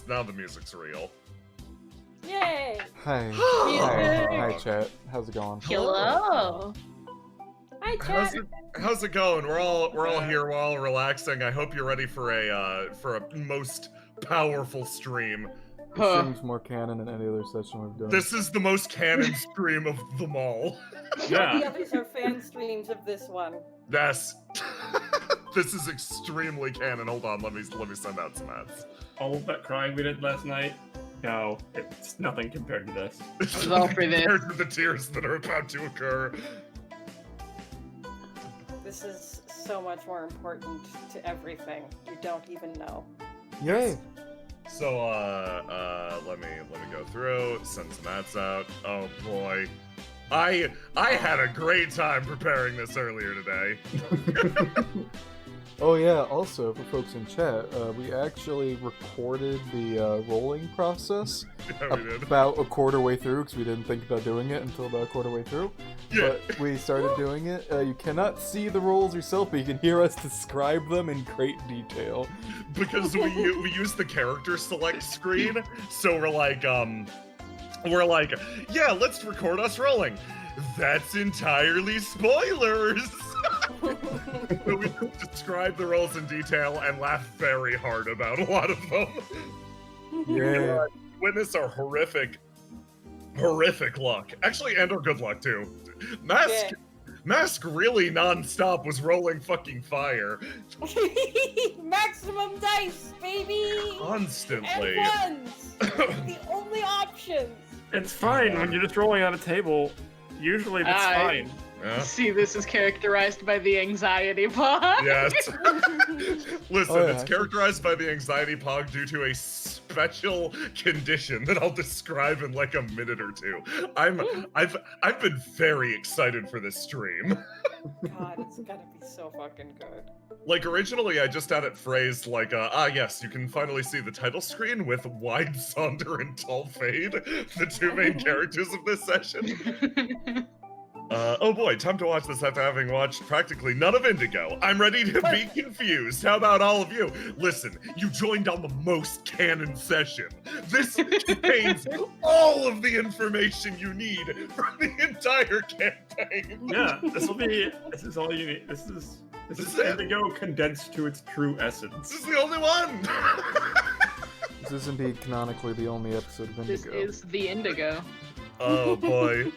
now the music's real. Yay! Hi, chat. How's it going? Hello. Hi, chat. How's it going? We're all here, we're all relaxing. I hope you're ready for a most powerful stream. It seems more canon than any other session we've done. This is the most canon stream of them all. Yeah. The others are fan streams of this one. Yes. This is extremely canon. Hold on, let me send out some ads. All of that crying we did last night, no, it's nothing compared to this. It's all for this. Compared to the tears that are about to occur. This is so much more important to everything. You don't even know. Yay! So, let me go through, send some ads out. Oh boy. I had a great time preparing this earlier today. Oh yeah, also, for folks in chat, we actually recorded the rolling process Yeah, we did. about a quarter way through, because we didn't think about doing it until about a quarter way through. Yeah. But we started doing it. You cannot see the rolls yourself, but you can hear us describe them in great detail. Because we use the character select screen, so we're like, yeah, let's record us rolling. That's entirely spoilers! So we describe the rolls in detail and laugh very hard about a lot of them. Yeah. Witness our horrific luck. Actually, and our good luck, too. Mask really non-stop was rolling fucking fire. Maximum dice, baby! Constantly. And ones! The only options! It's fine when you're just rolling on a table. Usually that's fine. Yeah. See, this is characterized by the anxiety pod. Yes. Listen, Oh, yeah. it's characterized by the anxiety pog due to a special condition that I'll describe in like a minute or two. I've been very excited for this stream. God, it's gonna be so fucking good. Like originally I just had it phrased like yes, you can finally see the title screen with Wide Sonder and Tall Fade, the two main characters of this session. Oh boy, time to watch this after having watched practically none of Indigo. I'm ready to be confused. How about all of you? Listen, you joined on the most canon session. This contains all of the information you need for the entire campaign. Yeah, this is all you need. This is Indigo condensed to its true essence. This is the only one! This is indeed canonically the only episode of This Indigo. is the Indigo. Oh boy.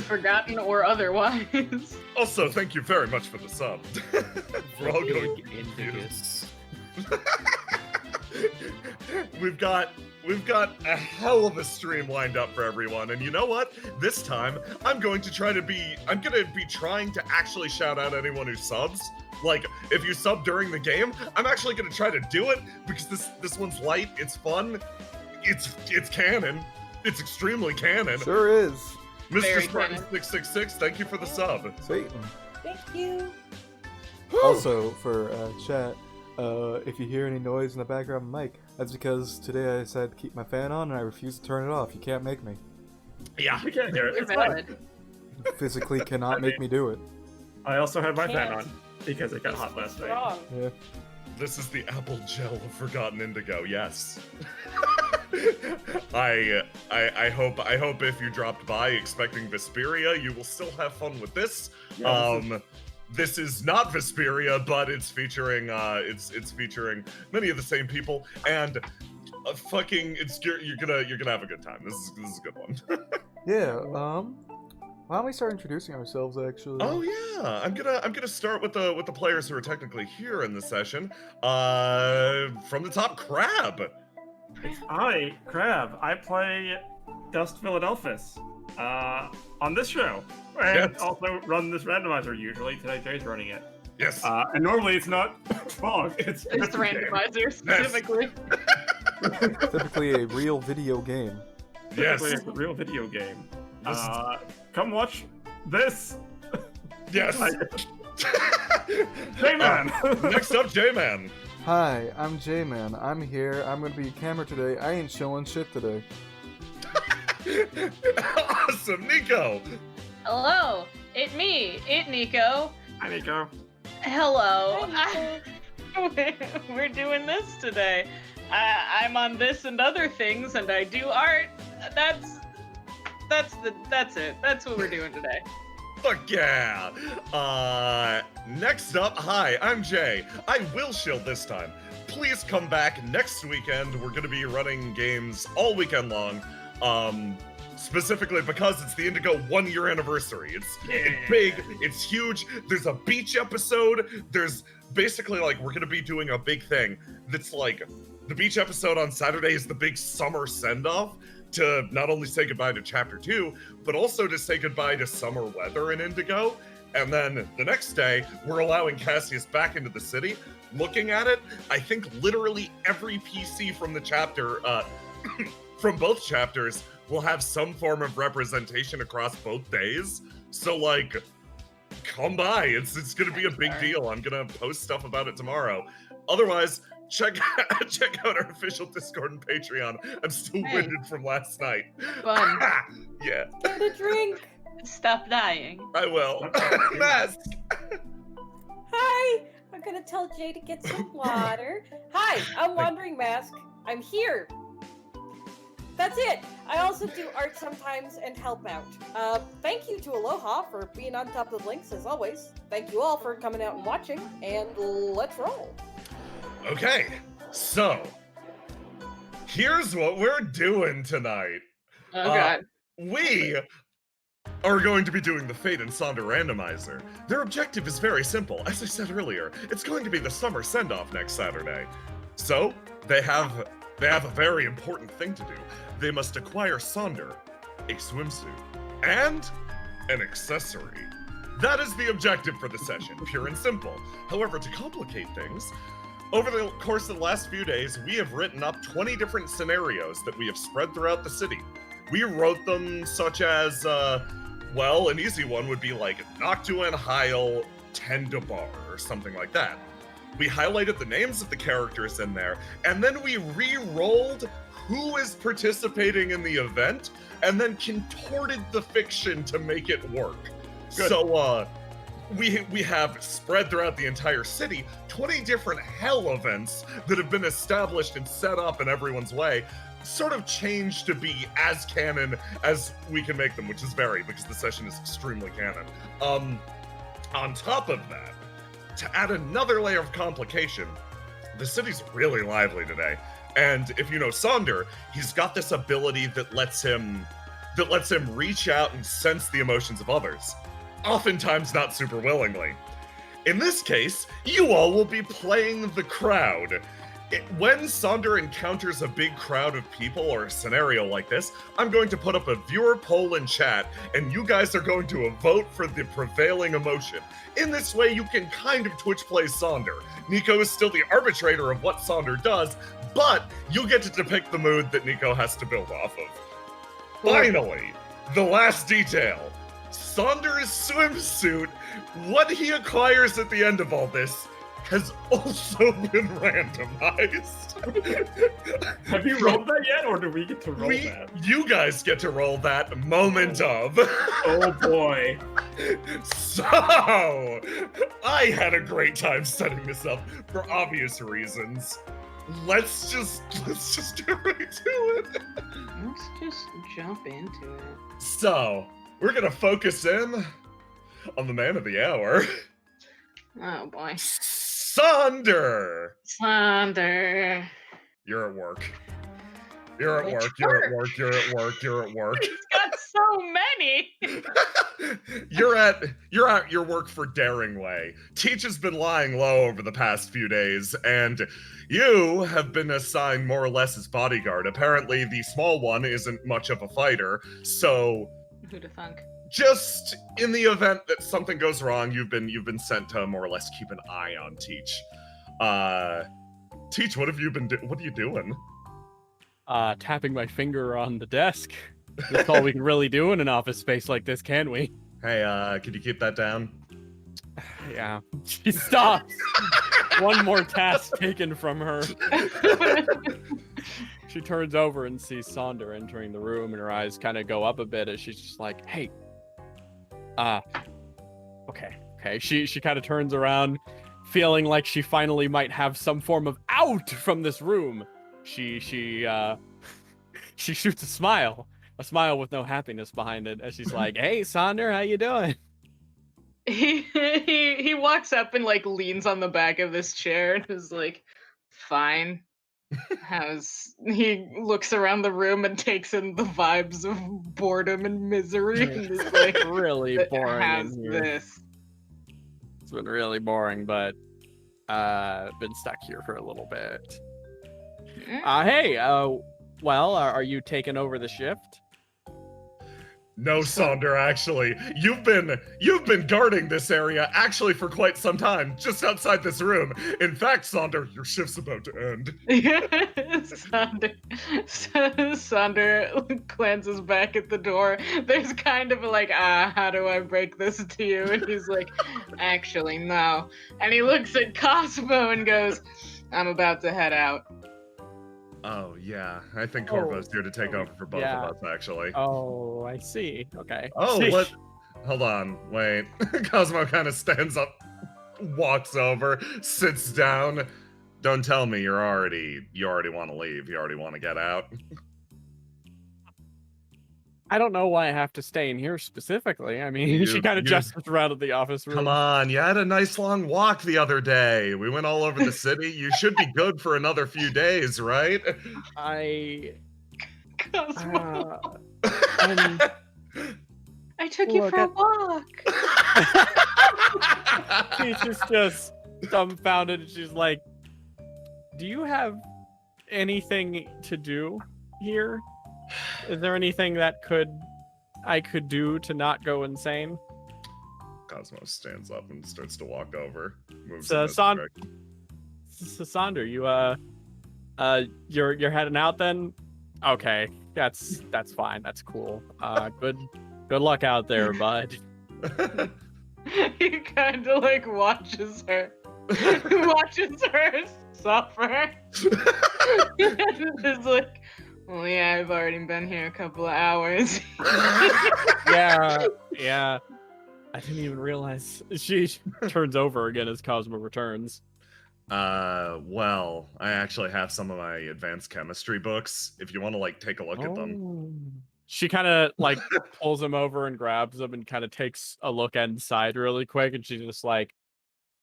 Forgotten or otherwise. Also, thank you very much for the sub. We're all going Indigus. We've got a hell of a stream lined up for everyone, and you know what? This time, I'm gonna be trying to actually shout out anyone who subs. Like, if you sub during the game, I'm actually gonna try to do it, because this one's light, it's fun, it's canon, it's extremely canon. Sure is. Very Mr. Spartan666, thank you for the sub. Satan. Thank you. Also, for chat, if you hear any noise in the background of the mic, that's because today I decided to keep my fan on and I refuse to turn it off. You can't make me. Yeah. You can't hear it. You're It's fine. valid. You physically cannot make me do it. I also had my fan Can't. on because it got hot last night. Wrong. Yeah. This is the apple gel of Forgotten Indigo, yes. I hope if you dropped by expecting Vesperia, you will still have fun with this. This is not Vesperia, but it's featuring it's featuring many of the same people, and you're gonna have a good time. This is a good one. Yeah, why don't we start introducing ourselves, actually? Oh yeah, I'm gonna start with the players who are technically here in the session. From the top, Crab. Hi, Crab. I play Dust Philadelphus on this show, and Yes. also run this randomizer usually. Today Jay's running it. Yes. And normally it's not Fog, it's It's the randomizer specifically. Typically a real video game. Yes. It's a real video game. This is- Come watch this. Yes. J-Man! Next up, J-Man. Hi, I'm J-Man. I'm here. I'm gonna be camera today. I ain't showing shit today. Awesome, Nico. Hello, it Nico. Hi, Nico. Hello. Hi, We're doing this today. I'm on this and other things, and I do art. That's it. That's what we're doing today. Fuck yeah! Next up, hi, I'm Jay. I will shield this time. Please come back next weekend. We're gonna be running games all weekend long. Specifically because it's the Indigo 1-year anniversary. It's big, it's huge. There's a beach episode. There's basically like, we're gonna be doing a big thing that's like, the beach episode on Saturday is the big summer send-off to not only say goodbye to Chapter 2, but also to say goodbye to summer weather in Indigo. And then the next day, we're allowing Cassius back into the city. Looking at it, I think literally every PC from the chapter, from both chapters, will have some form of representation across both days. So like, come by, it's gonna be a big deal. I'm gonna post stuff about it tomorrow. Otherwise, check out our official Discord and Patreon. I'm still winded from last night. Fun. Yeah. Get a drink. Stop dying. I will. Mask. Hi. I'm gonna tell Jay to get some water. Hi, I'm Wandering Mask. I'm here. That's it. I also do art sometimes and help out. Thank you to Aloha for being on top of the links as always. Thank you all for coming out and watching, and let's roll. Okay, so here's what we're doing tonight. Oh god. We are going to be doing the Fate and Sonder Randomizer. Their objective is very simple. As I said earlier, it's going to be the summer send-off next Saturday. So, they have a very important thing to do. They must acquire Sonder, a swimsuit, and an accessory. That is the objective for the session, pure and simple. However, to complicate things, over the course of the last few days, we have written up 20 different scenarios that we have spread throughout the city. We wrote them such as, well, an easy one would be like Noctua and Heil tend to bar, or something like that. We highlighted the names of the characters in there, and then we re-rolled who is participating in the event, and then contorted the fiction to make it work. Good. So, we have spread throughout the entire city 20 different hell events that have been established and set up in everyone's way, sort of changed to be as canon as we can make them, which is very, because the session is extremely canon. On top of that, to add another layer of complication, the city's really lively today. And if you know Sonder, he's got this ability that lets him reach out and sense the emotions of others. Oftentimes not super willingly. In this case, you all will be playing the crowd. When Sonder encounters a big crowd of people or a scenario like this, I'm going to put up a viewer poll in chat, and you guys are going to vote for the prevailing emotion. In this way, you can kind of Twitch play Sonder. Nico is still the arbitrator of what Sonder does, but you get to depict the mood that Nico has to build off of. Finally, the last detail. Sonder's swimsuit, what he acquires at the end of all this, has also been randomized. Have you rolled that yet, or do we get to roll that? You guys get to roll that moment of. Oh boy. So, I had a great time setting this up for obvious reasons. Let's just get right to it. Let's just jump into it. So, we're gonna focus in on the man of the hour. Oh boy. Sonder! Sonder. You're at work. You're at work, you're at work, you're at work, you're at work. He's got so many! You're at your work for Daring Way. Teach has been lying low over the past few days, and you have been assigned more or less as bodyguard. Apparently, the small one isn't much of a fighter, so Who'da thunk? just in the event that something goes wrong, you've been sent to more or less keep an eye on Teach. Teach, what are you doing? Tapping my finger on the desk. That's all we can really do in an office space like this, can we? Hey, could you keep that down? Yeah. She stops. One more task taken from her. She turns over and sees Sonder entering the room, and her eyes kind of go up a bit as she's just like, hey. Okay. She kind of turns around, feeling like she finally might have some form of out from this room. she she shoots a smile with no happiness behind it, as she's like, "Hey, Sonder, how you doing?" He walks up and like leans on the back of this chair and is like, "Fine." He looks around the room and takes in the vibes of boredom and misery and is like, Really boring how's in here. this? It's been really boring, but been stuck here for a little bit. Hey, well, are you taking over the shift? No, Sonder, actually. You've been guarding this area actually for quite some time, just outside this room. In fact, Sonder, your shift's about to end. Sonder glances back at the door. There's kind of like, how do I break this to you? And he's like, actually, no. And he looks at Cosmo and goes, I'm about to head out. Oh, yeah. I think Corvo's here to take over for both of us, actually. Oh, I see. Okay. Oh, what? Hold on. Wait. Cosmo kind of stands up, walks over, sits down. Don't tell me you already want to leave. You already want to get out. I don't know why I have to stay in here specifically. I mean, she kind of gestures around at the office room. Come on, you had a nice long walk the other day. We went all over the city. You should be good for another few days, right? I took Look, you for a walk. She's just dumbfounded, and she's like, do you have anything to do here? Is there anything that I could do to not go insane? Cosmo stands up and starts to walk over. Moves Sonder, you're heading out then? Okay, that's fine. That's cool. Good luck out there, bud. He kind of like watches her suffer. It's like, well, yeah, I've already been here a couple of hours. Yeah. I didn't even realize. She turns over again as Cosmo returns. Well, I actually have some of my advanced chemistry books. If you want to, like, take a look at them. She kind of, like, pulls him over and grabs them and kind of takes a look inside really quick, and she's just like,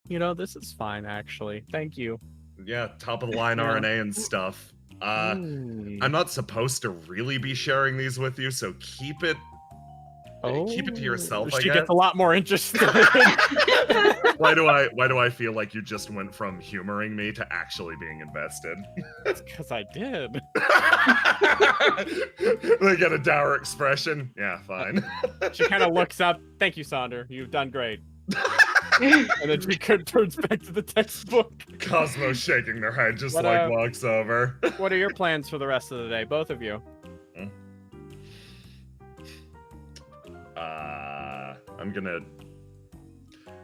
this is fine, actually. Thank you. Yeah, top-of-the-line RNA and stuff. I'm not supposed to really be sharing these with you, so keep it to yourself. She gets a lot more interested. Why do I feel like you just went from humoring me to actually being invested? It's because I did. They get a dour expression. Yeah, fine. She kind of looks up. Thank you, Sonder. You've done great. And then she turns back to the textbook. Cosmo shaking their head, just walks over. What are your plans for the rest of the day, both of you?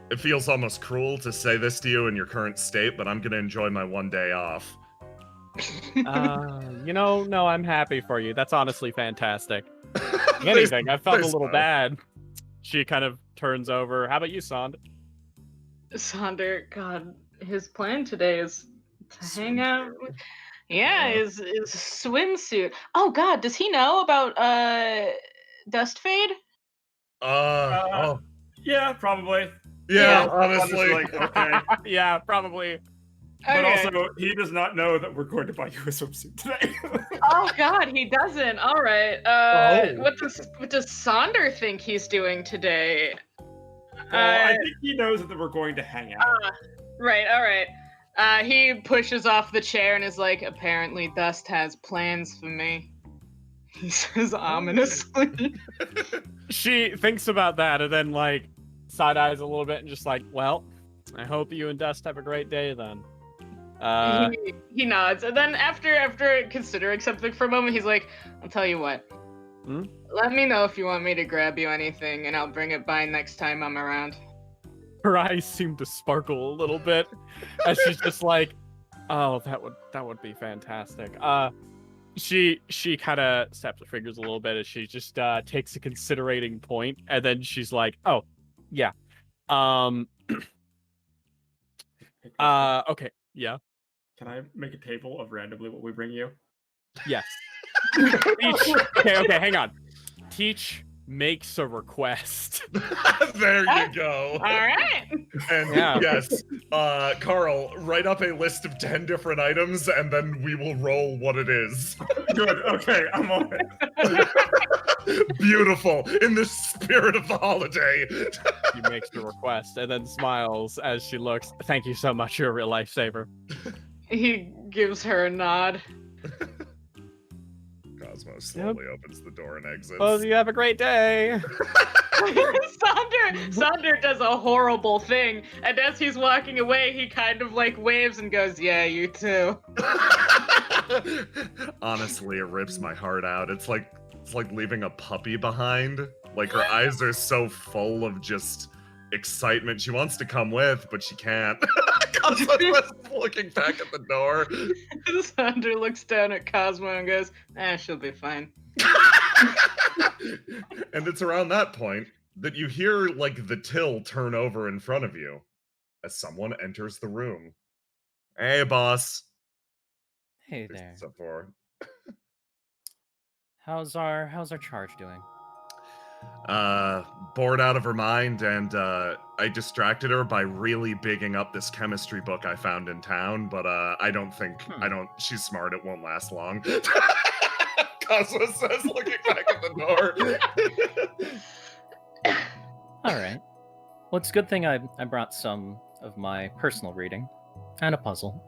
It feels almost cruel to say this to you in your current state, but I'm gonna enjoy my one day off. No, I'm happy for you. That's honestly fantastic. If anything, I felt a little bad. She kind of turns over. How about you, Sonder? Sonder, God, his plan today is to hang out. Yeah, his swimsuit. Oh God, does he know about Dust Fade? Yeah, probably. Yeah, honestly. Like, okay. Yeah, probably. But Okay. also, he does not know that we're going to buy you a swimsuit today. Oh God, he doesn't. All right. What does Sonder think he's doing today? I think he knows that we're going to hang out. Right. All right. He pushes off the chair and is like, "Apparently, Dust has plans for me." He says ominously. She thinks about that and then like side eyes a little bit and just like, well, I hope you and Dust have a great day then. He nods, and then after considering something for a moment, he's like, "I'll tell you what. Let me know if you want me to grab you anything, and I'll bring it by next time I'm around." Her eyes seem to sparkle a little bit as she's just like, "Oh, that would be fantastic." She kind of snaps her fingers a little bit as she just takes a considerating point, and then she's like, "Oh, yeah, okay, yeah." Can I make a table of randomly what we bring you? Yes. Teach. Okay, hang on. Teach makes a request. There you go. All right. And Yeah. yes, Carl, write up a list of 10 different items, and then we will roll what it is. Good. Okay, I'm on it. Beautiful. In the spirit of the holiday. She makes the request and then smiles as she looks. Thank you so much. You're a real lifesaver. He gives her a nod. Cosmo slowly opens the door and exits. Well, you have a great day. Sonder does a horrible thing, and as he's walking away, he kind of like waves and goes, "Yeah, you too." Honestly, it rips my heart out. It's like leaving a puppy behind. Like her eyes are so full of just excitement. She wants to come with, but she can't. Cosmo's looking back at the door. Sonder looks down at Cosmo and goes, she'll be fine. And it's around that point that you hear like the till turn over in front of you as someone enters the room. Hey, boss. Hey there. What's up for? How's our charge doing? Bored out of her mind, and I distracted her by really bigging up this chemistry book I found in town, but I don't think she's smart, it won't last long. Cosmo says, looking back at the door. Alright. Well, it's a good thing I brought some of my personal reading. And a puzzle.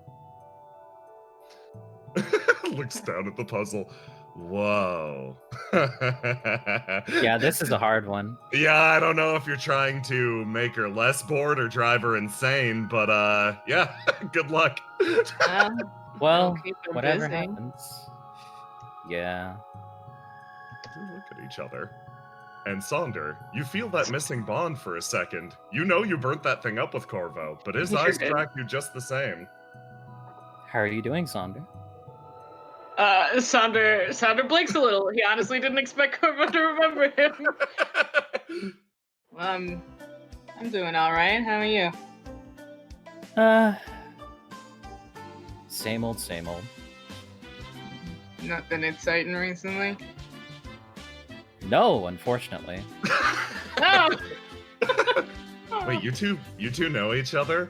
Looks down at the puzzle. Whoa. Yeah, this is a hard one. Yeah, I don't know if you're trying to make her less bored or drive her insane, but yeah, good luck. Well, keep her whatever busy. happens. Yeah. They look at each other. And Sonder, you feel that missing bond for a second. You know you burnt that thing up with Corvo, but his He sure eyes did. track you just the same. How are you doing, Sonder? Sonder blinks a little. He honestly didn't expect Corvo to remember him. I'm doing all right. How are you? Same old, same old. Nothing exciting recently. No, unfortunately. No. Wait, you two know each other?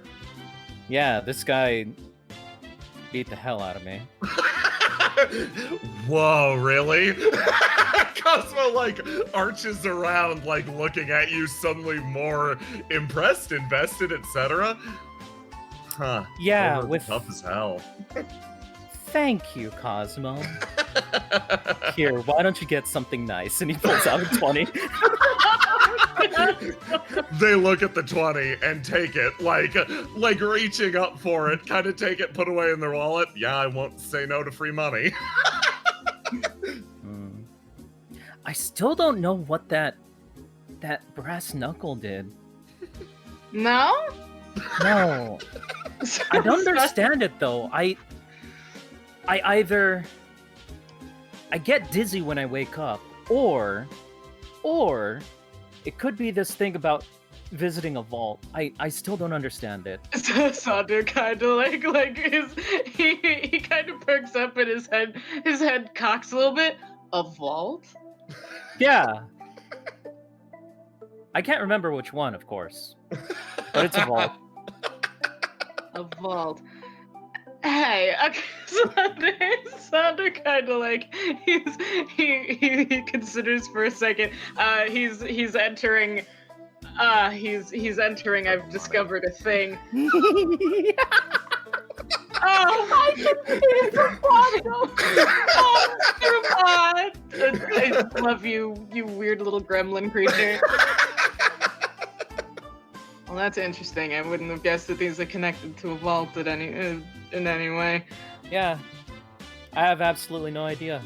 Yeah, this guy beat the hell out of me. Whoa, really? Cosmo like arches around, like looking at you, suddenly more impressed, invested, etc. Huh. Yeah, Corvo's with... tough as hell. Thank you, Cosmo. Here, why don't you get something nice? And he pulls out a 20. They look at the 20 and take it, like reaching up for it, kind of take it, put away in their wallet. Yeah, I won't say no to free money. I still don't know what that brass knuckle did. No? No. I don't understand it though. I either I get dizzy when I wake up, or it could be this thing about visiting a vault. I still don't understand it. Sonder kind of he kind of perks up and his head cocks a little bit. A vault? Yeah. I can't remember which one, of course. But it's a vault. A vault. Hey, okay, Sonder kind of he considers for a second. He's entering. He's entering. I've discovered a thing. I can see it from bottom. I love you, you weird little gremlin creature. Well, that's interesting. I wouldn't have guessed that these are connected to a vault in any way. Yeah. I have absolutely no idea.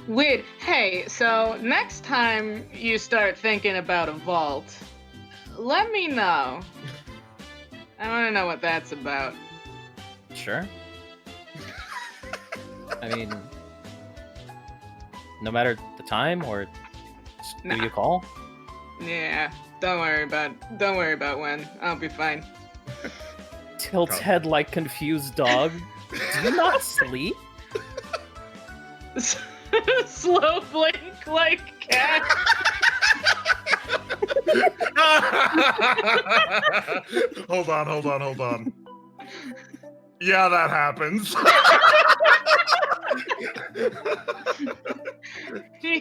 Weird. Hey, so next time you start thinking about a vault, let me know. I want to know what that's about. Sure. I mean, no matter the time or who you call. Yeah, don't worry about when. I'll be fine. tilts head like confused dog. Do you not sleep? Slow blink like cat. Hold on. Yeah, that happens. he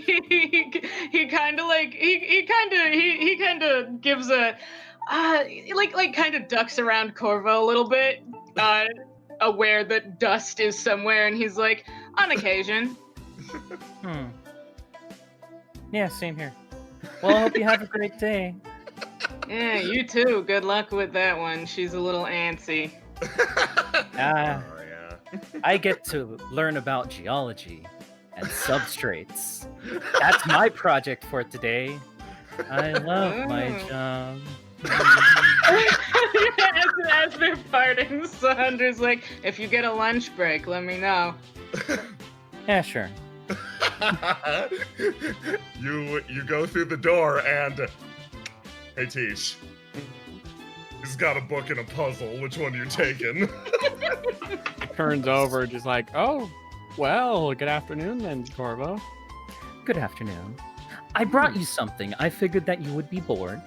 kind of gives a like kind of ducks around Corvo a little bit, aware that dust is somewhere, and he's like, on occasion. Yeah, same here. Well, I hope you have a great day. Yeah, you too. Good luck with that one. She's a little antsy. Yeah. I get to learn about geology and substrates. That's my project for today. I love my job. As they're parting, Saunder's like, if you get a lunch break, let me know. Yeah, sure. You go through the door and, hey Tish, he's got a book and a puzzle. Which one you taking? Turns over, just like, oh, well, good afternoon then, Corvo. Good afternoon. I brought you something. I figured that you would be bored.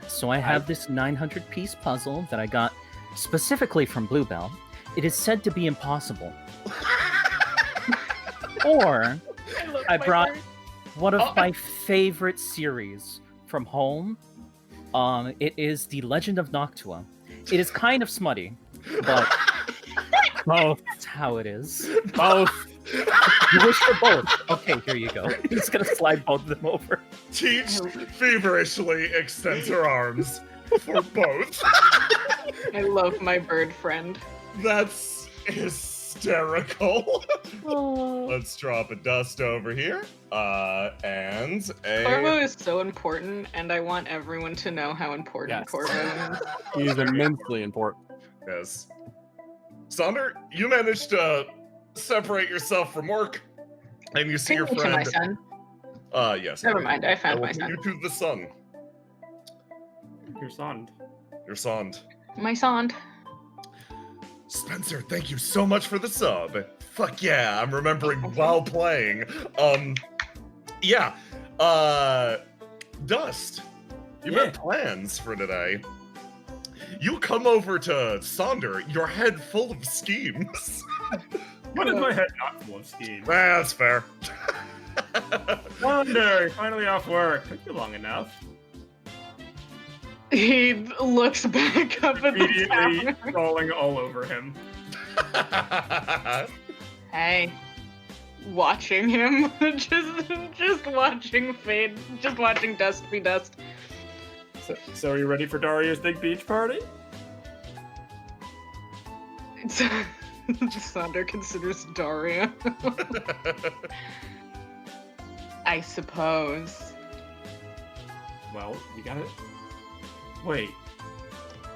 So I have this 900-piece puzzle that I got specifically from Bluebell. It is said to be impossible. Or I brought one of my favorite series from home. It is The Legend of Noctua. It is kind of smutty, but Both. that's how it is. Both. You wish for both. Okay, here you go. He's gonna slide both of them over. Teach feverishly extends her arms for both. I love my bird friend. That's hysterical. Oh. Let's drop a dust over here. And Corvo a... is so important, and I want everyone to know how important Yes. Corvo is. He's immensely important. Yes. Sonder, you managed to separate yourself from work, and you see your Take me to my friend. son. Yes. Never mind, I found will my take son. you to the sun. Your son. Your son. My son. Spencer, thank you so much for the sub. Fuck yeah, I'm remembering while playing. Yeah. Dust, you've had plans for today. You come over to Sonder, your head full of schemes. What is my head not full of schemes? That's fair. Wonder, finally off work. Took you long enough. He looks back up at the Immediately tower. crawling all over him. Hey. Watching him. just watching fade. Just watching dust be dust. So are you ready for Daria's big beach party? Sonder considers Daria. I suppose. Well, you got it. Wait.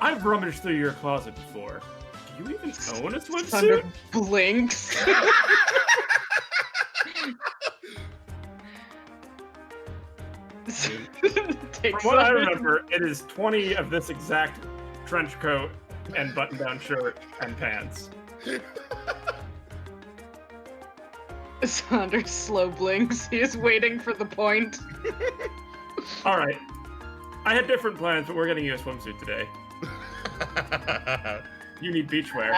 I've rummaged through your closet before. Do you even own a Sonder swimsuit? blinks. Takes From what I Sonder- remember, it is 20 of this exact trench coat and button-down shirt and pants. Sonder slow blinks. He is waiting for the point. All right. I had different plans, but we're getting you a swimsuit today. You need beachwear.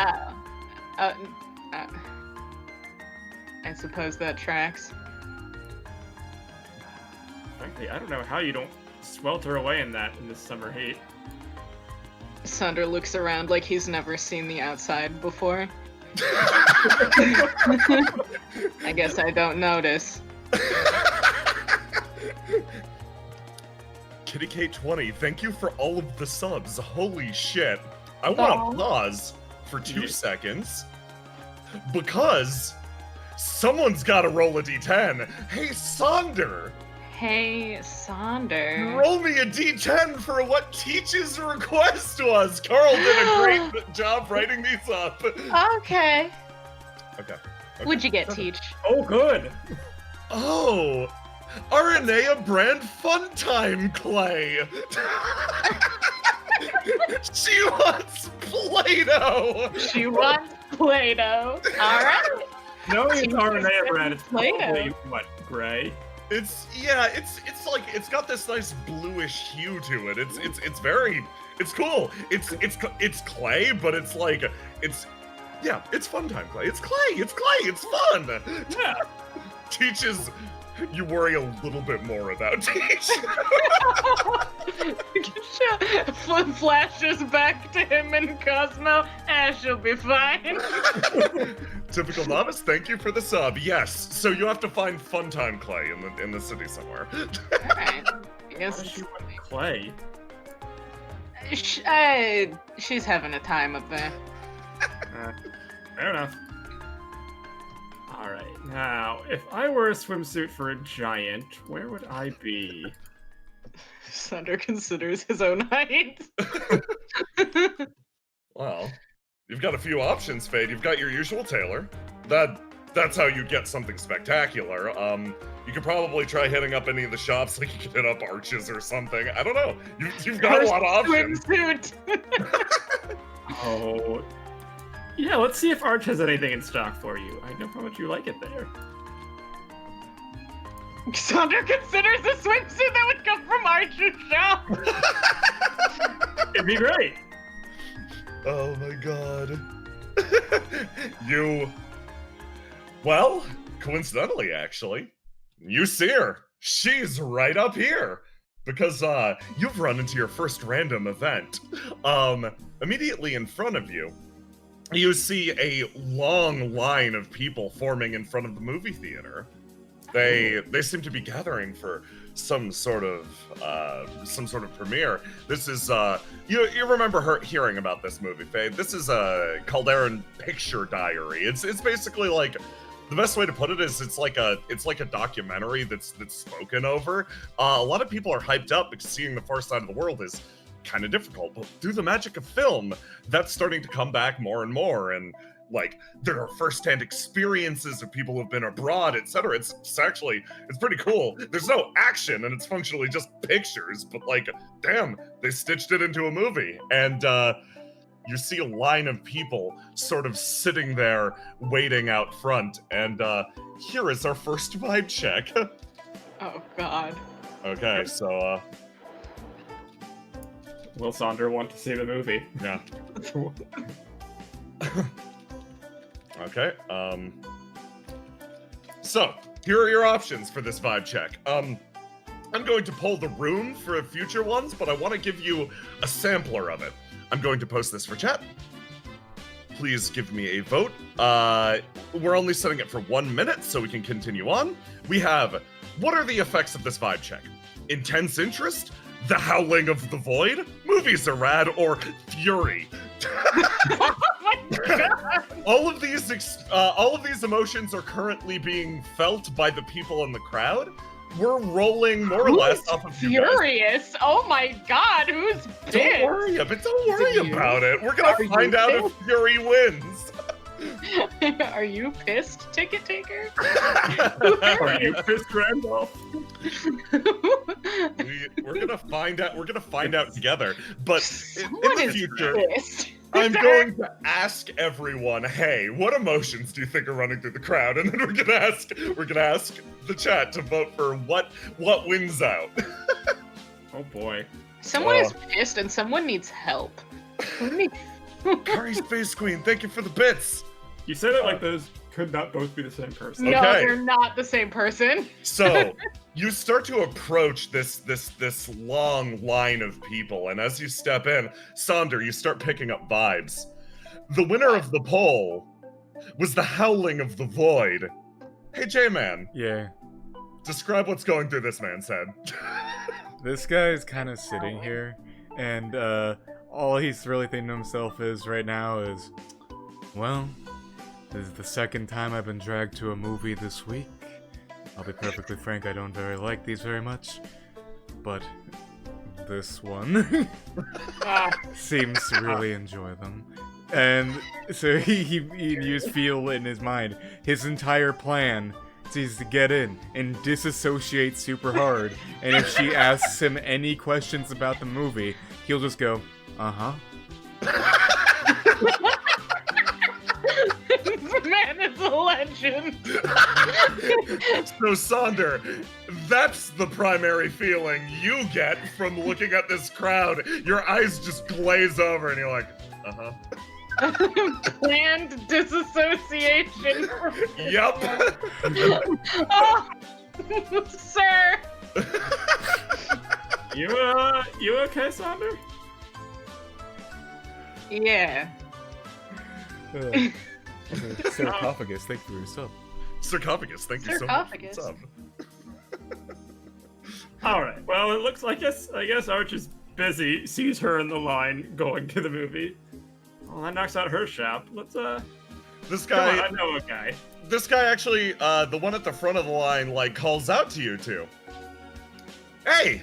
I suppose that tracks. Frankly, I don't know how you don't swelter away in that in this summer heat. Sonder looks around like he's never seen the outside before. I guess I don't notice. Kitty K20, thank you for all of the subs. Holy shit. I want to pause for 2 seconds because someone's got to roll a d10. Hey, Sonder, Hey, Sonder. roll me a d10 for what Teach's request was. Carl did a great job writing these up. Okay. Okay. What'd you get, Teach? Oh, good. Oh, Aranea brand Fun Time Clay. She wants Play-Doh! She wants Play-Doh. All right. No, it's RNA brand. It's Play-Doh. probably, what, gray? It's like it's got this nice bluish hue to it. It's very cool. It's clay, but it's like it's fun time clay. It's clay. It's fun. Yeah. Teaches you worry a little bit more about Teach. Flashes back to him and Cosmo. She'll be fine. Typical novice. Thank you for the sub. Yes. So you have to find fun time clay in the city somewhere. Alright. I Why guess does she want clay? she's having a time up there. Fair enough. Alright, now, if I were a swimsuit for a giant, where would I be? Sunder considers his own height. Well, you've got a few options, Fade. You've got your usual tailor. That's how you get something spectacular. You could probably try hitting up any of the shops, like you could hit up Arches or something. I don't know. You've got a lot of options. Swimsuit. Oh. Yeah, let's see if Arch has anything in stock for you. I know how much you like it there. Sunder considers a swimsuit that would come from Archer's shop. It'd be great. Oh my god. Well, coincidentally, actually, you see her. She's right up here. Because you've run into your first random event. Immediately in front of you, you see a long line of people forming in front of the movie theater. They seem to be gathering for some sort of premiere. This is you remember hearing about this movie, Faye? This is a Calderon Picture Diary. It's basically like, the best way to put it is it's like a documentary that's spoken over. A lot of people are hyped up because seeing the far side of the world is kind of difficult, but through the magic of film, that's starting to come back more and more. And like, there are first-hand experiences of people who've been abroad, etc. It's pretty cool. There's no action, and it's functionally just pictures, but like, damn, they stitched it into a movie. And you see a line of people sort of sitting there waiting out front. And here is our first vibe check. Oh god. Okay, so Will Sonder want to see the movie? yeah. Okay, so, here are your options for this vibe check. I'm going to poll the room for future ones, but I want to give you a sampler of it. I'm going to post this for chat. Please give me a vote. We're only setting it for 1 minute, so we can continue on. We have, what are the effects of this vibe check? Intense interest? The howling of the void? Movies are rad, or fury? Oh my god. All of these emotions are currently being felt by the people in the crowd. We're rolling more or less off of you guys. Furious. Oh my god, who's pissed? Don't worry about it. We're gonna Are you find out if Fury wins. Are you pissed, ticket taker? Are you pissed, Randolph? We're gonna find out. We're gonna find out together. But in Someone the is future, pissed. I'm going to ask everyone, hey, what emotions do you think are running through the crowd? And then we're gonna ask the chat to vote for what wins out. Oh boy. Someone is pissed and someone needs help. Curry Space Queen, thank you for the bits. You said it like those could not both be the same person. No, Okay. they're not the same person. So you start to approach this long line of people, and as you step in, Sonder, you start picking up vibes. The winner of the poll was the howling of the void. Hey, J-Man, Yeah. describe what's going through this man's head. This guy is kind of sitting here, and all he's really thinking to himself is right now is, well, this is the second time I've been dragged to a movie this week. I'll be perfectly frank, I don't like these very much, but this one seems to really enjoy them. And so he just feel in his mind, his entire plan is to get in and disassociate super hard, and if she asks him any questions about the movie, he'll just go, uh-huh. legend. So, Sonder, that's the primary feeling you get from looking at this crowd. Your eyes just glaze over, and you're like, uh-huh. Planned disassociation. Yep. Oh, sir. You okay, Sonder? Yeah. Sarcophagus, thank you for your sub. Sarcophagus, thank you so much. Sarcophagus. What's up? All right. Well, it looks like I guess Arch is busy. Sees her in the line going to the movie. Well, that knocks out her shop. Let's This Come guy, on, I know a guy. this guy actually, the one at the front of the line, like, calls out to you two. Hey,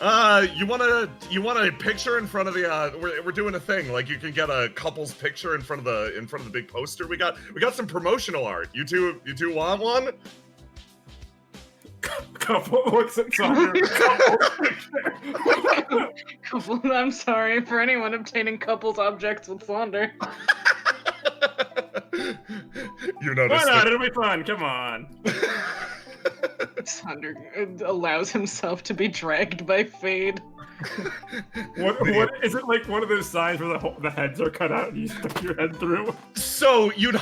you want a picture in front of the, we're doing a thing, like, you can get a couple's picture in front of the big poster we got some promotional art. You two want one? Couple looks at Sonder. Couple, I'm sorry for anyone obtaining couples objects with Sonder. You noticed. Why not? It'll be fun. Come on. Sonder allows himself to be dragged by Fade. What is it, like one of those signs where the heads are cut out and you stick your head through? So you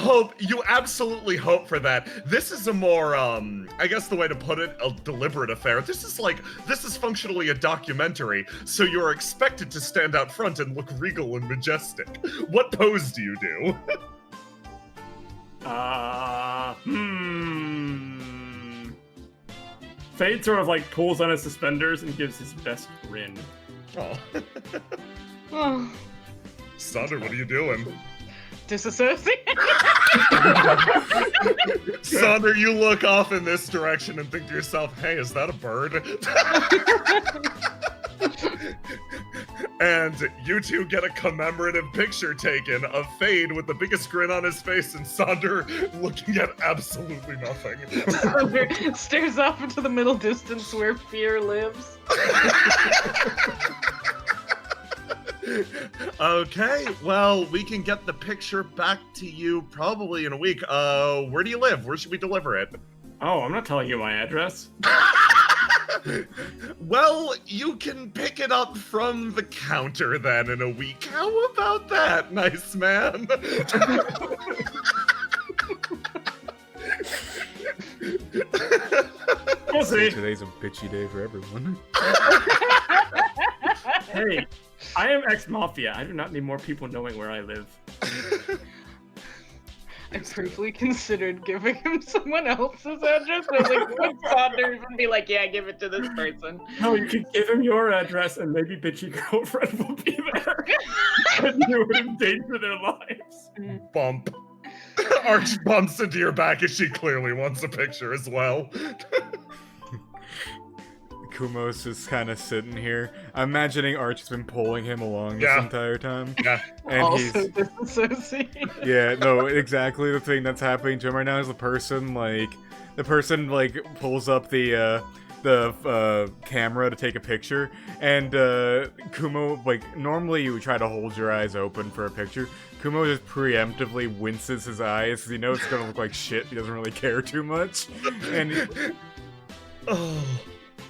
absolutely hope for that. This is a more, I guess the way to put it, a deliberate affair. This is functionally a documentary, so you're expected to stand out front and look regal and majestic. What pose do you do? Fade sort of like pulls on his suspenders and gives his best grin. Oh. Oh, Sonder, what are you doing? disassociate. Sonder, you look off in this direction and think to yourself, hey, is that a bird? And you two get a commemorative picture taken of Fade with the biggest grin on his face and Sonder looking at absolutely nothing. Sonder stares off into the middle distance where fear lives. Okay, well, we can get the picture back to you probably in a week. Where do you live? Where should we deliver it? Oh, I'm not telling you my address. Well, you can pick it up from the counter then in a week. How about that, nice man? We'll see. Today's a bitchy day for everyone. Hey, I am ex-mafia. I do not need more people knowing where I live. I briefly considered giving him someone else's address. I was like, would Sonder even be like, yeah, give it to this person? No, you can give him your address and maybe bitchy girlfriend will be there. And you would endanger their lives. Bump. Arch bumps into your back as she clearly wants a picture as well. Kumo's just kind of sitting here. I'm imagining Arch has been pulling him along Yeah. this entire time. Yeah. And Also disassociate. Yeah, no, exactly the thing that's happening to him right now is the person pulls up the camera to take a picture, and Kumo, like, normally you would try to hold your eyes open for a picture. Kumo just preemptively winces his eyes because he knows it's gonna look like shit. He doesn't really care too much. And Oh.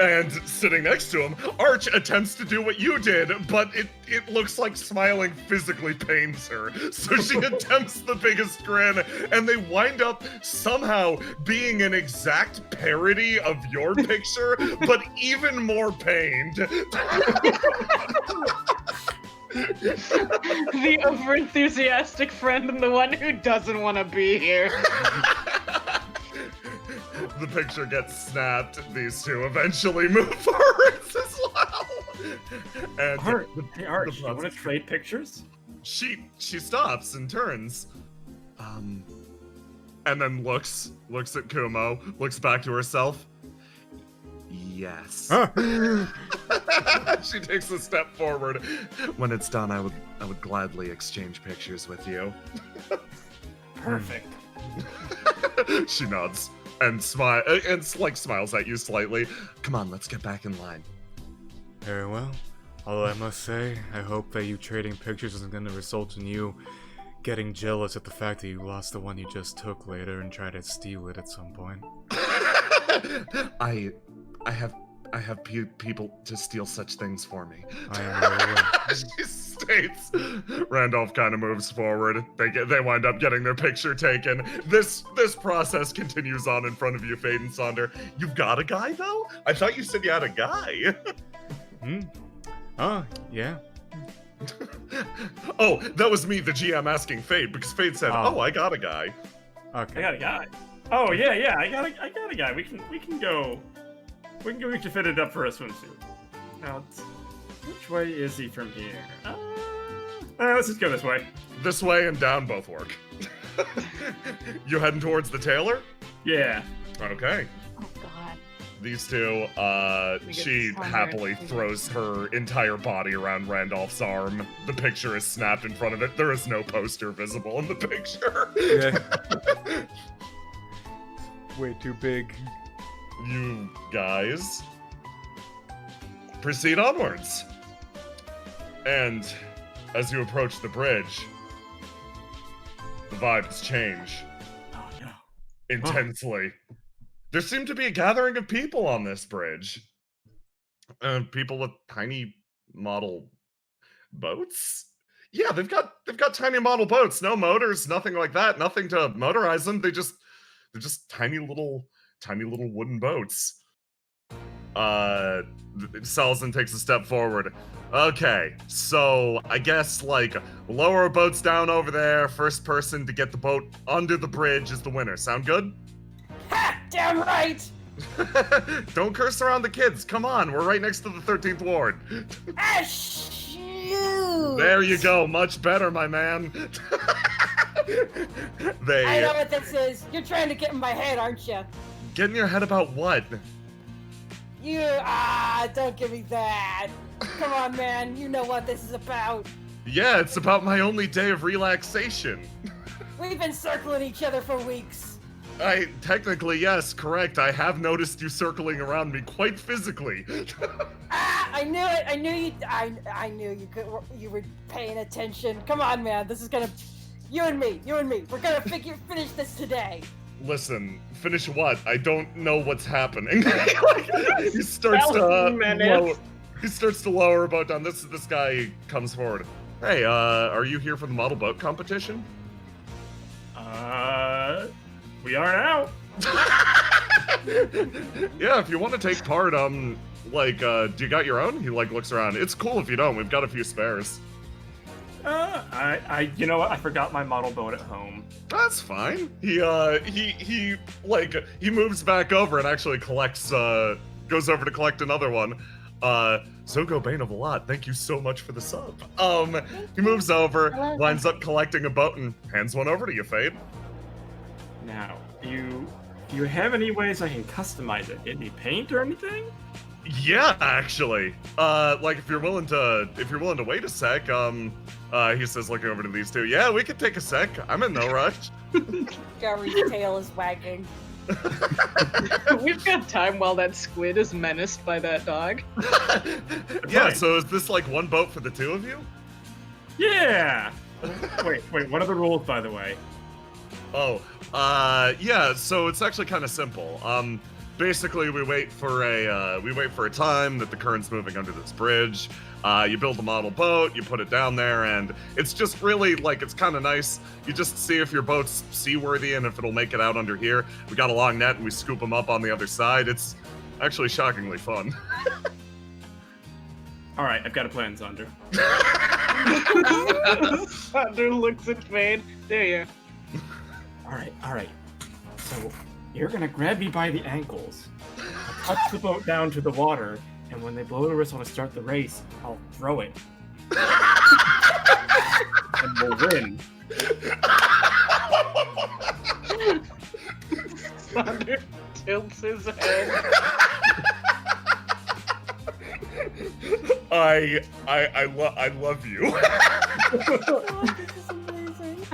And sitting next to him, Arch attempts to do what you did, but it looks like smiling physically pains her. So she attempts the biggest grin, and they wind up somehow being an exact parody of your picture, but even more pained. The overenthusiastic friend and the one who doesn't want to be here. The picture gets snapped. These two eventually move forwards as well. And Hey, Arch, you want to trade pictures? she stops and turns, and then looks at Kumo, looks back to herself. Yes. She takes a step forward. When it's done, I would gladly exchange pictures with you. Perfect. She nods and smiles at you slightly. Come on, let's get back in line. very well. Although I must say, I hope that you trading pictures isn't going to result in you getting jealous at the fact that you lost the one you just took later and try to steal it at some point. I have people to steal such things for me. I am well aware. She states. Randolph kind of moves forward. They wind up getting their picture taken. This process continues on in front of you, Fade and Sonder. You've got a guy though? I thought you said you had a guy. Oh, yeah. Oh, that was me, the GM, asking Fade, because Fade said, Oh. "Oh, I got a guy." Okay. I got a guy. Oh yeah, I got a guy. We can go. We can fit it up for a swimsuit. Now, which way is he from here? Let's just go this way. This way and down both work. You heading towards the tailor? Yeah. Okay. Oh god. These two, We get she Sonder. happily throws her entire body around Randolph's arm. The picture is snapped in front of it. There is no poster visible in the picture. Yeah. Way too big. You guys proceed onwards. And as you approach the bridge, the vibes change Oh no. intensely. There seem to be a gathering of people on this bridge. People with tiny model boats? Yeah, they've got tiny model boats. No motors, nothing like that. Nothing to motorize them. They're just tiny little wooden boats. Salzin takes a step forward. Okay, so I guess like lower boats down over there. First person to get the boat under the bridge is the winner. Sound good? Ha! Damn right! Don't curse around the kids. Come on, we're right next to the 13th Ward. Ah, shoot! There you go. Much better, my man. I know what this is. You're trying to get in my head, aren't you? Get in your head about what? Don't give me that. Come on, man. You know what this is about. Yeah, it's about my only day of relaxation. We've been circling each other for weeks. Technically, yes, correct. I have noticed you circling around me quite physically. I knew it. I knew you were paying attention. Come on, man. This is gonna. You and me. We're gonna finish this today. Listen, finish what? I don't know what's happening. He starts to lower a boat down. This guy comes forward. Hey, are you here for the model boat competition? We are now. Yeah, if you want to take part, do you got your own? He looks around. It's cool if you don't. We've got a few spares. You know what? I forgot my model boat at home. That's fine. He moves back over and actually goes over to collect another one. Zogo Bane of a lot, thank you so much for the sub. He moves over, winds up collecting a boat and hands one over to you, Fade. Now, do you have any ways I can customize it? Any paint or anything? Yeah, actually. If you're willing to wait a sec, he says, looking over to these two. Yeah, we could take a sec. I'm in no rush. Gary's tail is wagging. We've got time while that squid is menaced by that dog. Yeah, Right. so is this like one boat for the two of you? Yeah. Wait. What are the rules, by the way? Yeah, so it's actually kind of simple. Basically, we wait for a time that the current's moving under this bridge. You build a model boat, you put it down there, and it's just really, it's kind of nice. You just see if your boat's seaworthy and if it'll make it out under here. We got a long net, and we scoop them up on the other side. It's actually shockingly fun. All right, I've got a plan, Zonder. Thunder looks at Fade. There you. All right. So you're gonna grab me by the ankles, touch the boat down to the water, and when they blow the whistle to start the race, I'll throw it. And we'll win. Thunder tilts his head. I love you. Oh, this is amazing.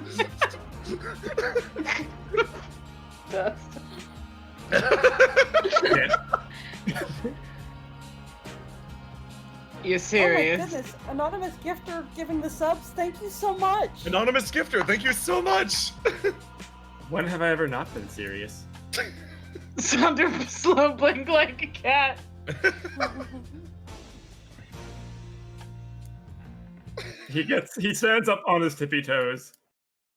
You serious. Oh my goodness, anonymous gifter giving the subs. Thank you so much. Anonymous gifter, thank you so much. When have I ever not been serious? Sander slow blink like a cat. He stands up on his tippy toes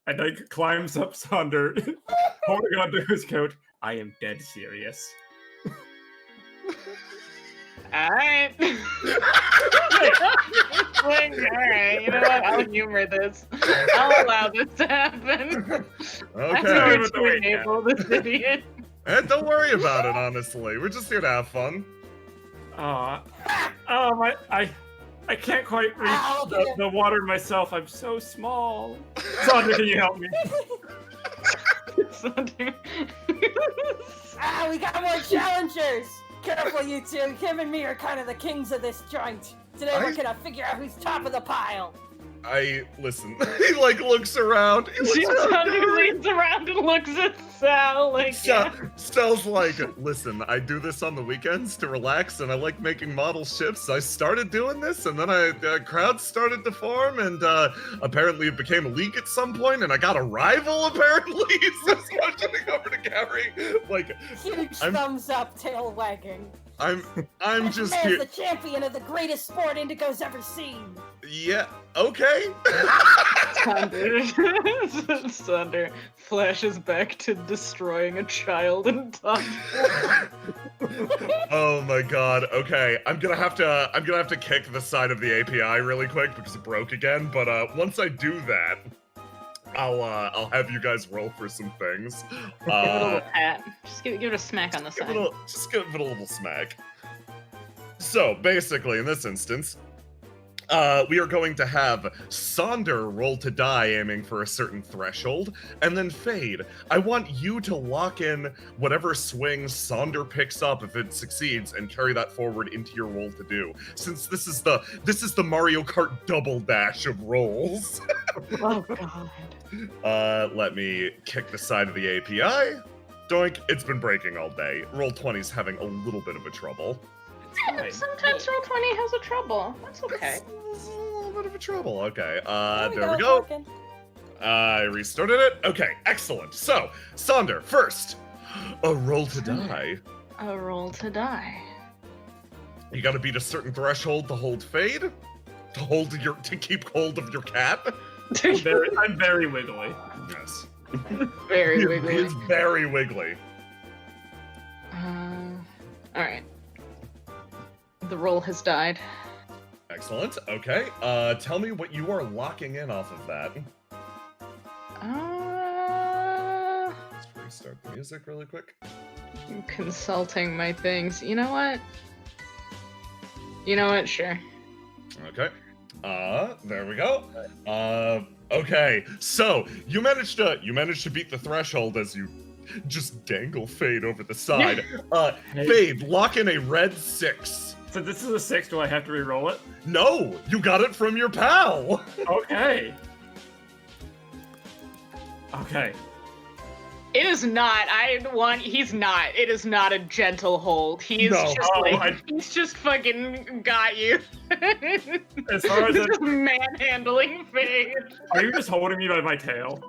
and like climbs up Sander, holding onto his coat. I am dead serious. Alright. Alright, you know what? I'll humor this. I'll allow this to happen. I'm Okay. going to enable this idiot. Don't worry about it, honestly. We're just here to have fun. I can't quite reach Ow, the water myself. I'm so small. Sander, can you help me? Sander. We got more challengers. Careful, you two. Him and me are kind of the kings of this joint. Today we're gonna figure out who's top of the pile. Listen. He like looks around. Sander leans around and looks at Sal like, Sal's like, listen, I do this on the weekends to relax, and I like making model ships. I started doing this, and then crowds started to form, and apparently it became a league at some point, and I got a rival, apparently. So motioning over to Gary, like, Huge thumbs up, tail wagging. I'm This just man's here. the champion of the greatest sport Indigo's ever seen. Yeah, okay. Sander flashes back to destroying a child in top. Oh my god. Okay, I'm gonna have to kick the side of the API really quick because it broke again. But once I do that, I'll have you guys roll for some things. Give it a little pat. Just give it a smack on the side. Just give it a little smack. So basically, in this instance, we are going to have Sander roll to die aiming for a certain threshold, and then Fade, I want you to lock in whatever swing Sander picks up if it succeeds and carry that forward into your roll to do. Since this is the Mario Kart double dash of rolls. Oh god. Let me kick the side of the API. Doink, it's been breaking all day. Roll20's having a little bit of a trouble. Sometimes Roll20 has a trouble. That's okay. It's a little bit of a trouble. Okay, There we go. working. I restarted it. Okay, excellent. So, Sander, first, a roll to die. A roll to die. You gotta beat a certain threshold to hold Fade, to keep hold of your cat. I'm very wiggly. Yes. Very wiggly. It's very wiggly. Alright. The roll has died. Excellent. Okay. Tell me what you are locking in off of that. Let's restart the music really quick. I'm consulting my things. You know what? Sure. Okay. There we go. Okay. So you managed to beat the threshold as you just dangle Fade over the side. Fade, lock in a red 6. So this is a 6, do I have to re-roll it? No, you got it from your pal. Okay. Okay. It is not. He's not. It is not a gentle hold. He's he's just fucking got you. As far as just manhandling Fade. Are you just holding me by my tail?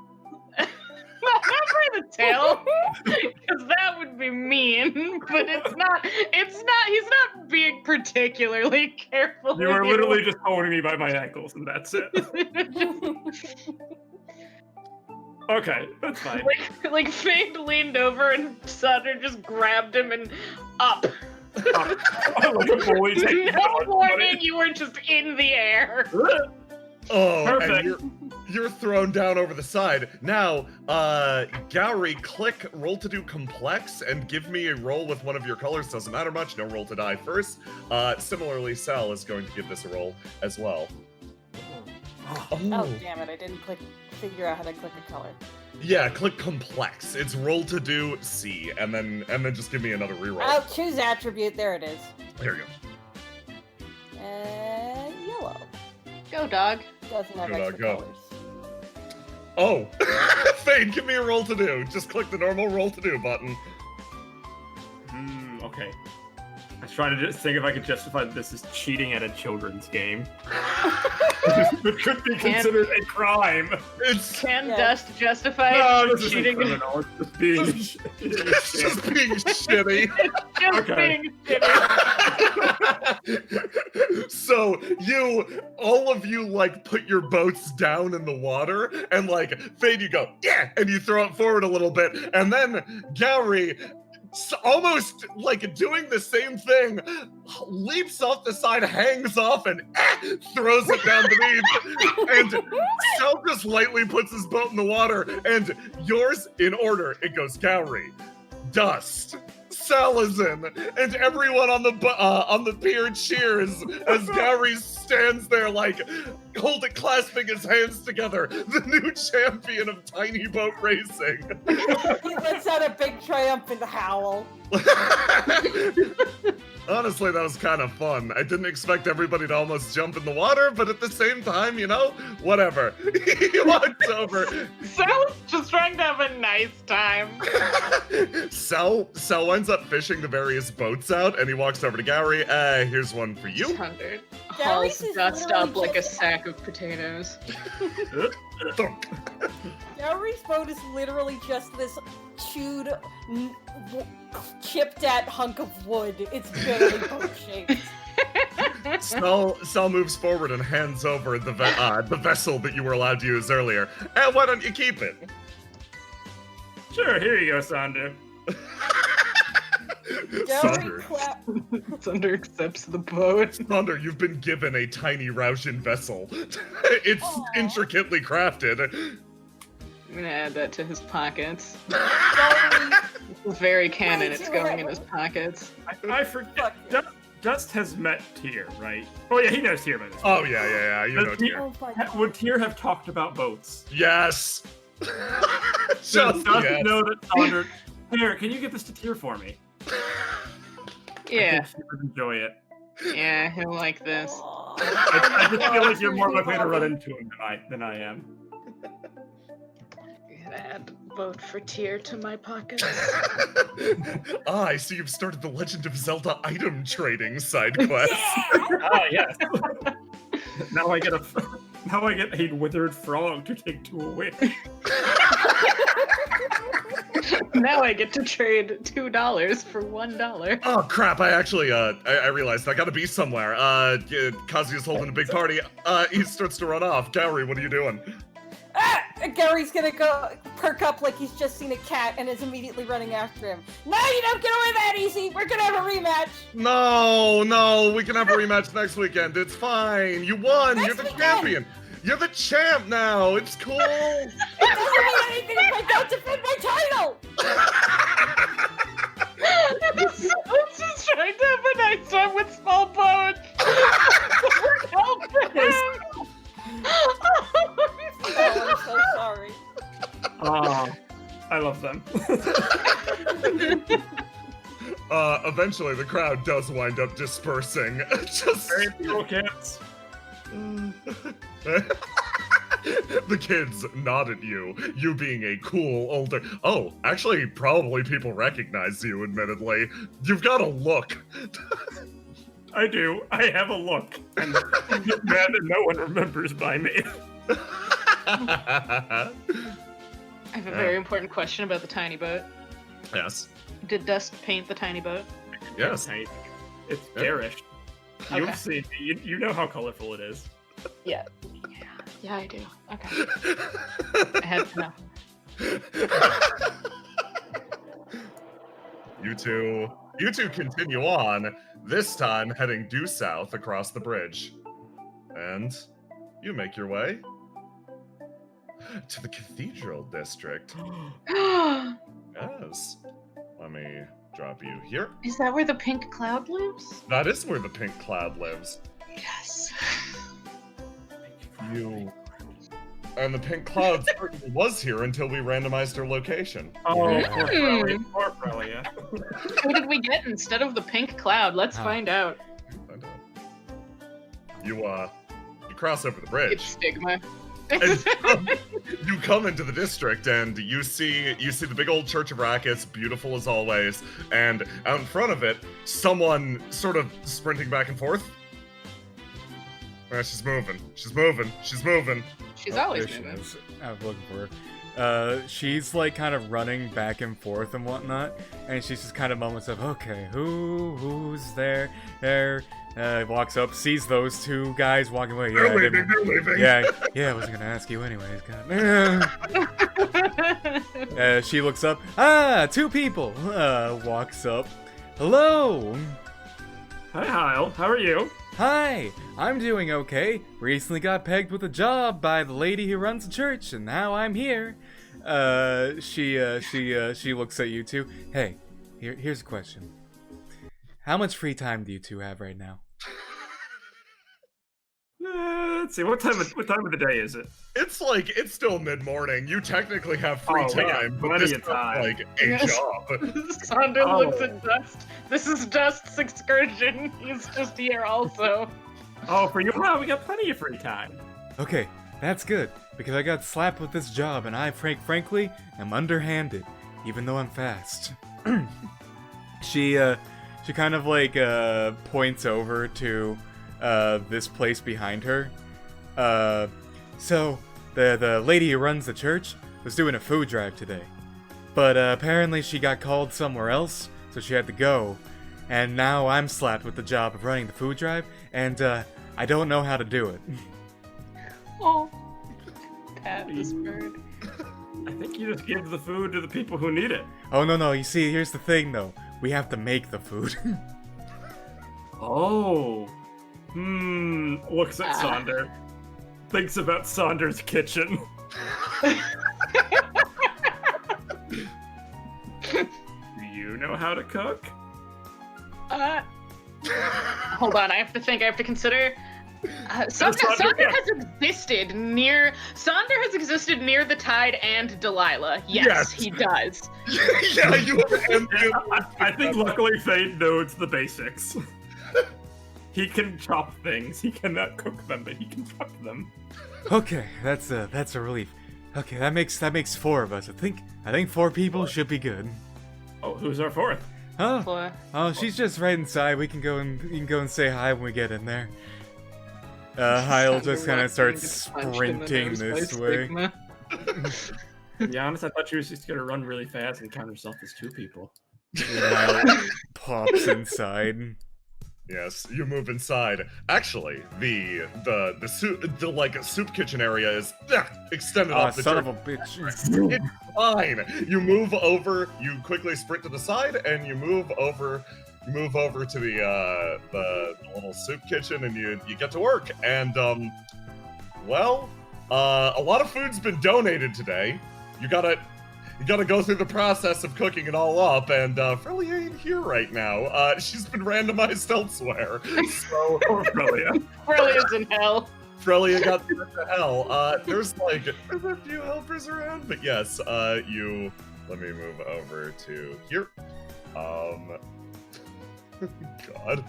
Not by the tail, because that would be mean. But it's not. He's not being particularly careful. You are literally just holding me by my ankles, and that's it. Okay, that's fine. Like Fade leaned over and Sander just grabbed him and up. Like a bully. No warning, you were just in the air. Oh, perfect. And you're thrown down over the side. Now, Gowry, click roll to do complex and give me a roll with one of your colors. Doesn't matter much. No roll to die first. Similarly, Sal is going to give this a roll as well. Oh damn it! I didn't figure out how to click a color. Yeah, click complex. It's roll to do C, and then just give me another reroll. I'll choose attribute. There it is. Here you go. Yellow. Go, dog. Doesn't have Go, extra dog, go. colors. Oh, Fade, give me a roll to do. Just click the normal roll to do button. Okay. I was trying to just think if I could justify that this is cheating at a children's game. It could be considered a crime. Can Yeah. Dust justify No, this isn't cheating? criminal. It's just being. It's just being shitty. Just Okay. being shitty. So all of you like put your boats down in the water and like Fade, you go, yeah, and you throw it forward a little bit, and then Gowry, almost like doing the same thing, leaps off the side, hangs off, and throws it down beneath. And Sel just lightly puts his boat in the water, and yours in order. It goes Gowry, Dust, Salazin, and everyone on the pier cheers as Gowry stands there like clasping his hands together, the new champion of tiny boat racing. He lets out a big triumphant howl. Honestly, that was kind of fun. I didn't expect everybody to almost jump in the water, but at the same time, whatever. He walked over. Sal's just trying to have a nice time. Sel winds up fishing the various boats out, and he walks over to Gowry. Here's one for you. 100. Gary's Hauls is Dust literally up like a just- sack of potatoes. Thunk. Gary's boat is literally just this chewed, chipped at hunk of wood. It's barely boat shaped. Sel moves forward and hands over the vessel that you were allowed to use earlier. And why don't you keep it? Sure, here you go, Sander. Gary Sunder. clap. Thunder accepts the boat. Thunder, you've been given a tiny Raushin vessel. It's Aw. intricately crafted. I'm gonna add that to his pockets. Gary, It's very canon, Wait, it's wait, going wait. in his pockets. I forget. fuck you. Dust has met Tyr, right? Oh yeah, he knows Tyr by this Oh, point. yeah, you know Does he- Tyr. Oh my god. Would Tyr have talked about boats? Yes! Does Just Dust yes. know that Sander... Tyr, can you get this to Tyr for me? Yeah, I think she would enjoy it. yeah, he'll like this. Aw. I just feel like you're more Really likely to run funny. into him than I am. Add boat for Tyr to my pockets. I see you've started the Legend of Zelda item trading side quest. Ah, yes. now I get a withered frog to take to a wish. Now I get to trade $2 for $1. Oh crap, I actually, I realized I gotta be somewhere. Kazuya's holding a big party. He starts to run off. Gowry, what are you doing? Ah! Gary's gonna go perk up like he's just seen a cat and is immediately running after him. No, you don't get away that easy! We're gonna have a rematch! No, we can have a rematch next weekend. It's fine. You won. Next You're the weekend. champion. You're the champ now. It's cool. It doesn't mean anything if I don't defend my title! Someone's just trying to have a nice time with small boats. Help him! Oh, I'm so sorry. Oh, I love them. Eventually the crowd does wind up dispersing. Just Very cool kids. the kids nod at you. You being a cool older. Oh, actually, probably people recognize you. Admittedly, you've got a look. I do. I have a look. And I'm just mad that no one remembers by me. I have a very important question about the tiny boat. Yes. Did Dust paint the tiny boat? Yes. It's Yeah. garish. You'll Okay. see. You know how colorful it is. Yeah. Yeah, I do. Okay. I had to know. You two continue on, this time heading due south across the bridge. And you make your way to the Cathedral District. Yes. Let me drop you here. Is that where the pink cloud lives? That is where the pink cloud lives. Yes. And the pink cloud certainly was here until we randomized her location. Oh, poor Crowley. Hmm. Poor Crowley, yeah. What did we get instead of the pink cloud? Let's Oh. find out. You cross over the It's bridge. stigma. And you come into the district and you see the big old Church of Rackets, beautiful as always, and out in front of it, someone sort of sprinting back and forth. She's moving. She's moving. She's moving. She's always There she moving. is. I was looking for her. She's like kind of running back and forth and whatnot, and she's just kind of moments of, okay, who's there? Walks up, sees those two guys walking away. They're leaving. Yeah, I wasn't gonna ask you anyways. God. She looks up. Two people. Walks up. Hello. Hi, Hyle. How are you? Hi, I'm doing okay. Recently got pegged with a job by the lady who runs the church, and now I'm here. She looks at you two. Hey, here's a question. How much free time do you two have right now? Let's see. What time of the day is it? It's still mid-morning. You technically have free Oh, we got time, but plenty this of is time. like a Yes. job. Sonder looks at Dust. This is Dust's excursion. He's just here also. Oh, for you, we got plenty of free time. Okay, that's good, because I got slapped with this job, and I frankly am underhanded, even though I'm fast. She kind of like points over to this place behind her. So the lady who runs the church was doing a food drive today, but apparently she got called somewhere else, so she had to go. And now I'm slapped with the job of running the food drive, and I don't know how to do it. Oh, pat this bird. I think you just give the food to the people who need it. Oh no, you see, here's the thing though. We have to make the food. Oh. Looks at Sonder. Thinks about Sonder's kitchen. Do you know how to cook? Hold on, I have to think, I have to consider. Sonder has existed near the Tide and Delilah. Yes, he does. Yeah, you have I think luckily Fade knows the basics. He can chop things. He cannot cook them, but he can chop them. Okay, that's a relief. Okay, that makes 4 of us. I think 4 people should be good. Oh, who's our fourth? Oh, she's just right inside. You can go and say hi when we get in there. Hyle just kind of starts sprinting this way. To be honest, I thought she was just gonna run really fast and count herself as 2 people. Hyle pops inside. Yes, you move inside. Actually, the soup kitchen area is extended off the son church. of a bitch. It's fine. You move over. You quickly sprint to the side, and you move over to the little soup kitchen, and you get to work. And a lot of food's been donated today. You gotta go through the process of cooking it all up, and Frelia ain't here right now. She's been randomized elsewhere. So Frelia's in hell. Frelia got sent to hell. There's a few helpers around, but yes, let me move over to here. God.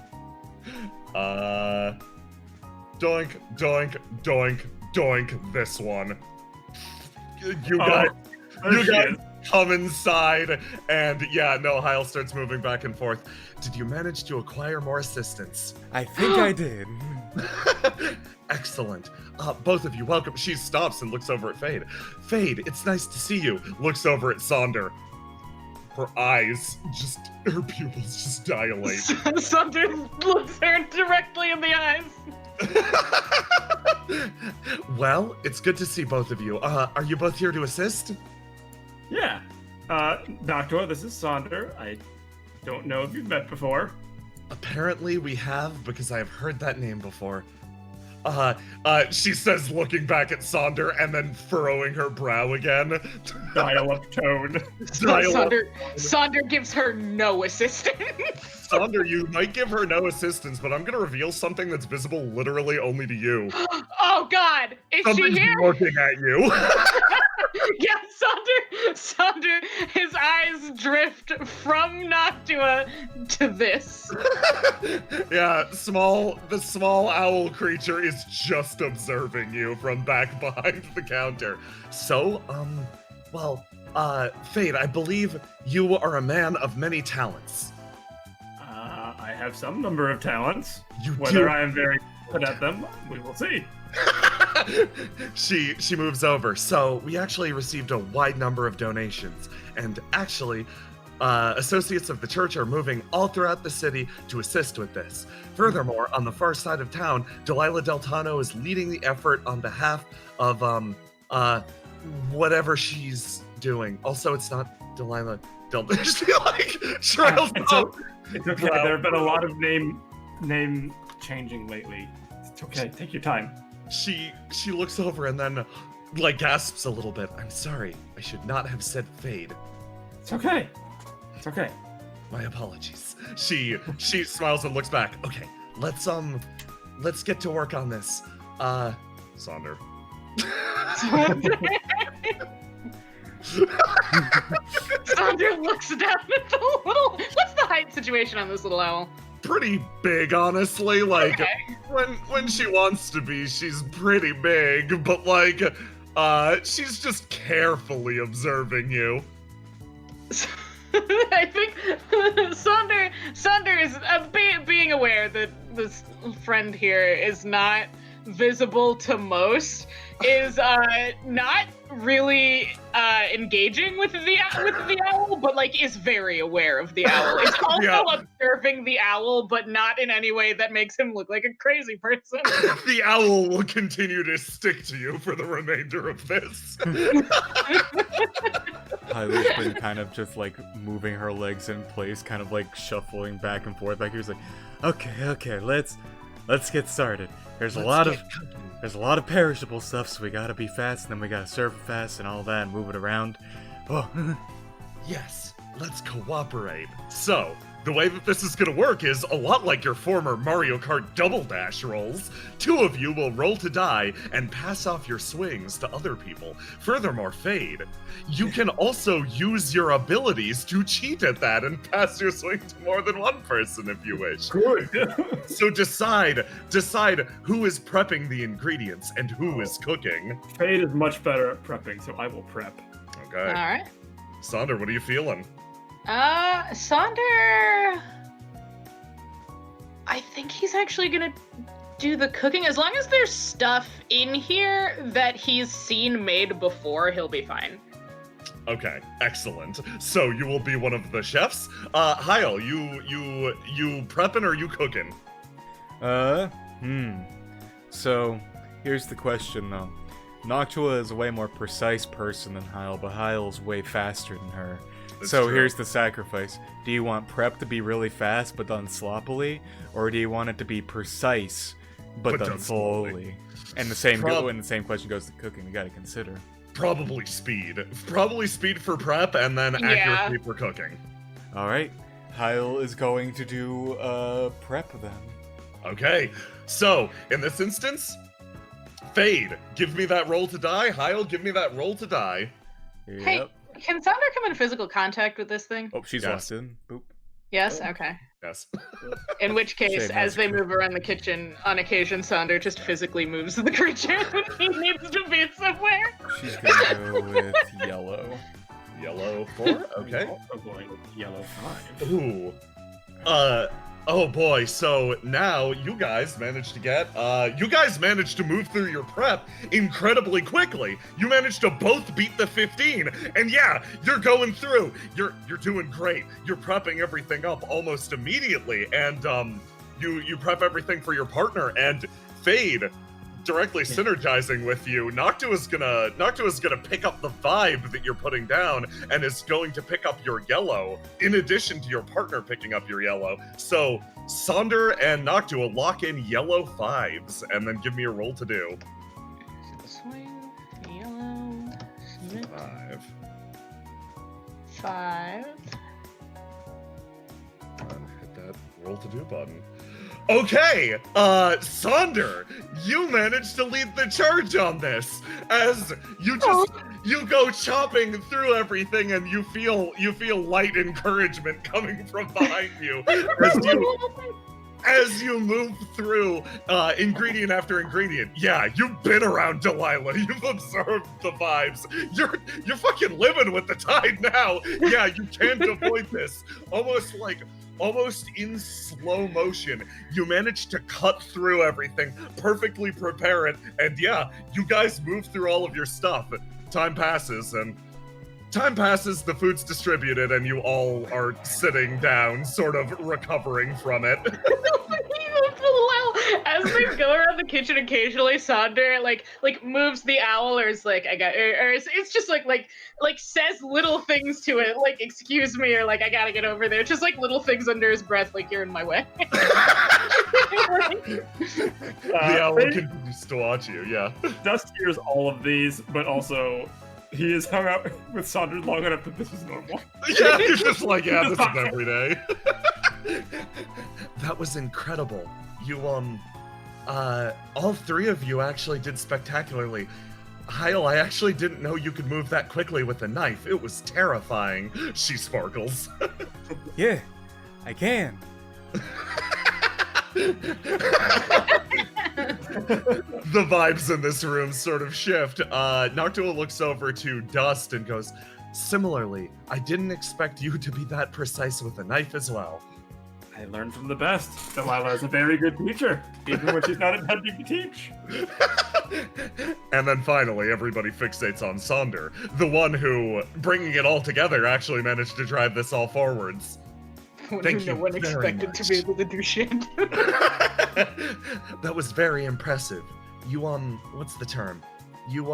Doink, doink, doink, doink, this one. You guys come inside, and Hyle starts moving back and forth. Did you manage to acquire more assistants? I think I did. Excellent. Both of you, welcome. She stops and looks over at Fade. Fade, it's nice to see you. Looks over at Sonder. Her pupils just dilate. Sonder looks her directly in the eyes. Well, it's good to see both of you. Are you both here to assist? Yeah. Doctor, this is Sonder. I don't know if you've met before. Apparently we have, because I have heard that name before. She says, looking back at Sonder and then furrowing her brow again. Dial-up tone. Sonder gives her no assistance. Sonder, you might give her no assistance, but I'm gonna reveal something that's visible literally only to you. Oh God! Is Something's she here? looking at you. Yeah, Sonder, his eyes drift from Noctua to this. Yeah, the small owl creature is just observing you from back behind the counter. So, Fade, I believe you are a man of many talents. I have some number of talents. Whether Whether I am very good at them, we will see. She moves over. So we actually received a wide number of donations, and actually, associates of the church are moving all throughout the city to assist with this. Furthermore, on the far side of town, Delilah Deltano is leading the effort on behalf of whatever she's doing. Also, it's not Delilah Deltano. She trails up. It's okay. There have been a lot of name changing lately. It's okay. Take your time. She looks over and then gasps a little bit. I'm sorry. I should not have said Fade. It's okay. It's okay. My apologies. She smiles and looks back. Okay, let's get to work on this. Sonder. Sonder looks down at the little. What's the height situation on this little owl? Pretty big, honestly. Okay. when she wants to be, she's pretty big, but she's just carefully observing you. I think Sonder is being aware that this friend here is not visible to most, is not really engaging with the owl, but is very aware of the owl. It's also observing the owl, but not in any way that makes him look like a crazy person. The owl will continue to stick to you for the remainder of this. Hyla's been kind of just moving her legs in place, kind of shuffling back and forth. He's like, okay, let's get started. There's a lot of perishable stuff, so we gotta be fast, and then we gotta serve fast and all that, and move it around. Oh. Yes, let's cooperate. So, the way that this is gonna work is a lot like your former Mario Kart Double Dash rolls. Two of you will roll to die and pass off your swings to other people. Furthermore, Fade, you can also use your abilities to cheat at that and pass your swing to more than one person if you wish. Good. So decide who is prepping the ingredients and who is cooking. Fade is much better at prepping, so I will prep. Okay. All right. Sonder, what are you feeling? Sonder, I think he's actually gonna do the cooking. As long as there's stuff in here that he's seen made before, he'll be fine. Okay, excellent. So you will be one of the chefs. Hyle, you prepping or you cooking? So, here's the question though. Noctua is a way more precise person than Hyle, but Hyle's way faster than her. That's so true. here's the sacrifice. Do you want prep to be really fast but done sloppily? Or do you want it to be precise but done slowly? And the same question goes to cooking. You gotta consider. Probably speed. Probably speed for prep and then accuracy for cooking. Alright. Hyle is going to do prep then. Okay, so in this instance, Fade, give me that roll to die. Hyle, give me that roll to die. Yep. Hey, can Sonder come in physical contact with this thing? Oh, she's locked in. Boop. Yes? Okay. Yes. In which case, Same as they as- move around the kitchen, on occasion, Sonder just physically moves the creature when he needs to be somewhere. She's gonna go with yellow. Yellow 4? Okay. Also going with yellow 5. Ooh. Oh boy, so now you guys managed to move through your prep incredibly quickly. You managed to both beat the 15, and yeah, you're going through. You're doing great. You're prepping everything up almost immediately, and you prep everything for your partner, and Fade, directly synergizing with you, Noctua's gonna pick up the vibe that you're putting down and is going to pick up your yellow, in addition to your partner picking up your yellow. So Sonder and Noctua lock in yellow 5s, and then give me a roll to do. Swing, yellow, 5. 5. Hit that roll to do button. Okay, Sonder, you managed to lead the charge on this, as You go chopping through everything, and you feel light encouragement coming from behind you as you move through ingredient after ingredient. Yeah, you've been around Delilah. You've observed the vibes. You're fucking living with the tide now. Yeah, you can't avoid this. Almost in slow motion, you manage to cut through everything, perfectly prepare it, and yeah, you guys move through all of your stuff. Time passes, the food's distributed, and you all are sitting down, sort of recovering from it. As they go around the kitchen, occasionally Sonder like moves the owl, or is like, I got, or it's just like says little things to it, like excuse me, or like I gotta get over there. Just like little things under his breath, like you're in my way. The owl continues to watch you. Yeah. Dust hears all of these, but also he has hung out with Sonder long enough that this is normal. Yeah, he's just like, yeah, this is every day. That was incredible. You, all three of you actually did spectacularly. Heil, I actually didn't know you could move that quickly with a knife. It was terrifying. She sparkles. Yeah, I can. The vibes in this room sort of shift. Noctua looks over to Dust and goes, similarly, I didn't expect you to be that precise with a knife as well. I learned from the best. Delilah is a very good teacher, even when she's not intending to teach. And then finally, everybody fixates on Sonder, the one who, bringing it all together, actually managed to drive this all forwards. Thank you No one very expected much. to be able to do shit. That was very impressive. You, what's the term? You,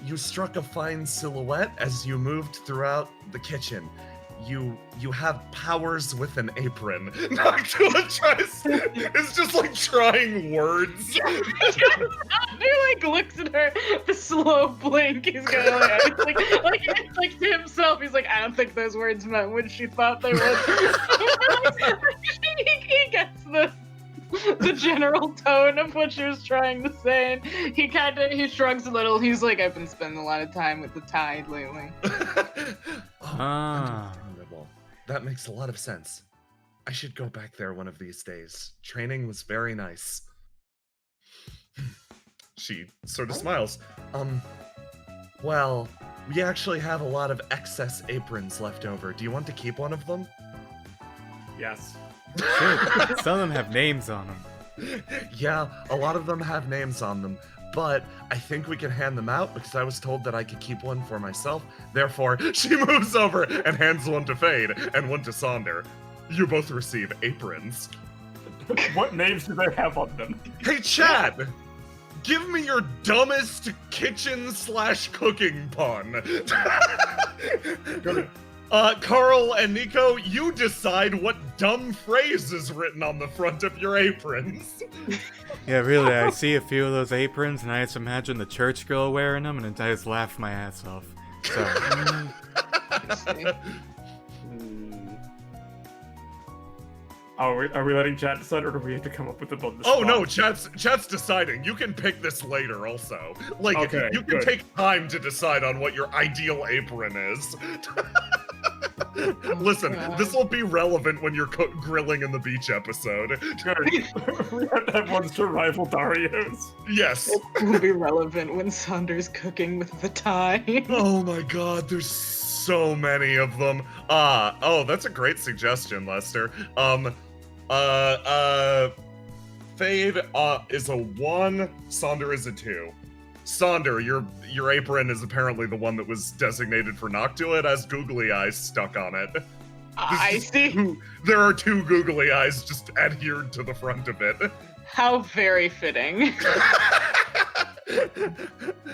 you struck a fine silhouette as you moved throughout the kitchen. You have powers with an apron. Noctua is just like trying words. He like looks at her, the slow blink. He's going like to himself. He's like, I don't think those words meant what she thought they would. He gets the general tone of what she was trying to say, and he shrugs a little. He's like, I've been spending a lot of time with the tide lately. Understandable. That makes a lot of sense. I should go back there one of these days. Training was very nice. She sort of smiles. Well, we actually have a lot of excess aprons left over. Do you want to keep one of them? Yes. Sure. Some of them have names on them. Yeah, a lot of them have names on them, but I think we can hand them out because I was told that I could keep one for myself. Therefore, she moves over and hands one to Fade and one to Sonder. You both receive aprons. What names do they have on them? Hey, Chad! Give me your dumbest kitchen/cooking pun. Carl and Nico, you decide what dumb phrase is written on the front of your aprons. Yeah, really, I see a few of those aprons, and I just imagine the church girl wearing them, and I just laugh my ass off. So, Are we letting Chad decide, or do we have to come up with a on the Oh spot? no, Chat's deciding. You can pick this later also. Like, Okay, you can good. take time to decide on what your ideal apron is. Listen, this will be relevant when you're grilling in the beach episode. Good. We have to have ones to rival Dario's. Yes. It will be relevant when Sander's cooking with the tide. Oh my god, there's so many of them. Oh, that's a great suggestion, Lester. Fade is a 1, Sonder is a 2. Sonder, your apron is apparently the one that was designated for Noctua. It has googly eyes stuck on it. I see. There are 2 googly eyes just adhered to the front of it. How very fitting. oh, she's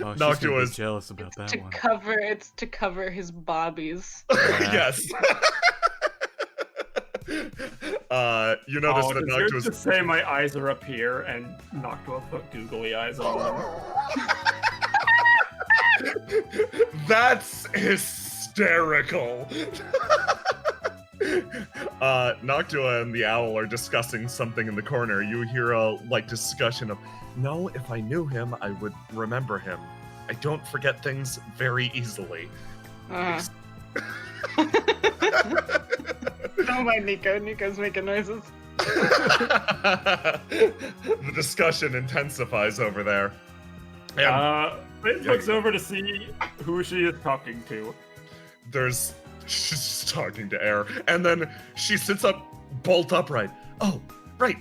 Noctua gonna be is jealous about that one. It's to cover his bobbies. Yes. You notice that Does yours Noctua's just say my eyes are up here and Noctua put googly eyes on them? That's hysterical. Noctua and the owl are discussing something in the corner. You hear a discussion of, no, if I knew him, I would remember him. I don't forget things very easily. Don't mind Nico. Nico's making noises. The discussion intensifies over there. And Faith looks over to see who she is talking to. she's just talking to air, and then she sits up, bolt upright. Oh, right.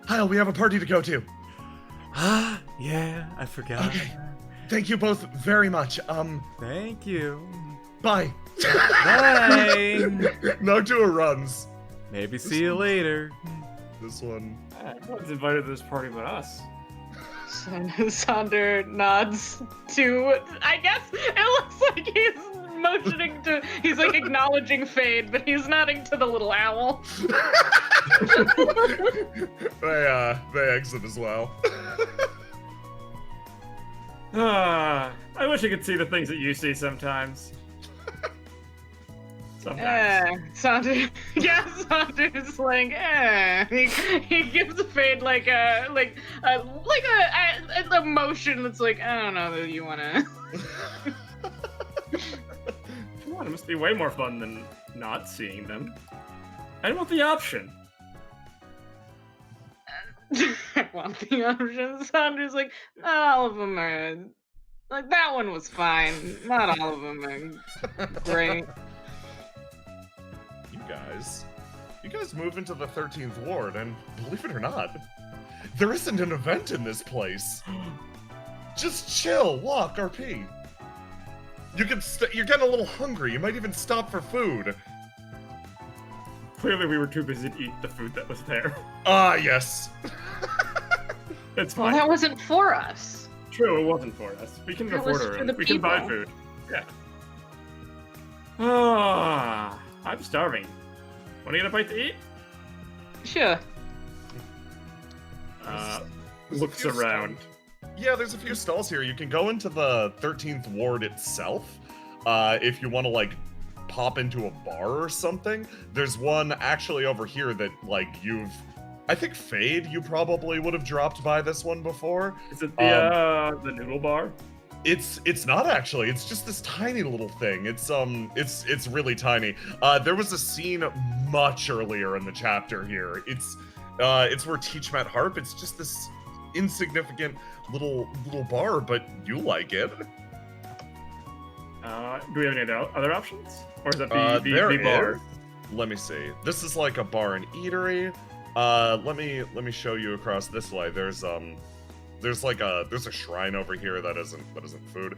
Heil, we have a party to go to. Yeah, I forgot. Okay. Thank you both very much. Thank you. Bye. Bye. Noctua runs. Maybe see you later. This one. No one's invited to this party but us. Sonder nods to, I guess it looks like he's motioning to, he's like acknowledging Fade, but he's nodding to the little owl. They exit as well. I wish I could see the things that you see sometimes. Sometimes. Sander's like, He gives Fade like a motion that's like, I don't know that you wanna. Come on, it must be way more fun than not seeing them. I want the option. I want the option. Sander's like, not all of them are. Like, that one was fine. Not all of them are great. You guys move into the 13th ward, and believe it or not, there isn't an event in this place. Just chill, walk, RP. You're getting a little hungry. You might even stop for food. Clearly we were too busy to eat the food that was there. Ah, yes. It's Well, fine. that wasn't for us. True, it wasn't for us. We can That afford was our for own. the We can buy people. food. Yeah. Ah, I'm starving. Want to get a bite to eat? Sure. Looks around. Yeah, there's a few stalls here. You can go into the 13th ward itself if you want to, like, pop into a bar or something. There's one actually over here that, like, I think Fade, you probably would have dropped by this one before. Is it the noodle bar? It's not actually. It's just this tiny little thing. It's really tiny. There was a scene much earlier in the chapter here. It's where Teach met Harp. It's just this insignificant little bar, but you like it. Do we have any other options? Or is that the There bar? is. Let me see. This is like a bar and eatery. Let me show you across this way. There's a shrine over here that isn't food.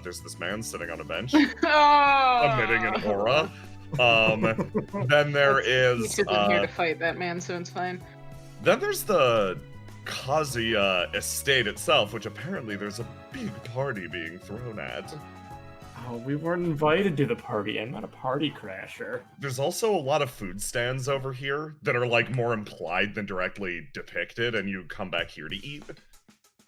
There's this man sitting on a bench emitting an aura. Then there is He's isn't here to fight that man, so it's fine. then there's the Kazi estate itself, which apparently there's a big party being thrown at. Oh, we weren't invited to the party. I'm not a party crasher. There's also a lot of food stands over here that are like more implied than directly depicted, and you come back here to eat.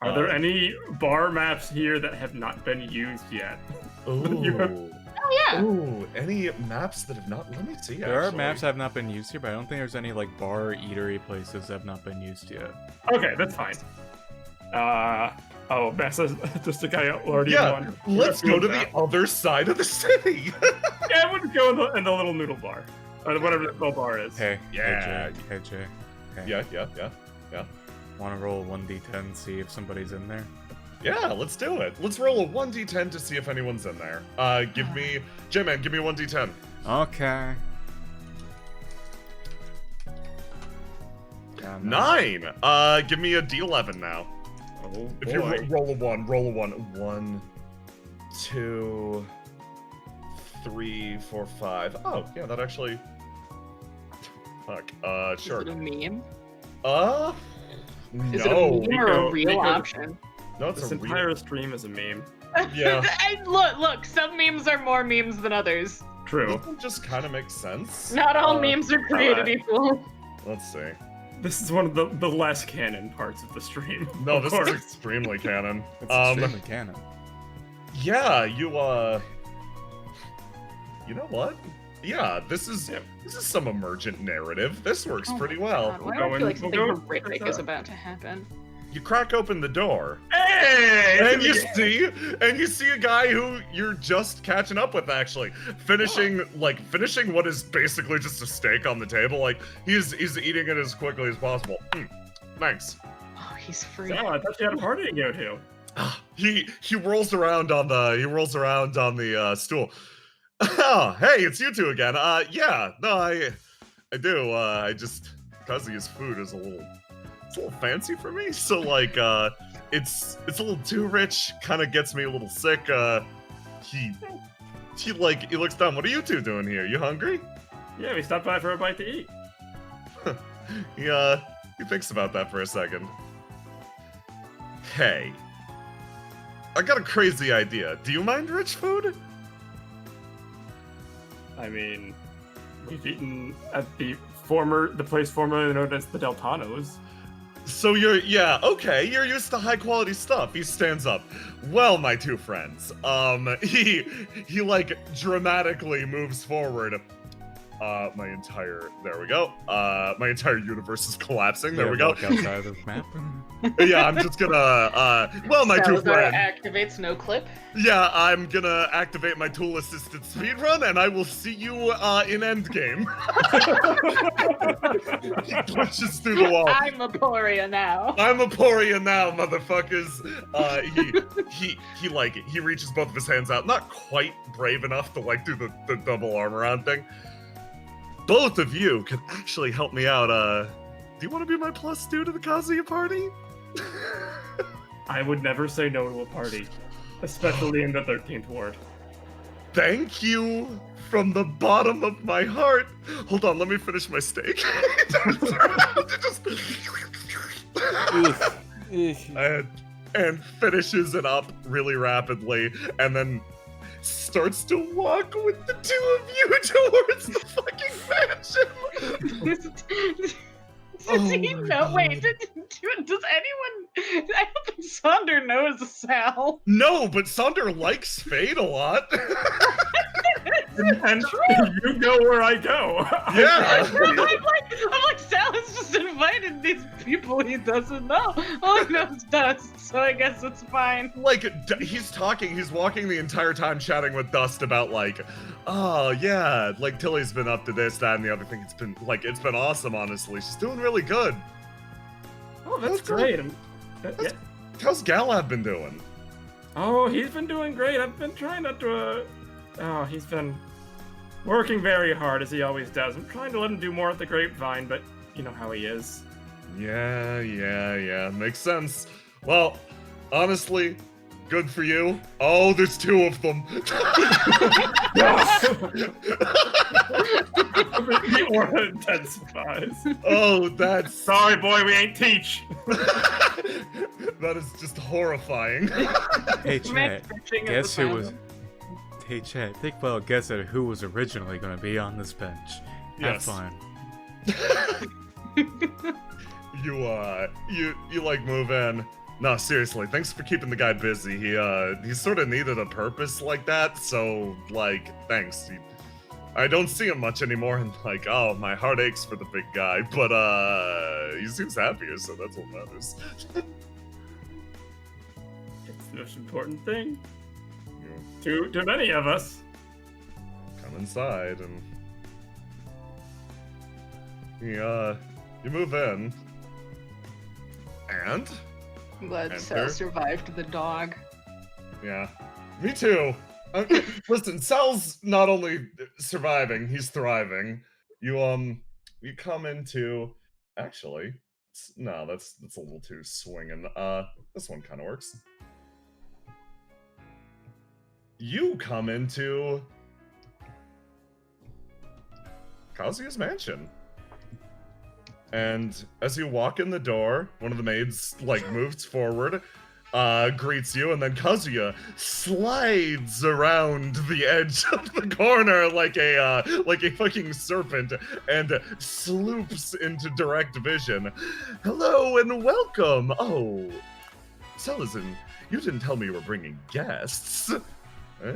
Are there any bar maps here that have not been used yet? Ooh. Oh yeah. Ooh, any maps that have not? Let me see. There are actually. maps that have not been used here, but I don't think there's any like bar or eatery places that have not been used yet. Okay, that's fine. Oh, Bessa's just a guy already Yeah, won. let's go to the other side of the city. Yeah, I would go in the little noodle bar. Or whatever the little bar is. Hey, Yeah. Hey Jay. Hey. Yeah. Want to roll 1d10, see if somebody's in there? Yeah, let's do it. Let's roll a 1d10 to see if anyone's in there. Give me, J-Man, give me 1d10. Okay. Yeah, 9. Give me a d11 now. Oh, If you boy. roll a 1, roll a 1. 1, 2, 3, 4, 5. Oh, yeah, that actually. Fuck. Sure. Is it a meme? No. Is it a meme or a Nico- real Nico- option? No, it's This a real. entire stream is a meme. Yeah. Look, some memes are more memes than others. True. This one just kind of makes sense. Not all Uh, memes are created alright. equal. Let's see. This is one of the less canon parts of the stream. No, of this course. is extremely canon. It's extremely canon. Yeah, you know what? Yeah, this is some emergent narrative. This works Oh my my well. God, why We'll do I go feel like in- something we'll go- horrific is about to happen? you crack open the door, Hey! and you see a guy who you're just catching up with, actually, finishing what is basically just a steak on the table. Like he's eating it as quickly as possible. Thanks. Oh, he's free. Oh, I thought you had a party to go to. He rolls around on the stool. Oh, hey, it's you two again. Yeah, no, I do. I just Kazuya's food is a little fancy for me. So like, it's a little too rich. Kind of gets me a little sick. He looks down. What are you two doing here? You hungry? Yeah, we stopped by for a bite to eat. He thinks about that for a second. Hey, I got a crazy idea. Do you mind rich food? I mean, we've eaten at the place formerly known as the Deltanos. So you're used to high quality stuff. He stands up. Well, my two friends, he like dramatically moves forward. My entire universe is collapsing. There we go. Walk outside of the map. Yeah, I'm just gonna, well, my two Salazar friends. activates no clip. Yeah, I'm gonna activate my tool-assisted speedrun, and I will see you in Endgame. He punches through the wall. I'm Aporia now. I'm Aporia now, motherfuckers. He reaches both of his hands out, not quite brave enough to like do the double arm around thing. Both of you could actually help me out. Do you want to be my +2 to the Kazuya party? I would never say no to a party, especially in the 13th ward. Thank you from the bottom of my heart. Hold on, let me finish my steak. and finishes it up really rapidly, and then starts to walk with the two of you towards the fucking mansion. Does he know? Wait, does anyone? I don't think Sonder knows Sal. No, but Sonder likes Fade a lot. And you go where I go. Yeah. I'm like, Sal has just invited these people he doesn't know. All he knows Dust, so I guess it's fine. Like, he's walking the entire time chatting with Dust about like, oh yeah, like Tilly's been up to this, that, and the other thing. It's been awesome, honestly. She's doing really good. Oh, that's great. Yeah. How's Galab been doing? Oh, he's been doing great. I've been trying not to, he's been working very hard, as he always does. I'm trying to let him do more at the Grapevine, but you know how he is. Yeah. Makes sense. Well, honestly, good for you. Oh, there's two of them. The aura intensifies. Oh, that's... Sorry, boy, we ain't teach. That is just horrifying. Hey, chat. Guess who was... Hey, chat. Think about guess at who was originally going to be on this bench. Have Yes. fun. You like move in. No, seriously, thanks for keeping the guy busy. He sort of needed a purpose like that, so like, thanks. I don't see him much anymore, and like, oh, my heart aches for the big guy, but he seems happier, so that's what matters. It's the most important thing. To many of us. Come inside and you move in, and. I'm glad Enter. Sal survived the dog. Yeah, me too. Listen, Sal's not only surviving, he's thriving. You come into, actually, no, that's a little too swinging. This one kind of works. You come into Kazuya's mansion. And as you walk in the door, one of the maids, like, moves forward, greets you, and then Kazuya slides around the edge of the corner like a fucking serpent and sloops into direct vision. Hello and welcome! Oh, Selazin, you didn't tell me you were bringing guests. I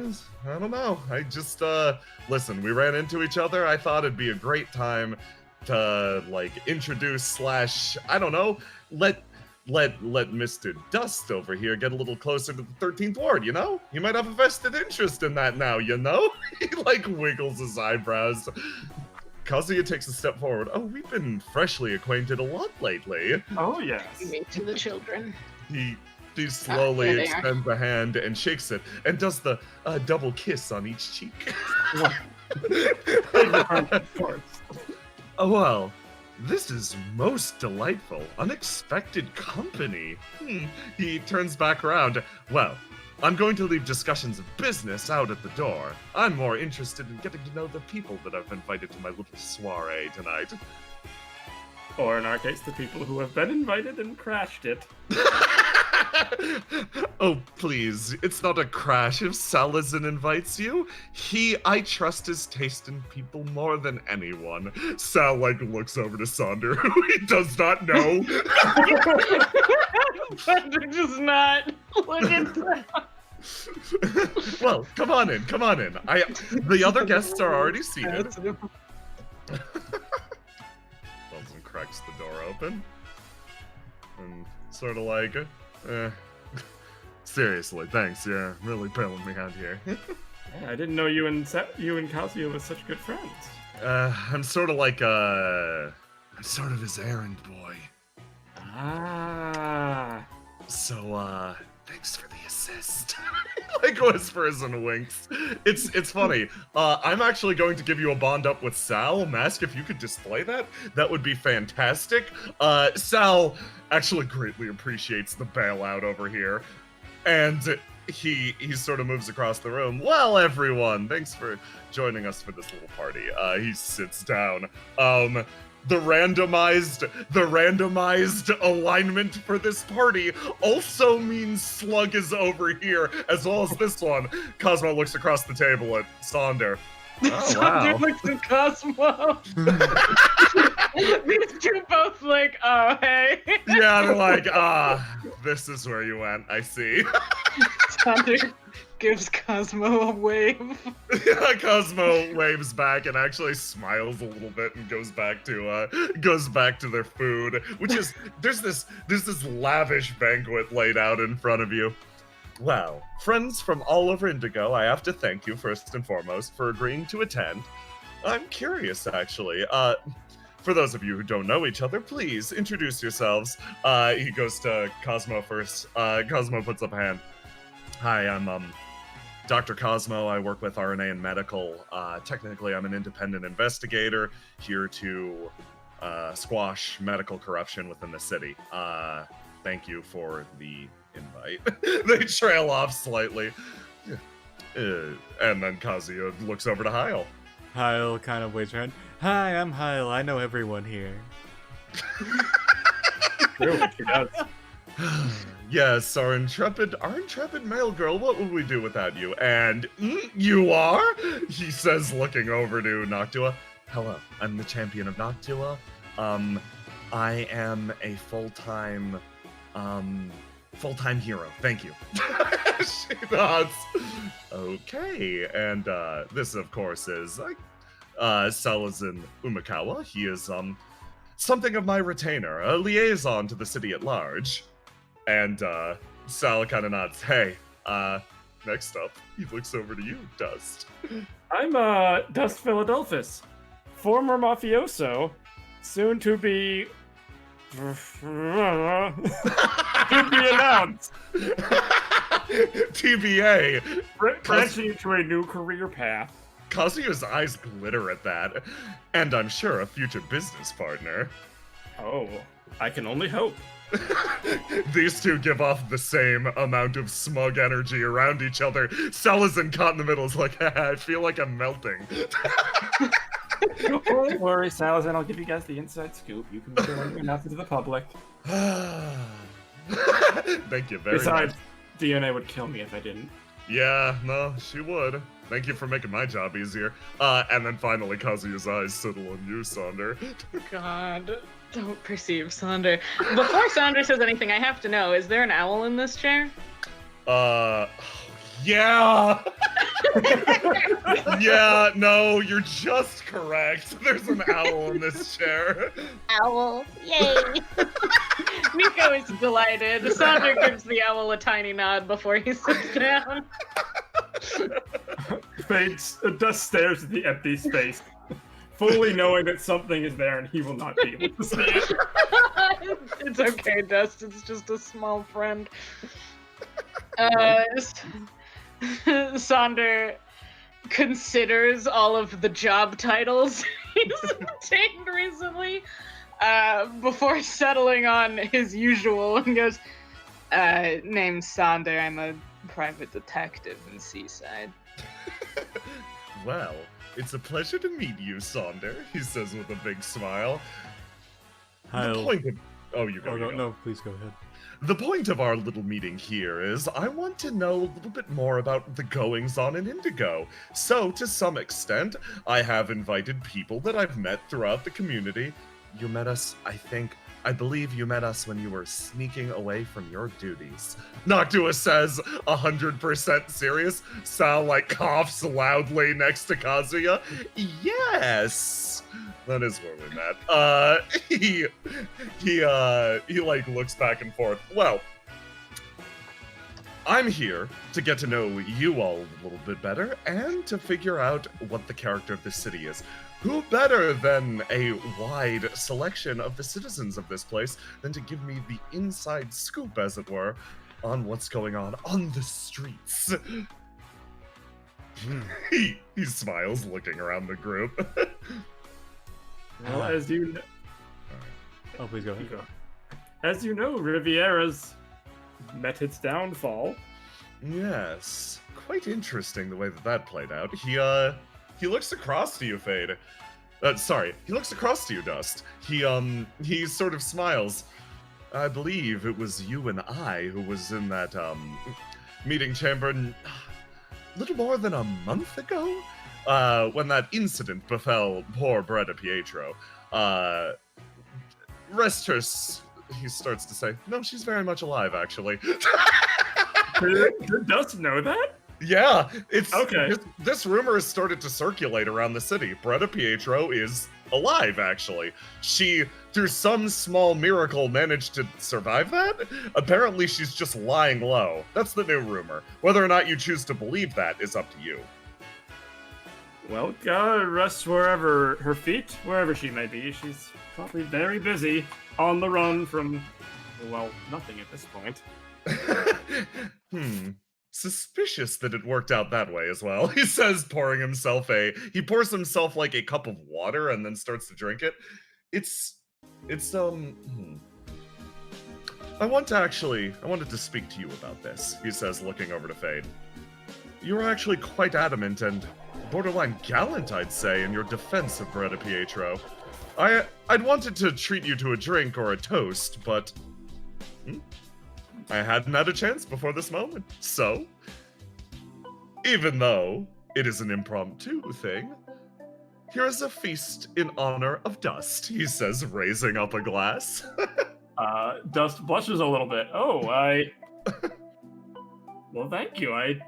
don't know. I just, listen, we ran into each other. I thought it'd be a great time to, like, introduce / I don't know, let let Mr. Dust over here get a little closer to the 13th Ward, you know? You might have a vested interest in that now, you know? He, like, wiggles his eyebrows. Kazuya takes a step forward. Oh, we've been freshly acquainted a lot lately. Oh, yes. Me to the children. He slowly there they are. extends a hand and shakes it and does the double kiss on each cheek. Of course. Oh, well, this is most delightful, unexpected company. He turns back around. Well, I'm going to leave discussions of business out at the door. I'm more interested in getting to know the people that I've invited to my little soiree tonight. Or in our case, the people who have been invited and crashed it. Oh, please. It's not a crash if Salazar invites you. I trust his taste in people more than anyone. Sal, looks over to Sonder, who he does not know. Sonder does not look at that. Well, come on in. The other guests are already seated. Wilson cracks the door open. And sort of like, seriously, thanks. You're really bailing me out here. Yeah, I didn't know you and Kazuya were such good friends. I'm sort of like, I'm sort of his errand boy. Ah. So, thanks for the assist. Like whispers and winks. It's funny. I'm actually going to give you a bond up with Sal. Mask, if you could display that, that would be fantastic. Sal actually greatly appreciates the bailout over here. And he sort of moves across the room. Well, everyone, thanks for joining us for this little party. He sits down. The randomized alignment for this party also means Slug is over here, as well as this one. Cosmo looks across the table at Sonder. Oh, wow. Sonder looks at Cosmo. These two both like, oh, hey. Yeah, they're like, this is where you went, I see. Sonder gives Cosmo a wave. Cosmo waves back and actually smiles a little bit and goes back to their food, which is there's this lavish banquet laid out in front of you. Well, friends from all over Indigo, I have to thank you first and foremost for agreeing to attend. I'm curious, actually. For those of you who don't know each other, please introduce yourselves. He goes to Cosmo first. Cosmo puts up a hand. Hi, I'm Dr. Cosmo. I work with RNA and Medical. Technically, I'm an independent investigator here to squash medical corruption within the city. Thank you for the invite. They trail off slightly. And then Kazuya looks over to Heil. Heil kind of waves her hand. Hi, I'm Heil. I know everyone here. True, she does. Yes, our intrepid male girl, what would we do without you? And you are? He says, looking over to Noctua. Hello, I'm the champion of Noctua. I am a full-time hero. Thank you. She nods. Okay, and this, of course, is Salazar Umakawa. He is something of my retainer, a liaison to the city at large. And Sal kind of nods. Hey, next up, he looks over to you, Dust. I'm Dust Philadelphus, former mafioso, soon to be announced. TBA. Branching into a new career path. Kazuya's eyes glitter at that, and I'm sure a future business partner. Oh, I can only hope. These two give off the same amount of smug energy around each other. Salazar caught in the middle is like, I feel like I'm melting. Don't worry, Salazar, I'll give you guys the inside scoop. You can announce it to the public. Thank you very Besides, much. DNA would kill me if I didn't. Yeah, no, she would. Thank you for making my job easier. And then finally, Kazuya's eyes settle on you, Sonder. God, don't perceive Sonder. Before Sonder says anything, I have to know, is there an owl in this chair? Yeah! Yeah, no, you're just correct. There's an owl in this chair. Owl. Yay. Nico is delighted. Sonder gives the owl a tiny nod before he sits down. Dust stares at the empty space, fully knowing that something is there and he will not be able to see it. It's okay, Dust. It's just a small friend. Sonder considers all of the job titles he's obtained recently before settling on his usual and goes, name's Sonder. I'm a private detective in Seaside. Well, it's a pleasure to meet you, Sonder, he says with a big smile. The point of... Oh, you go. No, please go ahead. The point of our little meeting here is I want to know a little bit more about the goings-on in Indigo. So, to some extent, I have invited people that I've met throughout the community. You met us, I believe you met us when you were sneaking away from your duties. Noctua says, 100% serious. Sal, coughs loudly next to Kazuya. Yes! That is where we met. He looks back and forth. Well, I'm here to get to know you all a little bit better and to figure out what the character of the city is. Who better than a wide selection of the citizens of this place than to give me the inside scoop, as it were, on what's going on the streets? He smiles, looking around the group. Well, as you know... Oh, please go ahead. As you know, Riviera's met its downfall. Yes. Quite interesting the way that played out. He looks across to you, Fade. He looks across to you, Dust. He sort of smiles. I believe it was you and I who was in that, meeting chamber a little more than a month ago? When that incident befell poor Bretta Pietro. Rest her, he starts to say, no, she's very much alive, actually. Did Dust know that? Yeah, it's okay. This rumor has started to circulate around the city. Bretta Pietro is alive, actually. She, through some small miracle, managed to survive that? Apparently she's just lying low. That's the new rumor. Whether or not you choose to believe that is up to you. Well, gotta rest wherever her feet, wherever she may be. She's probably very busy, on the run from, well, nothing at this point. Suspicious that it worked out that way as well. He says, he pours himself a cup of water and then starts to drink it. I wanted to speak to you about this, he says, looking over to Fade. You were actually quite adamant and borderline gallant, I'd say, in your defense of Bretta Pietro. I'd wanted to treat you to a drink or a toast, but I hadn't had a chance before this moment. So, even though it is an impromptu thing, here is a feast in honor of Dust, he says, raising up a glass. Dust blushes a little bit. Well, thank you. I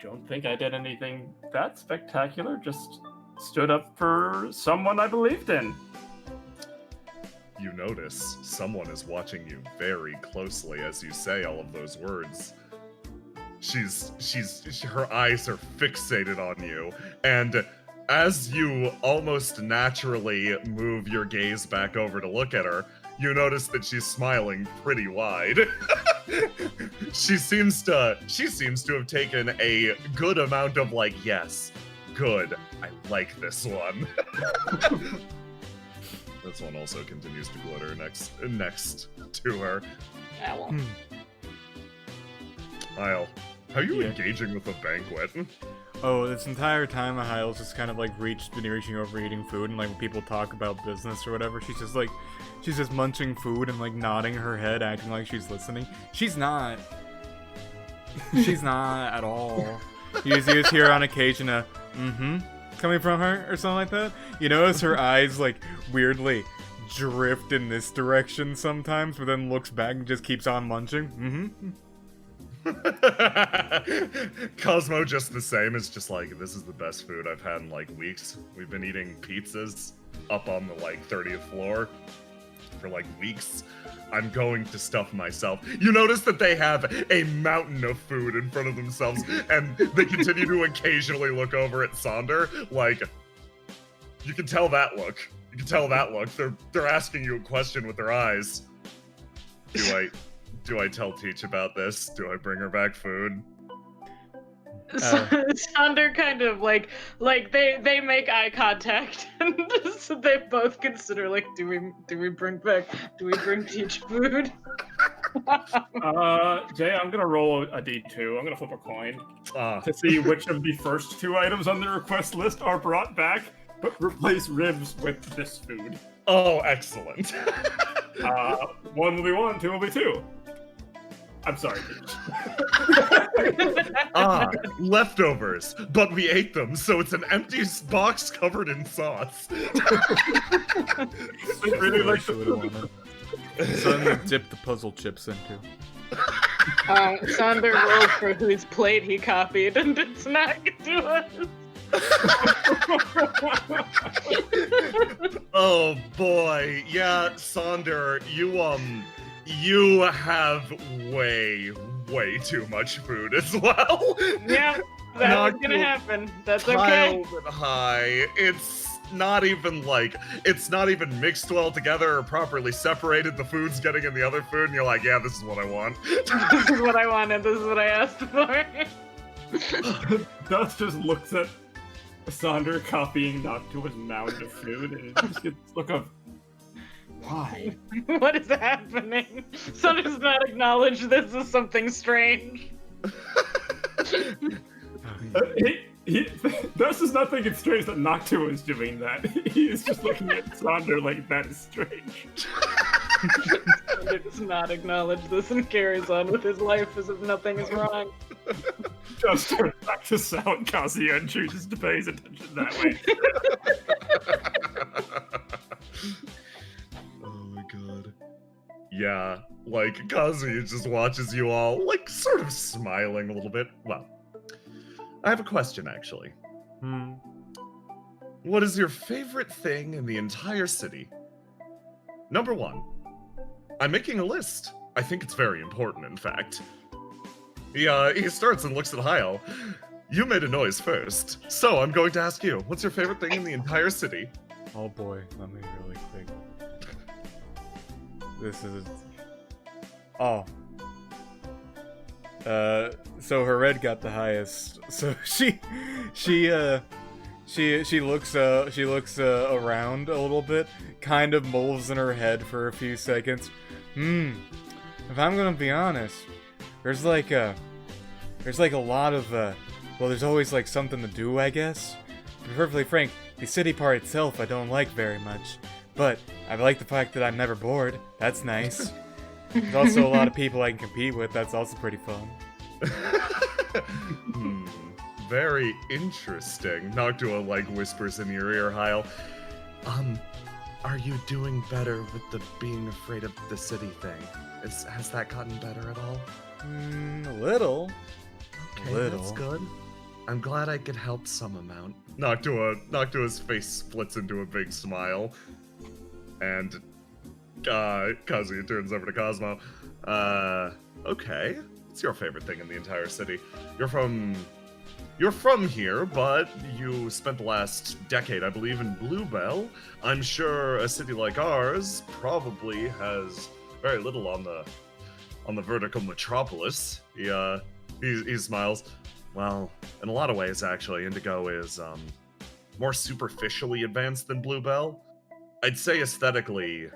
don't think I did anything that spectacular. Just stood up for someone I believed in. You notice someone is watching you very closely as you say all of those words. Her eyes are fixated on you, and as you almost naturally move your gaze back over to look at her, you notice that she's smiling pretty wide. She seems to have taken a good amount of yes, good, I like this one. This one also continues to glitter next to her. Owl. Isle, how are you engaging with a banquet? Oh, this entire time, Ahile's just kind of reaching over eating food, and when people talk about business or whatever, she's just munching food and nodding her head, acting like she's listening. She's not. She's not at all. You just hear on occasion a coming from her or something like that. You notice her eyes weirdly drift in this direction sometimes, but then looks back and just keeps on munching. Cosmo just the same. It's just like, this is the best food I've had in like weeks. We've been eating pizzas up on the like 30th floor for like weeks. I'm going to stuff myself. You notice that they have a mountain of food in front of themselves, and they continue to occasionally look over at Sonder. Like, you can tell that look. You can tell that look. They're asking you a question with their eyes. Do I tell Teach about this? Do I bring her back food? Sonder kind of like they make eye contact, and so they both consider like, do we bring Teach food? Jay, I'm gonna roll a d2. I'm gonna flip a coin to see which of the first 2 items on the request list are brought back, but replace ribs with this food. Oh, excellent. 1 will be 1, 2 will be 2. I'm sorry, Teach. Leftovers, but we ate them, so it's an empty box covered in sauce. I really like the food. Something to dip the puzzle chips into. Sonder rolled for whose plate he copied, and it's not to us. Oh boy, yeah, Sonder, you have way too much food as well. Yeah, that was gonna happen. That's okay. Piled and high. It's not even mixed well together or properly separated. The food's getting in the other food, and you're like, yeah, this is what I want. This is what I wanted. This is what I asked for. Dust just looks at Sonder copying Noctua's mound of food, and it just gets a look of, why? What is happening? Sun does not acknowledge this is something strange. Dust does not think it's strange that Noctua is doing that. He is just looking at Sonder like, that is strange. Sonder does not acknowledge this and carries on with his life as if nothing is wrong. Just turns back to silent Kazuya and chooses to pay his attention that way. God. Yeah, like, Kazuya just watches you all, like, sort of smiling a little bit. Well, I have a question, actually. What is your favorite thing in the entire city? Number 1. I'm making a list. I think it's very important, in fact. He starts and looks at Hyle. You made a noise first, so I'm going to ask you, what's your favorite thing in the entire city? Oh boy, let me really quick. This is... Oh. So her red got the highest. So she looks around a little bit, kind of mulls in her head for a few seconds. If I'm gonna be honest, there's like a lot of well, there's always like something to do, I guess. To be perfectly frank, the city part itself I don't like very much. But I like the fact that I'm never bored. That's nice. There's also a lot of people I can compete with. That's also pretty fun. Very interesting. Noctua, like, whispers in your ear, Hyle. Are you doing better with the being afraid of the city thing? Has that gotten better at all? A little. Okay, little. That's good. I'm glad I could help some amount. Noctua's face splits into a big smile. And Kazuya turns over to Cosmo. Okay. What's your favorite thing in the entire city? You're from here, but you spent the last decade, I believe, in Bluebell. I'm sure a city like ours probably has very little on the vertical metropolis. He smiles. Well, in a lot of ways, actually, Indigo is more superficially advanced than Bluebell. I'd say aesthetically,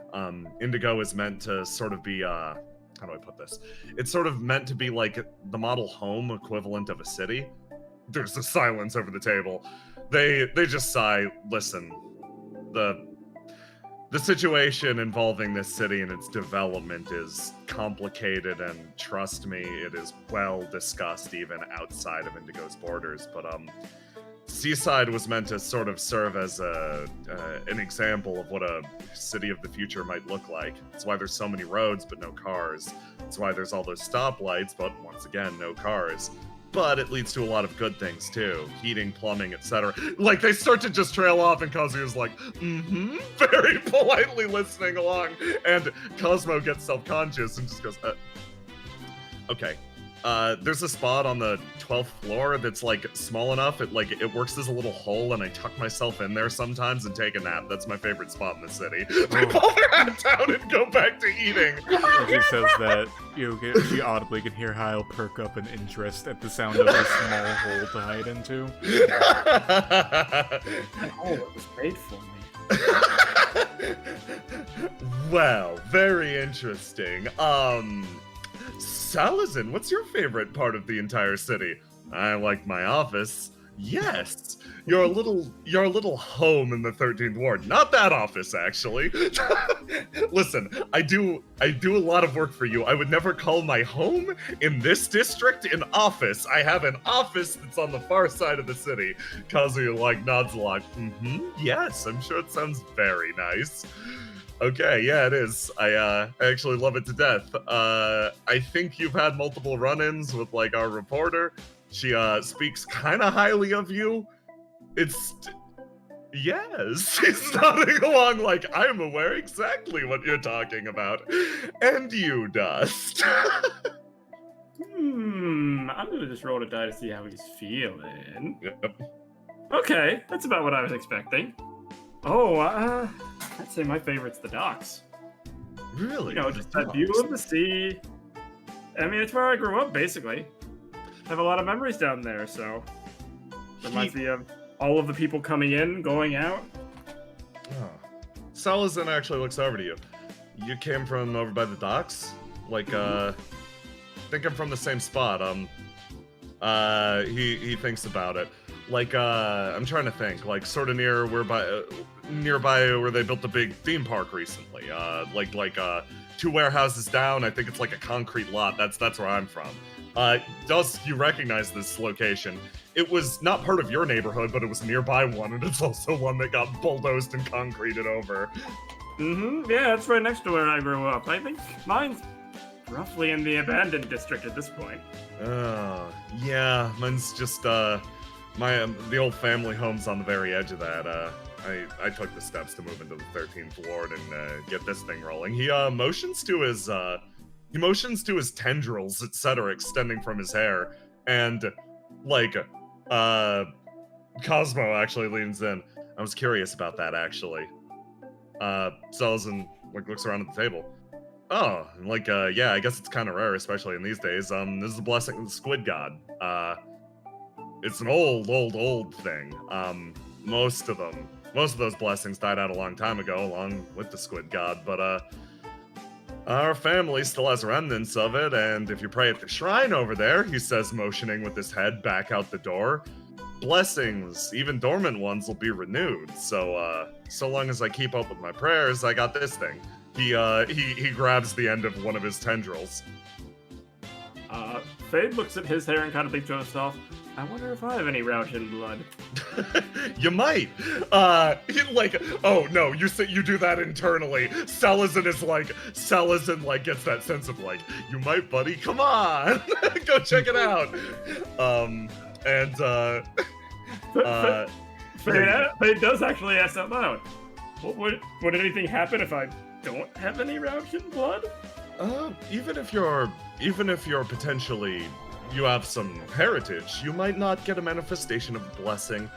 Indigo is meant to sort of be, how do I put this? It's sort of meant to be like the model home equivalent of a city. There's a silence over the table. They just sigh. Listen, the situation involving this city and its development is complicated, and trust me, it is well discussed even outside of Indigo's borders. But Seaside was meant to sort of serve as an example of what a city of the future might look like. That's why there's so many roads but no cars. That's why there's all those stoplights, but once again, no cars. But it leads to a lot of good things too. Heating, plumbing, etc. Like, they start to just trail off and Kazuya's like, very politely listening along. And Cosmo gets self-conscious and just goes, okay. There's a spot on the 12th floor that's like small enough, it works as a little hole, and I tuck myself in there sometimes and take a nap. That's my favorite spot in the city. They pull their hat down and go back to eating. When she says that, she audibly can hear Hyle perk up in interest at the sound of a small hole to hide into. That hole was made for me. Well, very interesting. Salazin, what's your favorite part of the entire city? I like my office. Yes, your little home in the 13th ward. Not that office, actually. Listen, I do a lot of work for you. I would never call my home in this district an office. I have an office that's on the far side of the city. Kazuya nods a lot. Yes, I'm sure it sounds very nice. Okay, yeah, it is. I actually love it to death. I think you've had multiple run-ins with, our reporter. She, speaks kind of highly of you. Yes, she's nodding along like, I'm aware exactly what you're talking about. And you, Dust. I'm gonna just roll a die to see how he's feeling. Yep. Okay, that's about what I was expecting. Oh, I'd say my favorite's the docks. Really? Just that view of the sea. I mean, it's where I grew up, basically. I have a lot of memories down there, so... Reminds me of all of the people coming in, going out. Oh. Salazin actually looks over to you. You came from over by the docks? I think I'm from the same spot. He thinks about it. I'm trying to think, sort of nearby where they built the big theme park recently. 2 warehouses down. I think it's like a concrete lot. That's where I'm from. Dust, you recognize this location. It was not part of your neighborhood, but it was nearby one, and it's also one that got bulldozed and concreted over. Yeah, it's right next to where I grew up. I think mine's roughly in the abandoned district at this point. Oh, yeah, mine's just, the old family home's on the very edge of that. I took the steps to move into the 13th ward and get this thing rolling. He motions to his tendrils, etc., extending from his hair, and Cosmo actually leans in. I was curious about that, actually. Salazin looks around at the table. Oh, yeah, I guess it's kind of rare, especially in these days. This is the blessing of the squid god. It's an old thing. Most of those blessings died out a long time ago, along with the squid god, but, our family still has remnants of it, and if you pray at the shrine over there, he says, motioning with his head back out the door, blessings, even dormant ones, will be renewed. So long as I keep up with my prayers, I got this thing. He grabs the end of one of his tendrils. Fade looks at his hair and kind of thinks to himself, I wonder if I have any Rauchen blood. You might. Oh no, you do that internally. Salazin gets that sense of you might, buddy. Come on, go check it out. Fade does actually ask out loud. Would anything happen if I don't have any Rauchen blood? Even if you're potentially, you have some heritage, you might not get a manifestation of blessing.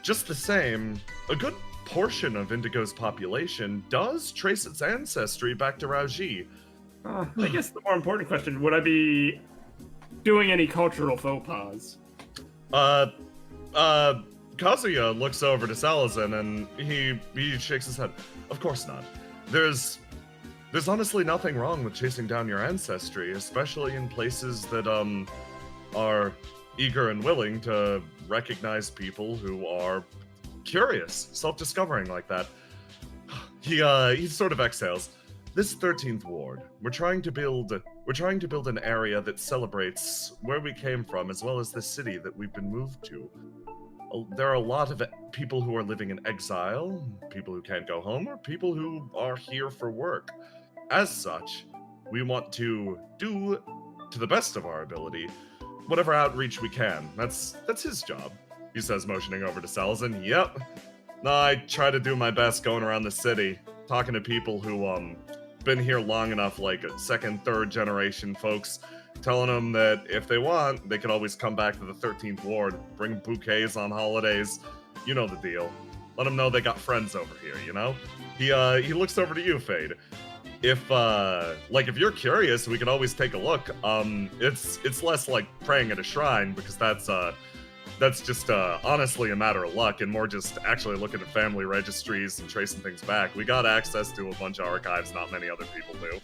Just the same, a good portion of Indigo's population does trace its ancestry back to Rauji. I guess the more important question, would I be doing any cultural faux pas? Kazuya looks over to Salazin and he shakes his head. Of course not. There's honestly nothing wrong with chasing down your ancestry, especially in places that are eager and willing to recognize people who are curious, self-discovering like that. He sort of exhales. This 13th ward, we're trying to build an area that celebrates where we came from as well as the city that we've been moved to. there are a lot of people who are living in exile, people who can't go home, or people who are here for work. As such, we want to do, to the best of our ability, whatever outreach we can. That's his job, he says, motioning over to Salzin. Yep. I try to do my best going around the city, talking to people who, been here long enough, like second, third generation folks, telling them that if they want, they can always come back to the 13th Ward, bring bouquets on holidays. You know the deal. Let them know they got friends over here, you know? He looks over to you, Fade. If you're curious, we can always take a look. It's less like praying at a shrine, because that's just honestly a matter of luck, and more just actually looking at family registries and tracing things back. We got access to a bunch of archives not many other people do.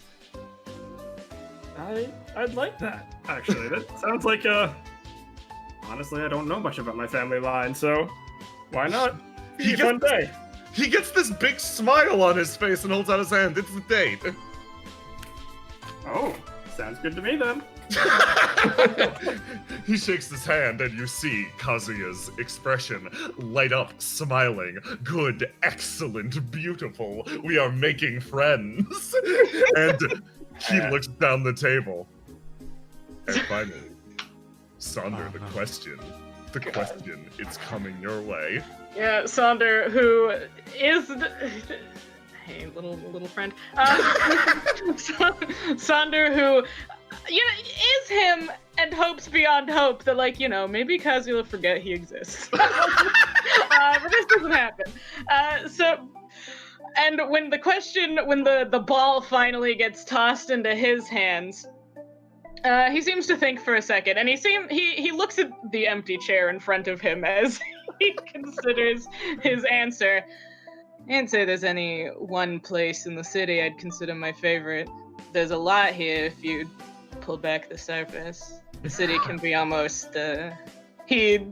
I'd like that, actually. That sounds like honestly, I don't know much about my family line, so why not? Be a fun day. He gets this big smile on his face and holds out his hand. It's the date. Oh, sounds good to me then. He shakes his hand, and you see Kazuya's expression light up, smiling. Good, excellent, beautiful. We are making friends. And he looks down the table. And finally, Sonder, the question. The question, it's coming your way. Yeah, Sonder, who is hey, little friend. Sonder, who, is him and hopes beyond hope that, maybe Kazuya will forget he exists. But this doesn't happen. And when the ball finally gets tossed into his hands, he seems to think for a second, and he looks at the empty chair in front of him as he considers his answer. I can't say there's any one place in the city I'd consider my favorite. There's a lot here if you pull back the surface. The city can be almost, he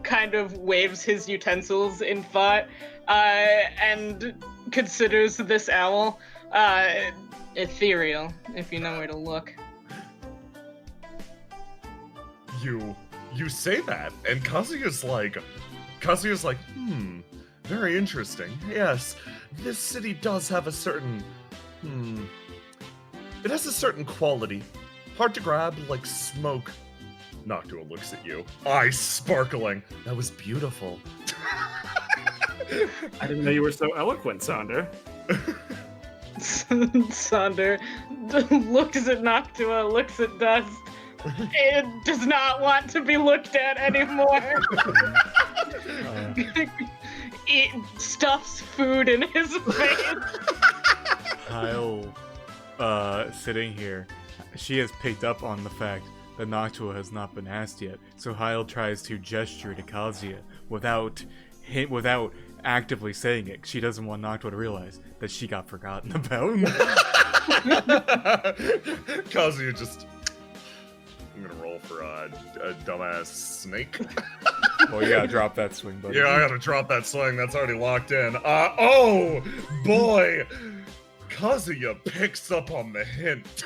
kind of waves his utensils in thought, and considers this owl, ethereal, if you know where to look. You say that, and Kazuya's like, very interesting. Yes, this city does have a certain, it has a certain quality. Hard to grab, like smoke. Noctua looks at you, eyes sparkling. That was beautiful. I didn't know you were so eloquent, Sonder. Sonder looks at Noctua, looks at Dust. It does not want to be looked at anymore. It stuffs food in his face. Kyle, sitting here, she has picked up on the fact that Noctua has not been asked yet, so Kyle tries to gesture to Kazuya without actively saying it. She doesn't want Noctua to realize that she got forgotten about. Kazuya just... I'm gonna roll for a dumbass snake. Well, you gotta drop that swing, buddy. Yeah, I gotta drop that swing. That's already locked in. Oh, boy! Kazuya picks up on the hint.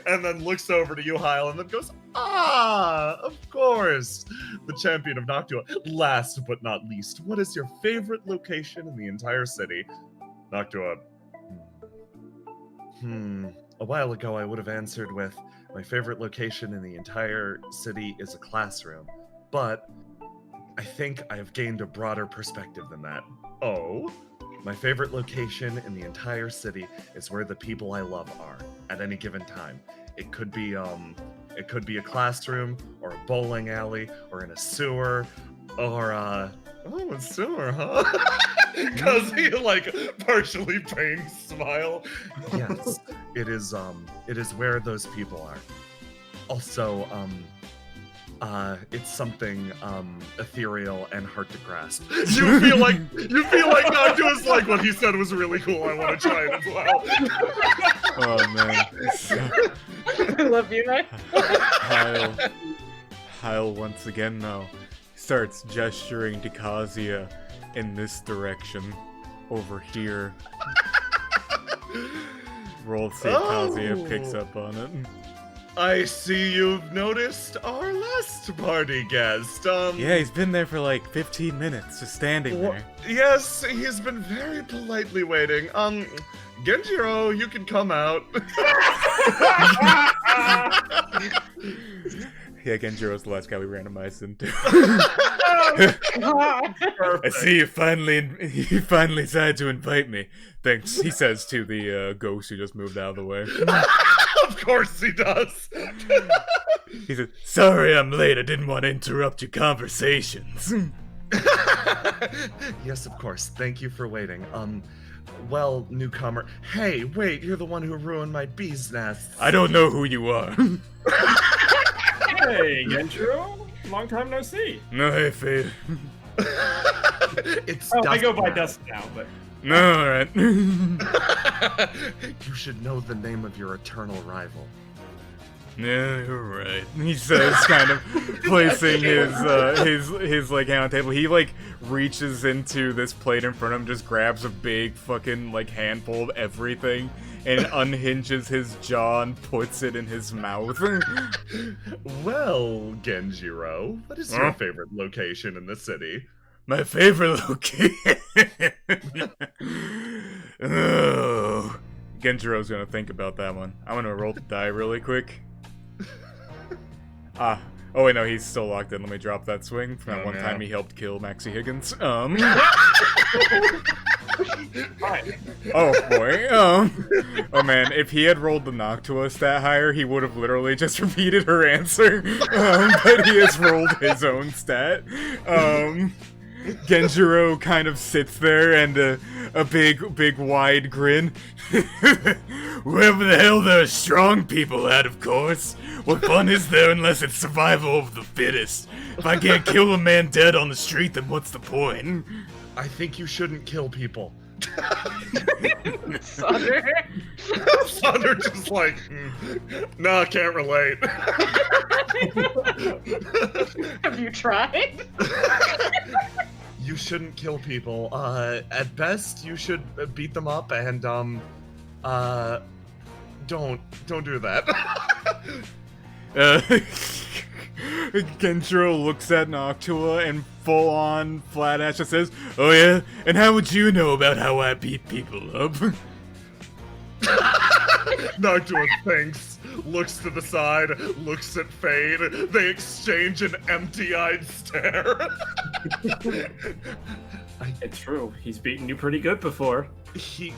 And then looks over to you, Hyle, and then goes, of course! The champion of Noctua. Last but not least, what is your favorite location in the entire city? Noctua. A while ago, I would have answered with, my favorite location in the entire city is a classroom, but I think I have gained a broader perspective than that. Oh? My favorite location in the entire city is where the people I love are at any given time. It could be a classroom, or a bowling alley, or in a sewer, or a sewer, huh? Cause he partially pained smile. Yes, it is where those people are. Also, it's something ethereal and hard to grasp. You feel like Noctua's like what he said was really cool. I want to try it as well. Oh man. I love you, man. Kyle once again though starts gesturing to Kazuya in this direction, over here. Roll to see if Kazuya picks up on it. I see you've noticed our last party guest. Yeah, he's been there for like 15 minutes, just standing there. Yes, he's been very politely waiting. Genjiro, you can come out. Yeah, Genjiro's the last guy we randomized into. God. I see you finally decided to invite me. Thanks, he says to the ghost who just moved out of the way. Of course he does. He said, "Sorry I'm late, I didn't want to interrupt your conversations." Yes, of course. Thank you for waiting. Well, newcomer. Hey, wait, you're the one who ruined my bee's nest. I don't know who you are. Hey, Genjiro. Long time no see. No, hey, Fade. It's Oh, I Dust go by now. Dust now, but No, alright. You should know the name of your eternal rival. Yeah, you're right. He says, kind of placing his like hand on the table. He like reaches into this plate in front of him, just grabs a big fucking like handful of everything, and unhinges his jaw and puts it in his mouth. Well, Genjiro, what is your favorite location in the city? My favorite location. Oh. Genjiro's gonna think about that one. I'm gonna roll the die really quick. Oh wait, no, he's still locked in. Let me drop that swing from that one no. time he helped kill Maxie Higgins. fine. Oh boy. Oh man, if he had rolled the Noctua stat higher, he would have literally just repeated her answer. But he has rolled his own stat. Genjiro kind of sits there and a big wide grin. Wherever the hell there are strong people at, of course. What fun is there unless it's survival of the fittest? If I can't kill a man dead on the street, then what's the point? I think you shouldn't kill people. Sunder. Sunder just like, nah, can't relate. Have you tried? You shouldn't kill people. At best, you should beat them up and, don't do that. Genjiro looks at Noctua and full on flat ass just says, "Oh yeah? And how would you know about how I beat people up?" Noctua thinks, looks to the side, looks at Fade. They exchange an empty-eyed stare. It's true. He's beaten you pretty good before. He...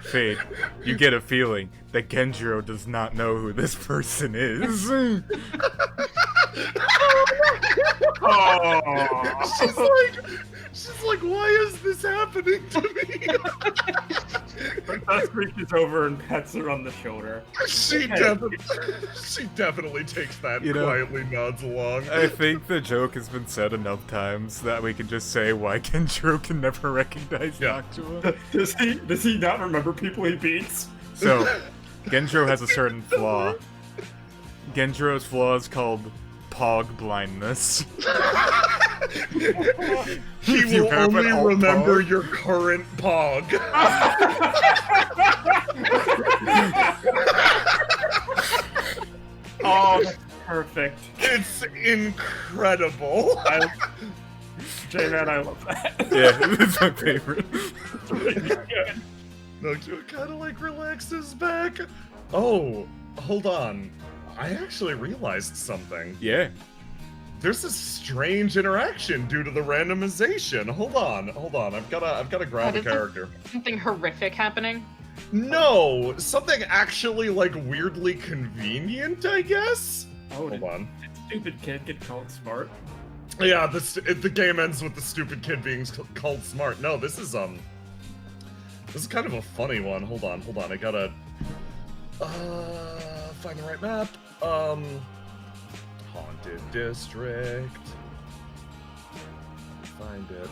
Fade, you get a feeling that Genjiro does not know who this person is. She's like, why is this happening to me? Princess reaches over and pets her on the shoulder. She definitely takes that, You know, quietly nods along. I think the joke has been said enough times that we can just say why Genjiro can never recognize Noctua. Does he not remember people he beats? So, Genjiro has a certain flaw. Genjiro's flaw is called Pog blindness. He You will have an only alt remember Pog? your current Pog. Oh, that's perfect. It's incredible. J-Man, I love that. Yeah, it's my favorite. It's really good. Noctua kind of like relaxes back. Oh, hold on. I actually realized something. Yeah. There's a strange interaction due to the randomization. Hold on. I've gotta grab a What is it? character. Something horrific happening? No, something actually like weirdly convenient, I guess. Oh, Hold on. did stupid kid get called smart? Yeah, the game ends with the stupid kid being called smart. No, this is kind of a funny one. Hold on. I gotta find the right map. Haunted District. Find it.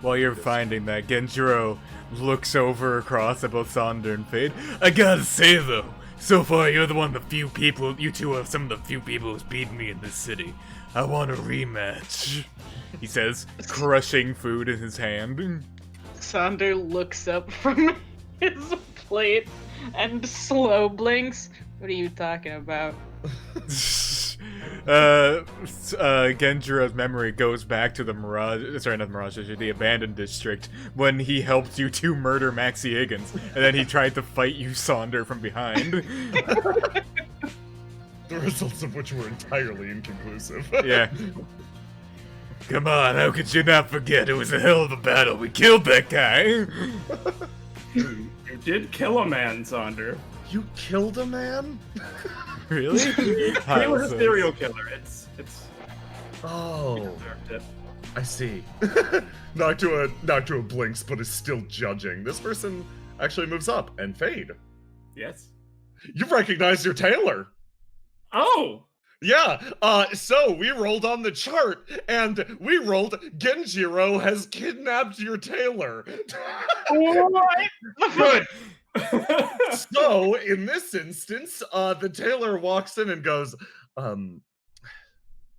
While you're finding that, Genjiro looks over across at both Sonder and Fade. I gotta say though, so far you two are some of the few people who's beaten me in this city. I want a rematch, he says, crushing food in his hand. Sander looks up from his plate and slow blinks. What are you talking about? Genjiro's memory goes back to the the abandoned district when he helped you to murder Maxie Higgins, and then he tried to fight you, Sonder, from behind. The results of which were entirely inconclusive. Yeah. Come on, how could you not forget? It was a hell of a battle. We killed that guy. You did kill a man, Sonder. You killed a man? Really? He was a serial killer. It's. Oh, He deserved it. I see. Noctua blinks, but is still judging. This person actually moves up and fade. Yes. You recognize your tailor. Oh. Yeah, so we rolled on the chart, and we rolled Genjiro has kidnapped your tailor. What? Good. So, in this instance, the tailor walks in and goes,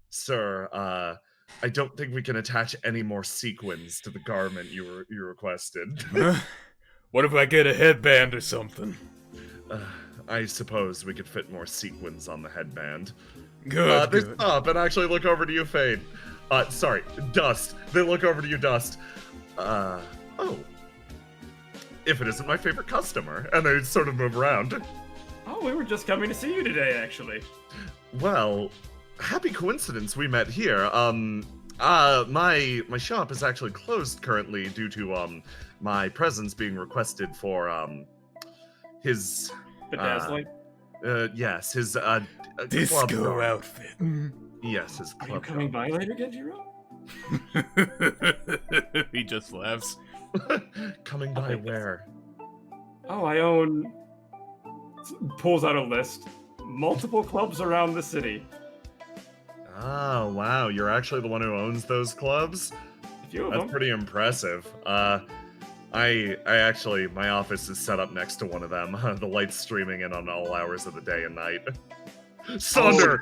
Sir, I don't think we can attach any more sequins to the garment you requested. What if I get a headband or something? I suppose we could fit more sequins on the headband. Good. They good. stop and actually look over to you, Fade. Sorry, Dust. They look over to you, Dust. Oh. If it isn't my favorite customer. And they sort of move around. Oh, we were just coming to see you today, actually. Well, happy coincidence we met here. My shop is actually closed currently due to, my presence being requested for, his... Bedazzling. Yes, his, Disco club. outfit. Yes, his Are you club. coming by later, Genjiro? He just laughs. Coming by where? Oh, I own... Pulls out a list. Multiple clubs around the city. Oh, wow, you're actually the one who owns those clubs? A few of That's them. pretty impressive. I actually, my office is set up next to one of them. The light's streaming in on all hours of the day and night. Sonder,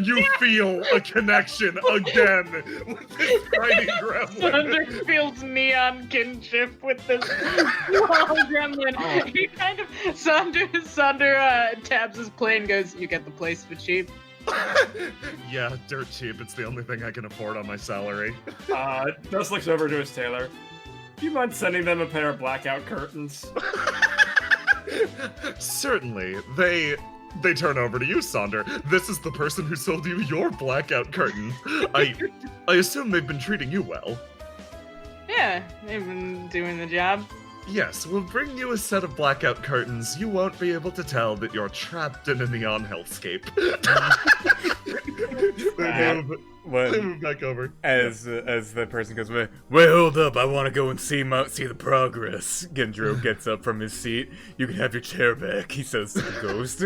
you feel a connection again with this tiny gremlin. Sunder feels neon kinship with this small gremlin. He kind of Sunder tabs his plate and goes, "You get the place for cheap." Yeah, dirt cheap. It's the only thing I can afford on my salary. Dust looks over to his tailor. Do you mind sending them a pair of blackout curtains? Certainly. They turn over to you, Sonder. This is the person who sold you your blackout curtain. I assume they've been treating you well. Yeah, they've been doing the job. Yes, we'll bring you a set of blackout curtains. You won't be able to tell that you're trapped in a neon hellscape. They move back over. As the person goes, wait, hold up, I want to go and see the progress. Genjiro gets up from his seat. You can have your chair back, he says to the ghost.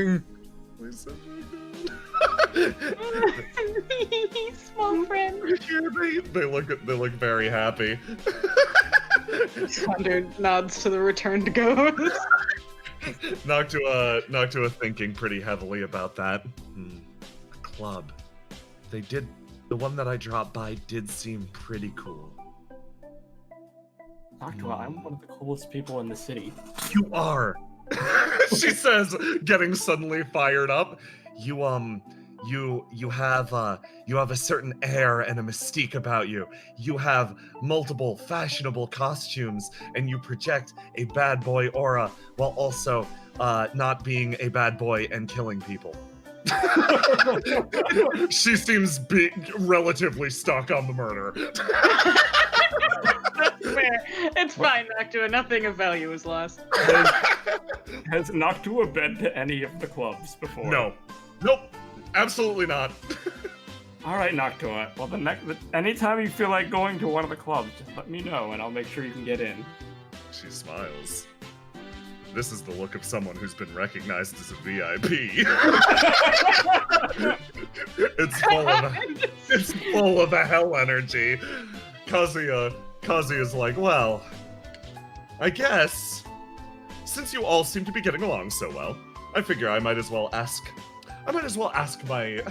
Small friend. They look very happy. Sunder nods to the returned ghost. Noctua thinking pretty heavily about that. A club. The one that I dropped by did seem pretty cool. Noctua, I'm one of the coolest people in the city. You are! She says, getting suddenly fired up. You have a certain air and a mystique about you. You have multiple fashionable costumes, and you project a bad boy aura while also not being a bad boy and killing people. She seems relatively stuck on the murder. That's fair. It's fine, Noctua. Nothing of value is lost. Has Noctua been to any of the clubs before? No. Nope. Absolutely not. All right, Noctua. Well, anytime you feel like going to one of the clubs, just let me know, and I'll make sure you can get in. She smiles. This is the look of someone who's been recognized as a VIP. It's full of a hell energy. Kazuya's like, well, I guess since you all seem to be getting along so well, I figure I might as well ask my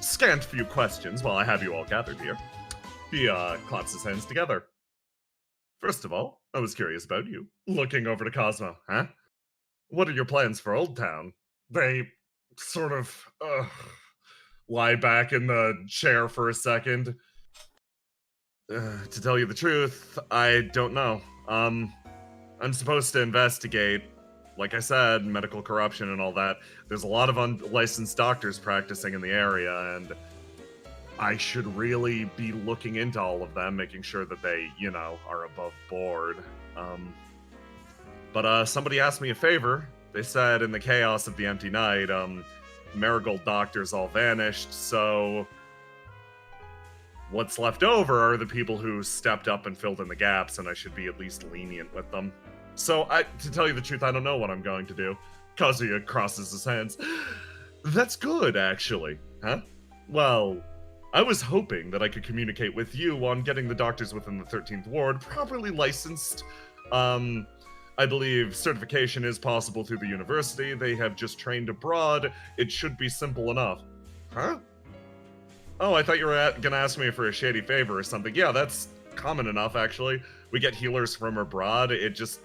scant few questions while I have you all gathered here. He claps his hands together. First of all, I was curious about you. Looking over to Cosmo, huh? What are your plans for Old Town? They sort of lie back in the chair for a second. To tell you the truth, I don't know. I'm supposed to investigate, like I said, medical corruption and all that. There's a lot of unlicensed doctors practicing in the area, and I should really be looking into all of them, making sure that they, are above board. But somebody asked me a favor. They said in the chaos of the empty night, Marigold doctors all vanished, so what's left over are the people who stepped up and filled in the gaps, and I should be at least lenient with them. So, to tell you the truth, I don't know what I'm going to do. Kazuya crosses his hands. That's good, actually. Huh? Well, I was hoping that I could communicate with you on getting the doctors within the 13th Ward properly licensed. I believe certification is possible through the university. They have just trained abroad. It should be simple enough. Huh? Oh, I thought you were gonna ask me for a shady favor or something. Yeah, that's common enough, actually. We get healers from abroad. It just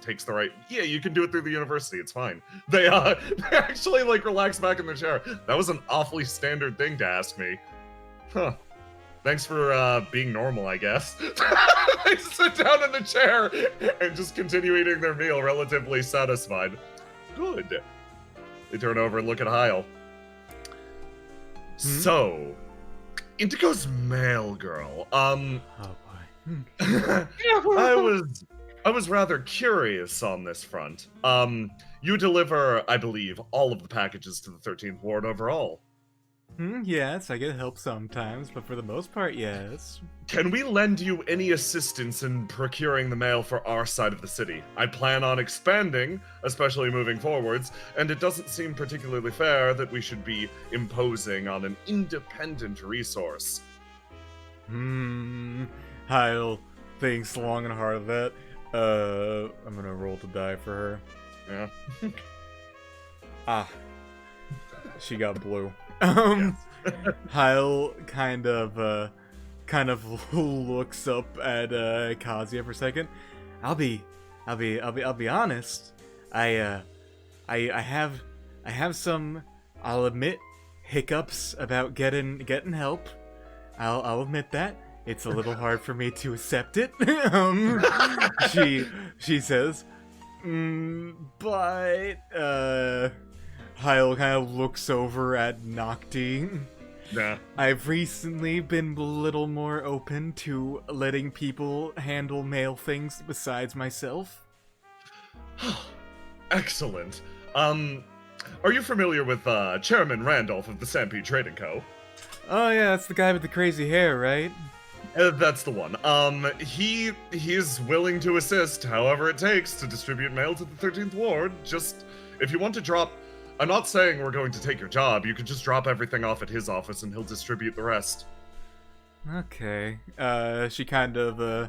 takes the right... Yeah, you can do it through the university. It's fine. They actually, relax back in the chair. That was an awfully standard thing to ask me. Huh. Thanks for being normal, I guess. They sit down in the chair and just continue eating their meal, relatively satisfied. Good. They turn over and look at Heil. So, Indigo's mail girl. Oh boy. I was rather curious on this front. You deliver, I believe, all of the packages to the 13th Ward overall. Yes, I get help sometimes, but for the most part, yes. Can we lend you any assistance in procuring the mail for our side of the city? I plan on expanding, especially moving forwards, and it doesn't seem particularly fair that we should be imposing on an independent resource. Heil thinks long and hard of that. I'm gonna roll to die for her. Yeah. She got blue. Yes. Heil kind of looks up at Kazuya for a second. I'll be honest. I have some, I'll admit, hiccups about getting help. I'll admit that. It's a little hard for me to accept it. She says, but Heil kind of looks over at Nocti. Nah. I've recently been a little more open to letting people handle mail things besides myself. Excellent. Are you familiar with Chairman Randolph of the Stampede Trading Co.? Oh yeah, that's the guy with the crazy hair, right? That's the one. He's willing to assist however it takes to distribute mail to the 13th Ward. Just, if you want to drop... I'm not saying we're going to take your job. You could just drop everything off at his office and he'll distribute the rest. Okay. She kind of,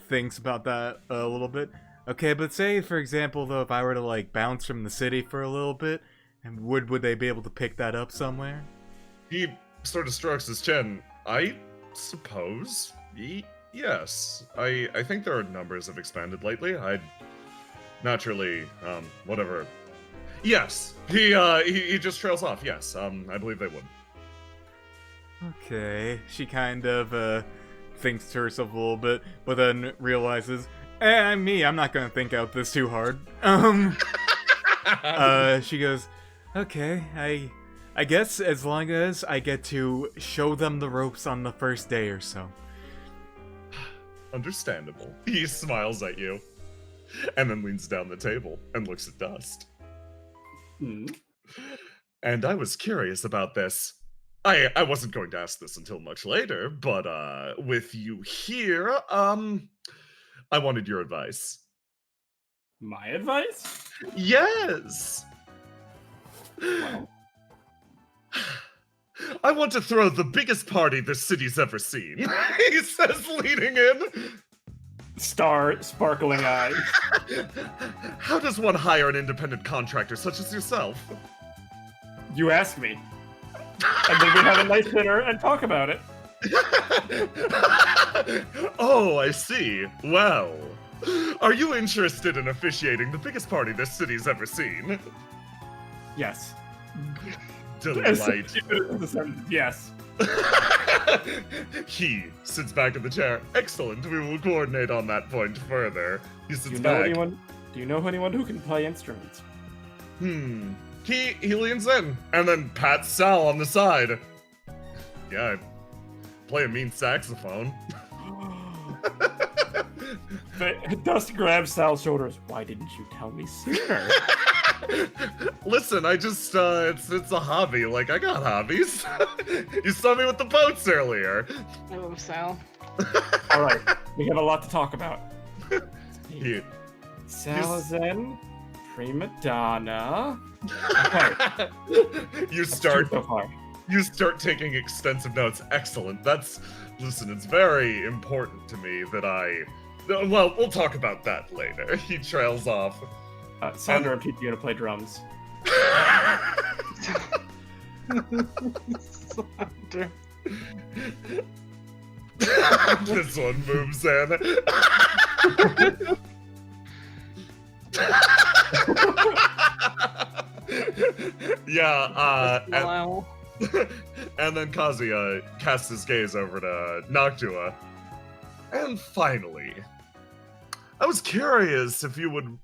thinks about that a little bit. Okay, but say, for example, though, if I were to, bounce from the city for a little bit, and would they be able to pick that up somewhere? He sort of strokes his chin. I suppose. Yes. I think their numbers have expanded lately. Naturally, whatever... Yes, he just trails off. Yes, I believe they would. Okay, she kind of thinks to herself a little bit, but then realizes, I'm not gonna think out this too hard. She goes, okay, I guess as long as I get to show them the ropes on the first day or so. Understandable. He smiles at you, and then leans down the table and looks at Dust. And I was curious about this. I wasn't going to ask this until much later, but with you here, I wanted your advice. My advice? Yes! Well. I want to throw the biggest party this city's ever seen, he says, leaning in. Sparkling eyes. How does one hire an independent contractor such as yourself? You ask me. And then we have a nice dinner and talk about it. Oh, I see. Well, are you interested in officiating the biggest party this city's ever seen? Yes. Delight. Yes. He sits back in the chair. Excellent. We will coordinate on that point further. He sits Do you know back. Do you know anyone who can play instruments? He leans in and then pats Sal on the side. Yeah, I play a mean saxophone. Dust grabs Sal's shoulders. Why didn't you tell me sooner? Listen, I just it's a hobby. Like, I got hobbies. You saw me with the boats earlier. I love Sal. All right, we have a lot to talk about. He- Sal is in prima donna. Okay, You that's start true so far. You start taking extensive notes. Excellent. Listen, it's very important to me that well, we'll talk about that later. He trails off. Sandra and Pete, you to play drums. This one moves in. Yeah, Wow. and then Kazuya casts his gaze over to Noctua. And finally, I was curious if you would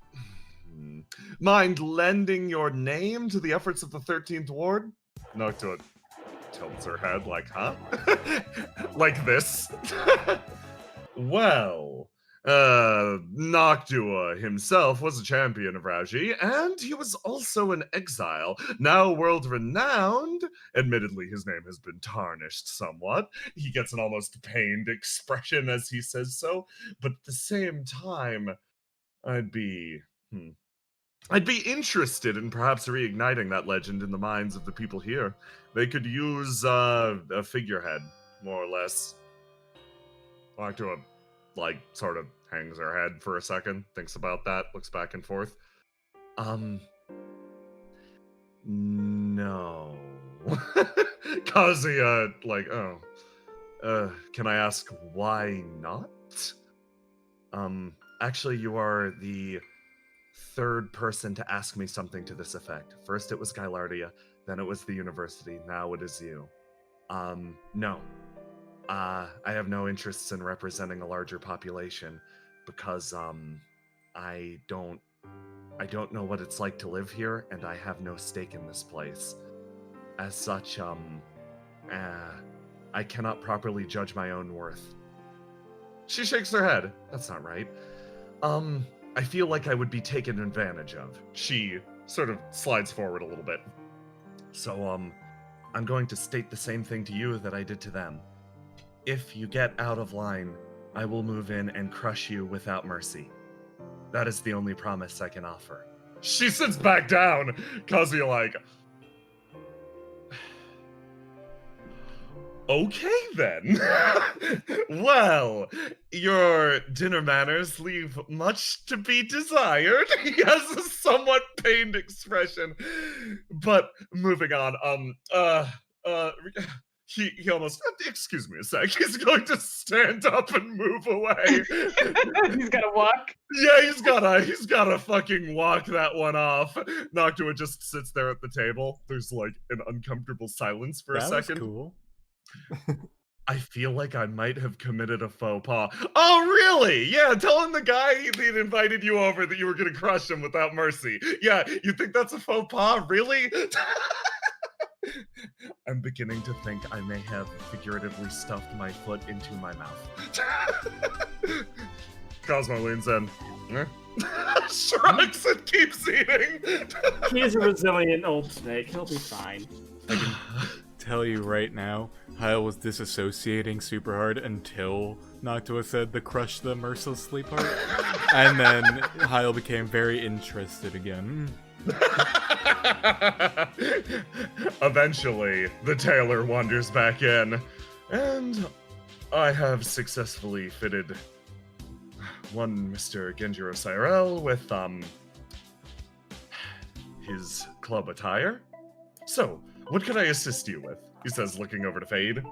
mind lending your name to the efforts of the 13th Ward? Noctua tilts her head like, huh? Like this. Well, Noctua himself was a champion of Raji, and he was also an exile, now world-renowned. Admittedly, his name has been tarnished somewhat. He gets an almost pained expression as he says so, but at the same time, I'd be interested in perhaps reigniting that legend in the minds of the people here. They could use a figurehead, more or less. Noctua, sort of hangs her head for a second, thinks about that, looks back and forth. No. Kazuya, can I ask why not? Actually, you are the third person to ask me something to this effect. First it was Skylardia, then it was the university, now it is you. No. I have no interests in representing a larger population because, I don't know what it's like to live here, and I have no stake in this place. As such, I cannot properly judge my own worth. She shakes her head. That's not right. I feel like I would be taken advantage of. She sort of slides forward a little bit. So, I'm going to state the same thing to you that I did to them. If you get out of line, I will move in and crush you without mercy. That is the only promise I can offer. She sits back down. Kazuya okay then. Well, your dinner manners leave much to be desired. He has a somewhat pained expression. But moving on, he almost, excuse me a sec, he's going to stand up and move away. He's gotta walk. Yeah, he's gotta fucking walk that one off. Noctua just sits there at the table. There's an uncomfortable silence for a second. That was cool. I feel like I might have committed a faux pas. Oh, really? Yeah, telling the guy that invited you over that you were gonna crush him without mercy. Yeah, you think that's a faux pas? Really? I'm beginning to think I may have figuratively stuffed my foot into my mouth. Cosmo leans in. Shrugs and keeps eating. He's a resilient old snake. He'll be fine. I can tell you right now, Hyle was disassociating super hard until Noctua said the crush the mercilessly part. And then Hyle became very interested again. Eventually, the tailor wanders back in, and I have successfully fitted one Mr. Genjiro Cyrell with, his club attire. So, what can I assist you with? He says, looking over to Fade.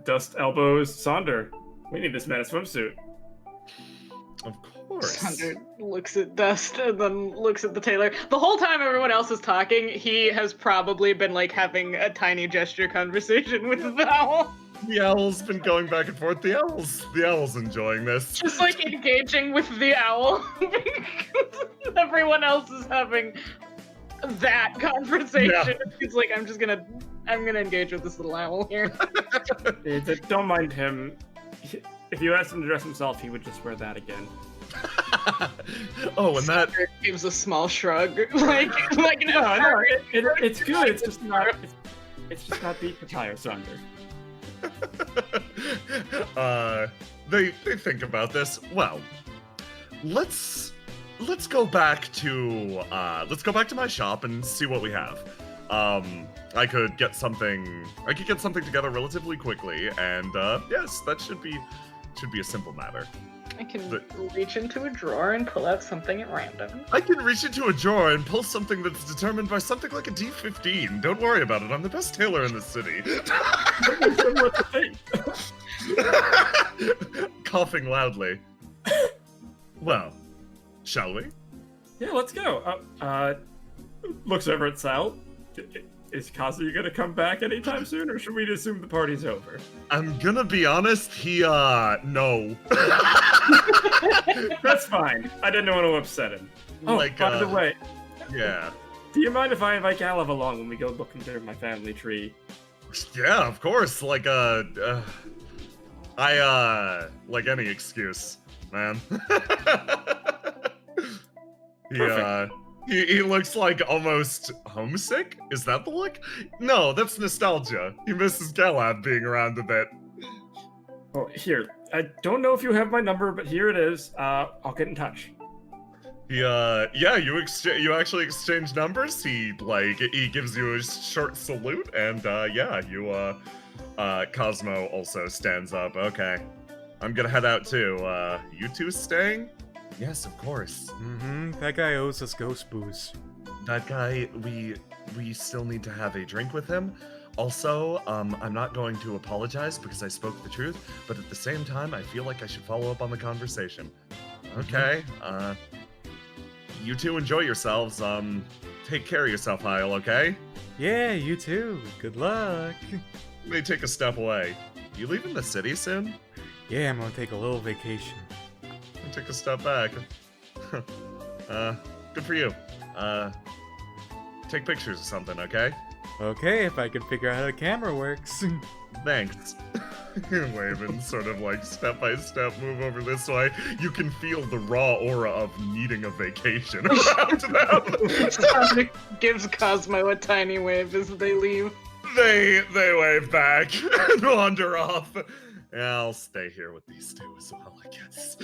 Dust elbows Sonder. We need this man a swimsuit. Of course. Sander looks at Dust and then looks at the tailor. The whole time everyone else is talking, he has probably been like having a tiny gesture conversation with the owl. The owl's been going back and forth. The owl's enjoying this. Just like engaging with the owl. Because everyone else is having that conversation. Yeah. He's like, I'm gonna engage with this little owl here. Don't mind him. If you asked him to dress himself, he would just wear that again. Oh, and that Sander gives a small shrug. like No, it's good. It's just not. It's just not beat papaya, Sander. they think about this. Well, let's go back to my shop and see what we have. I could get something together relatively quickly, and yes, that should be a simple matter. I can reach into a drawer and pull out something at random. I can reach into a drawer and pull something that's determined by something like a D15. Don't worry about it. I'm the best tailor in the city. Coughing loudly. Well, shall we? Yeah, let's go. Looks over at Sal. Is Kazuya gonna come back anytime soon, or should we assume the party's over? I'm gonna be honest, no. That's fine. I didn't want to upset him. Oh, Like, by the way, Yeah. do you mind if I invite Galav along when we go look into my family tree? Yeah, of course. Like any excuse, man. He looks like almost homesick? Is that the look? No, that's nostalgia. He misses Galab being around a bit. Oh, here. I don't know if you have my number, but here it is. I'll get in touch. Yeah, you actually exchange numbers. He gives you a short salute, and Cosmo also stands up. Okay, I'm gonna head out too. You two staying? Yes, of course. That guy owes us ghost booze. That guy, we still need to have a drink with him. Also, I'm not going to apologize because I spoke the truth, but at the same time, I feel like I should follow up on the conversation. Okay, you two enjoy yourselves. Take care of yourself, Heil, okay? Yeah, you too. Good luck. May take a step away. You leaving the city soon? Yeah, I'm gonna take a little vacation. Take a step back. Good for you. Take pictures or something, okay? Okay, if I can figure out how the camera works. Thanks. Waving sort of like step by step move over this way. You can feel the raw aura of needing a vacation around them. Sander gives Cosmo a tiny wave as they leave. They wave back and wander off. Yeah, I'll stay here with these two as well, I guess.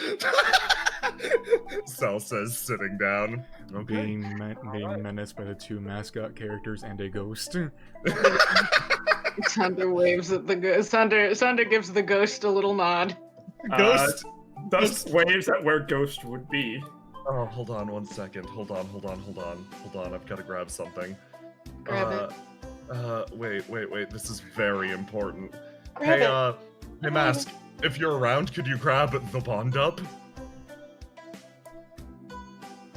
Sal says, sitting down. Okay. Being menaced by the two mascot characters and a ghost. Sander waves at the ghost. Sander gives the ghost a little nod. Ghost? Thus waves at where Ghost would be. Oh, hold on 1 second. Hold on. I've got to grab something. Grab it. Wait. This is very important. Grab it. Hey, Mask, if you're around, could you grab the bond up?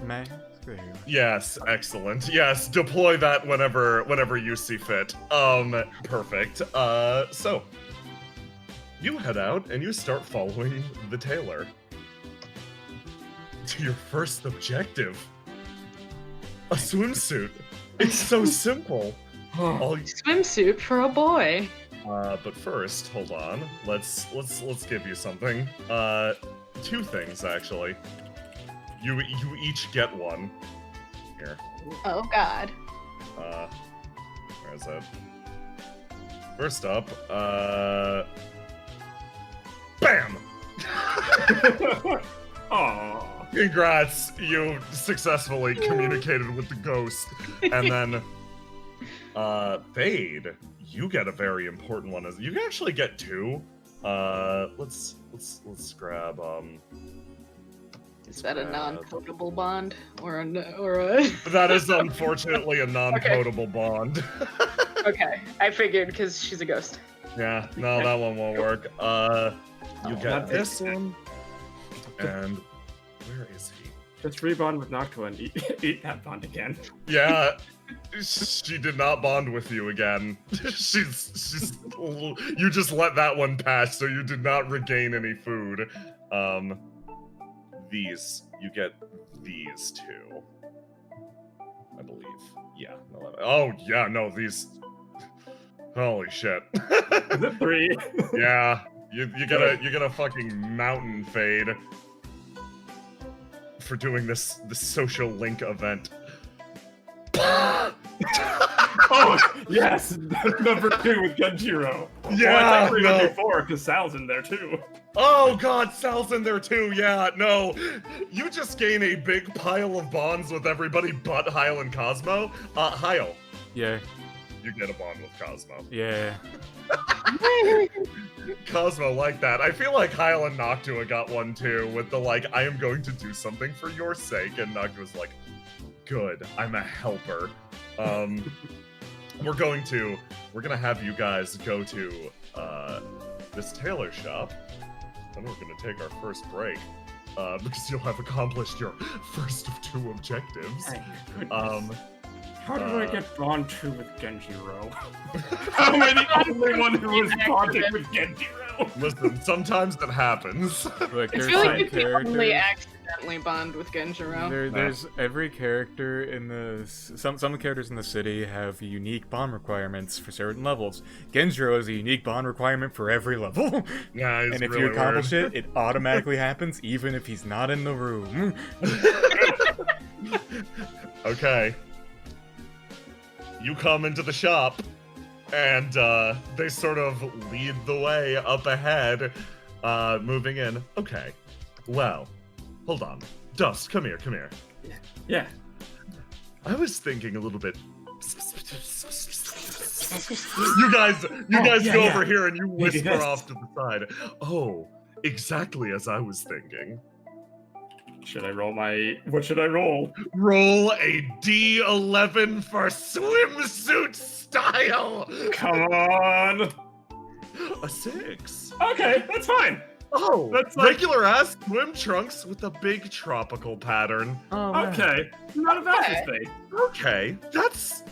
Mask? There you go. Yes, excellent. Yes, deploy that whenever you see fit. Perfect. So you head out and you start following the tailor to your first objective. A swimsuit. It's so simple. Swimsuit for a boy. But first, hold on. Let's give you something. 2 things actually. You each get one. Here. Oh God. Where is it? First up, bam! Aww. Congrats, you successfully communicated with the ghost. And then, Fade, you get a very important one. You can actually get 2. Let's grab Is that a non-potable bond or a? That is unfortunately a non-potable bond. Okay, I figured because she's a ghost. Yeah, no, that one won't work. You Oh, get this one. And where is he? Just rebond with Noctua and eat that bond again. Yeah, she did not bond with you again. she's. You just let that one pass, so you did not regain any food. You get these two, I believe. Yeah. Oh yeah, no, these. Holy shit. Is it 3? Yeah, you get a fucking mountain fade for doing this social link event. Oh, yes! Number 2 with Genjiro. Yeah, well, I no. thought 4 because Sal's in there too. Oh god, Sal's in there too, yeah, no. You just gain a big pile of bonds with everybody but Hyle and Cosmo. Hyle, Yeah, you get a bond with Cosmo. yeah. Cosmo like that. I feel like Hyle and Noctua got one too, with the like, I am going to do something for your sake, and Noctua's like, good, I'm a helper. We're gonna have you guys go to this tailor shop. Then we're gonna take our first break. Because you'll have accomplished your first of 2 objectives. Thank goodness. How did I get bond 2 with Genjiro? How am I the only one who was bonded with Genjiro? Listen, sometimes that happens. Look, I there's feel some like you can only characters. accidentally bond with Genjiro. There's every character in the some characters in the city have unique bond requirements for certain levels. Genjiro is a unique bond requirement for every level. Yeah, And if you accomplish it, it automatically happens even if he's not in the room. Okay. You come into the shop, and they sort of lead the way up ahead, moving in. Okay. Well, hold on. Dust, come here. Yeah. I was thinking a little bit. You guys go over here and you whisper yes. off to the side. Oh, exactly as I was thinking. Should I roll what should I roll? Roll a D11 for swimsuit style. Come on. A 6. Okay, that's fine. Oh, That's like- regular ass swim trunks with a big tropical pattern. Oh, man. Okay, not a bad mistake. Okay,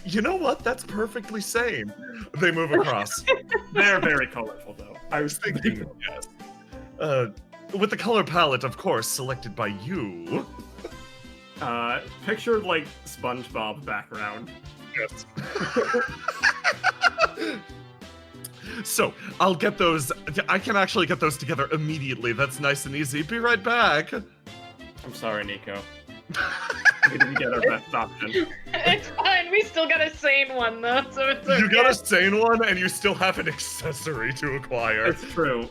you know what? That's perfectly sane. They move across. They're very colorful, though. I was thinking, yes. With the color palette, of course, selected by you. Picture like SpongeBob background. Yes. So, I'll get those. I can actually get those together immediately. That's nice and easy. Be right back. I'm sorry, Nico. We didn't get our best option. It's fine. We still got a sane one though, so it's okay. You got a sane one, and you still have an accessory to acquire. It's true.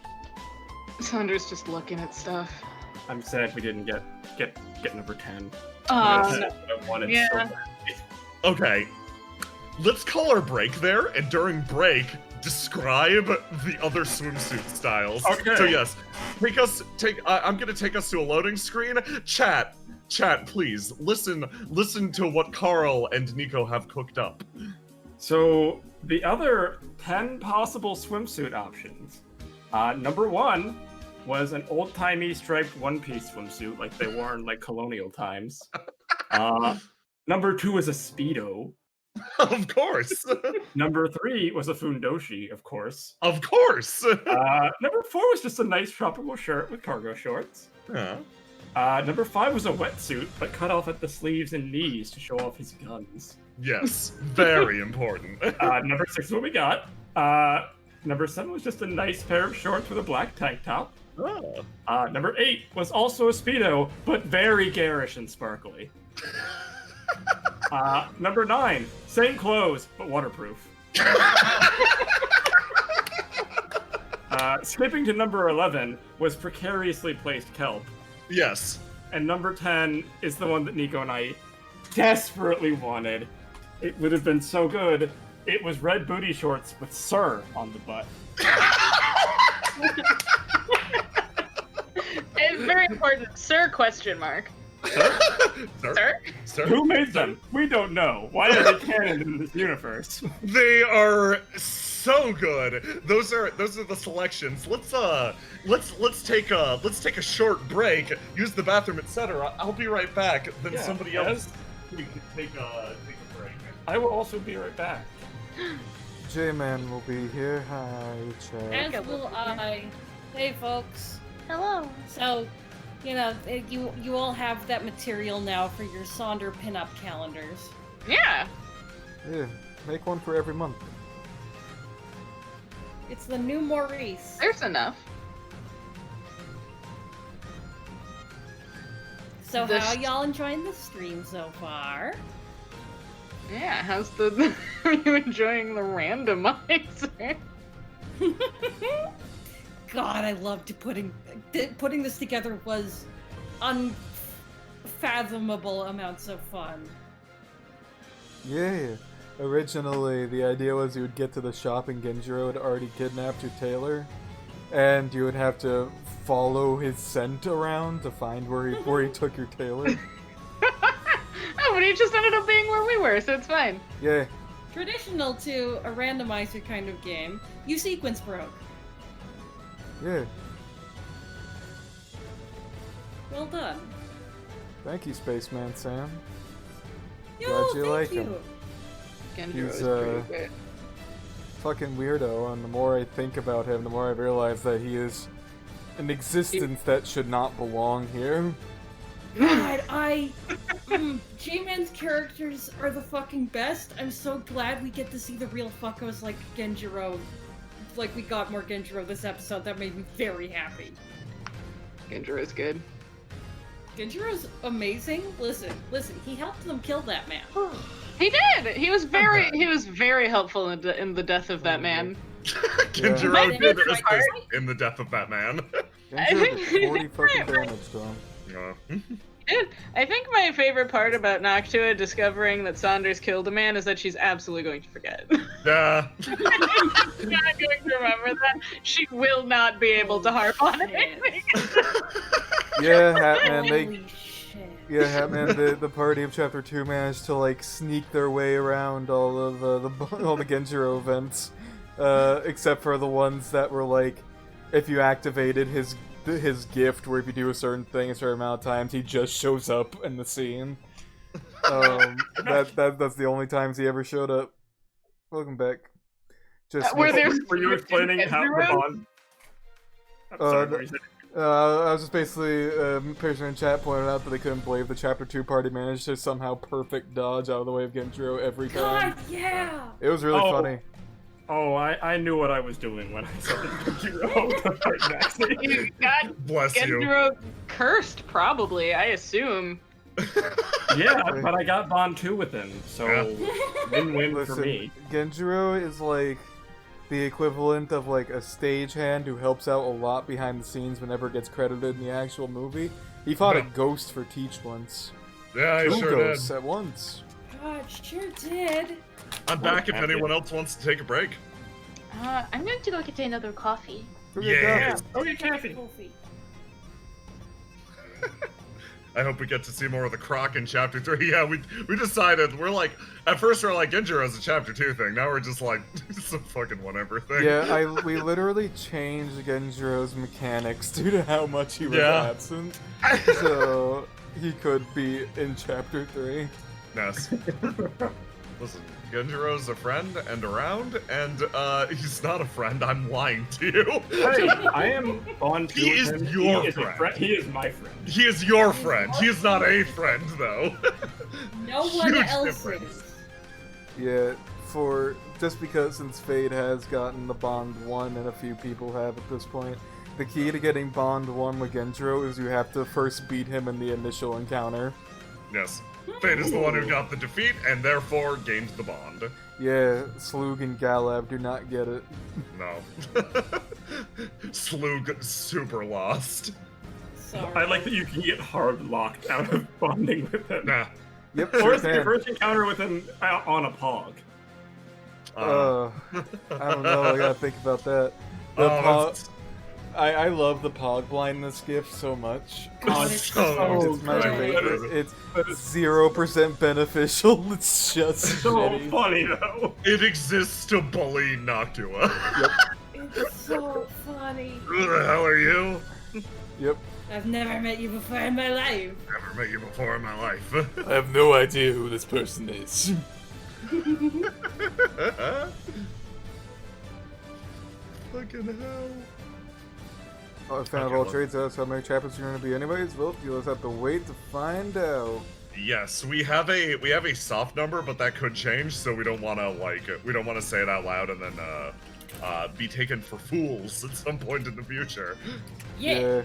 Sandra's just looking at stuff. I'm sad we didn't get number 10. Oh, That's what I wanted so yeah. badly. Okay, let's color break there, and during break, describe the other swimsuit styles. Okay. So yes, I'm gonna take us to a loading screen. Chat, please listen to what Carl and Nico have cooked up. So the other 10 possible swimsuit options. Number 1 was an old-timey striped one-piece swimsuit like they wore in like colonial times. Number 2 was a Speedo. Of course. Number 3 was a fundoshi, of course. Of course. Number 4 was just a nice tropical shirt with cargo shorts. Yeah. Number 5 was a wetsuit, but cut off at the sleeves and knees to show off his guns. Yes, very important. Number 6 is what we got. Number 7 was just a nice pair of shorts with a black tank top. Oh. Number 8 was also a Speedo, but very garish and sparkly. Number 9, same clothes, but waterproof. Skipping to number 11 was precariously placed kelp. Yes. And number 10 is the one that Nico and I desperately wanted. It would have been so good. It was red booty shorts with Sir on the butt. It's very important. Sir, question mark. Sir? Sir? Who made them? We don't know. Why are they canon in this universe? They are so good. Those are the selections. Let's take a short break, use the bathroom, etc. I'll be right back. Then Yeah, somebody else can take a break. I will also be right back. J-Man will be here. Hi, Chad. As will I. Hey, folks. Hello. So, you know, you all have that material now for your Sonder pinup calendars. Yeah. Yeah, make one for every month. It's the new Maurice. There's enough. So This- how y'all enjoying the stream so far? Yeah, how's the... Are you enjoying the randomizer? God, I loved putting this together was unfathomable amounts of fun. Yeah. Originally, the idea was you would get to the shop and Genjiro had already kidnapped your tailor, and you would have to follow his scent around to find where he took your tailor. Oh, but he just ended up being where we were, so it's fine. Yeah. Traditional to a randomizer kind of game, you sequence broke. Yeah. Well done. Thank you, Spaceman Sam. Yo, Glad you thank like you. him. Genjiro He's, is pretty good. Fucking weirdo, and the more I think about him, the more I realize that he is an existence that should not belong here. God, J-Man's characters are the fucking best. I'm so glad we get to see the real fuckos like Genjiro. Like, we got more Genjiro this episode. That made me very happy. Genjiro's good. Genjiro's amazing. Listen, he helped them kill that man. He did. He was very helpful in the death of that man. Genjiro Yeah. did assist in the death of that man. Genjiro did 40 fucking damage to him. I think my favorite part about Noctua discovering that Saunders killed a man is that she's absolutely going to forget. Yeah. She's not going to remember that. She will not be able to harp on Shit. anything. Yeah, Hatman, Holy shit. the party of Chapter 2 managed to, like, sneak their way around all of all the Genjiro events. Except for the ones that were, like, if you activated his gift, where if you do a certain thing a certain amount of times, he just shows up in the scene. That's the only times he ever showed up. Welcome back. Just Were there- Were you explaining how the bond? I'm sorry, what were you saying? I was just basically, person in chat pointed out that they couldn't believe the Chapter 2 party managed to somehow perfect dodge out of the way of Genjiro every time. God, yeah. It was really funny. Oh, I knew what I was doing when I saw the Genjiro. You got Bless you. Genjiro cursed, probably, I assume. Yeah, but I got Bond 2 with him, so win-win for Listen, me. Genjiro is like the equivalent of like a stagehand who helps out a lot behind the scenes but never gets credited in the actual movie. He fought a ghost for Teach once. Yeah, I Two sure ghosts did. at once. God, sure did. I'm back if anyone else wants to take a break. I'm going to go get another coffee. Yeah. Oh, you Kathy. Kofi. I hope we get to see more of the Croc in Chapter 3. Yeah, we decided, we're like, at first we're like, Genjiro's a Chapter 2 thing. Now we're just like, it's a fucking whatever thing. Yeah, we literally changed Genjiro's mechanics due to how much he was absent. So he could be in Chapter 3. Yes. Listen, Genjiro's a friend and around, and he's not a friend. I'm lying to you. Hey, I am Bond 2 He with is him. your He is a friend. He is my friend. He is your friend. He is not a friend, though. No one Huge else difference. is. Yeah, just because since Fade has gotten the Bond 1 and a few people have at this point, the key to getting Bond 1 with Genjiro is you have to first beat him in the initial encounter. Yes. Fate is the one who got the defeat, and therefore gained the bond. Yeah, Slug and Galab do not get it. No. Slug super lost. Sorry. I like that you can get hard locked out of bonding with him. Nah. Yep, Or sure is it your can. first encounter with him on a pog? I don't know, I gotta think about that. The Oh, pog, I love the pog blindness gift so much. Oh, It's it's so It's my good. favorite. It's 0% beneficial. It's just So shitty. funny though. It exists to bully Noctua. It's so funny. Who the hell are you? Yep. I've never met you before in my life. Never met you before in my life. I have no idea who this person is. Fucking hell. Oh, I found Okay, all look. trades out, so how many chapters are going to be anyways? Well, you'll just have to wait to find out. Yes, we have a soft number, but that could change, so we don't want to say it out loud and then be taken for fools at some point in the future. Yeah.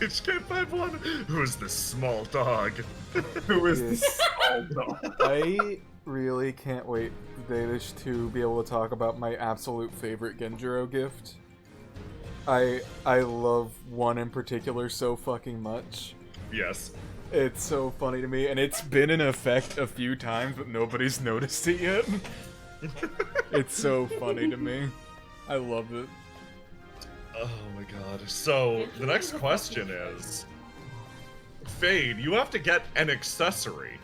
HK51, who is this small dog? Who is Yeah. this? Oh no. I really can't wait for Danish to be able to talk about my absolute favorite Genjiro gift. I love one in particular so fucking much. Yes. It's so funny to me, and it's been in effect a few times, but nobody's noticed it yet. It's so funny to me. I love it. Oh my god. So, the next question is... Fade, you have to get an accessory.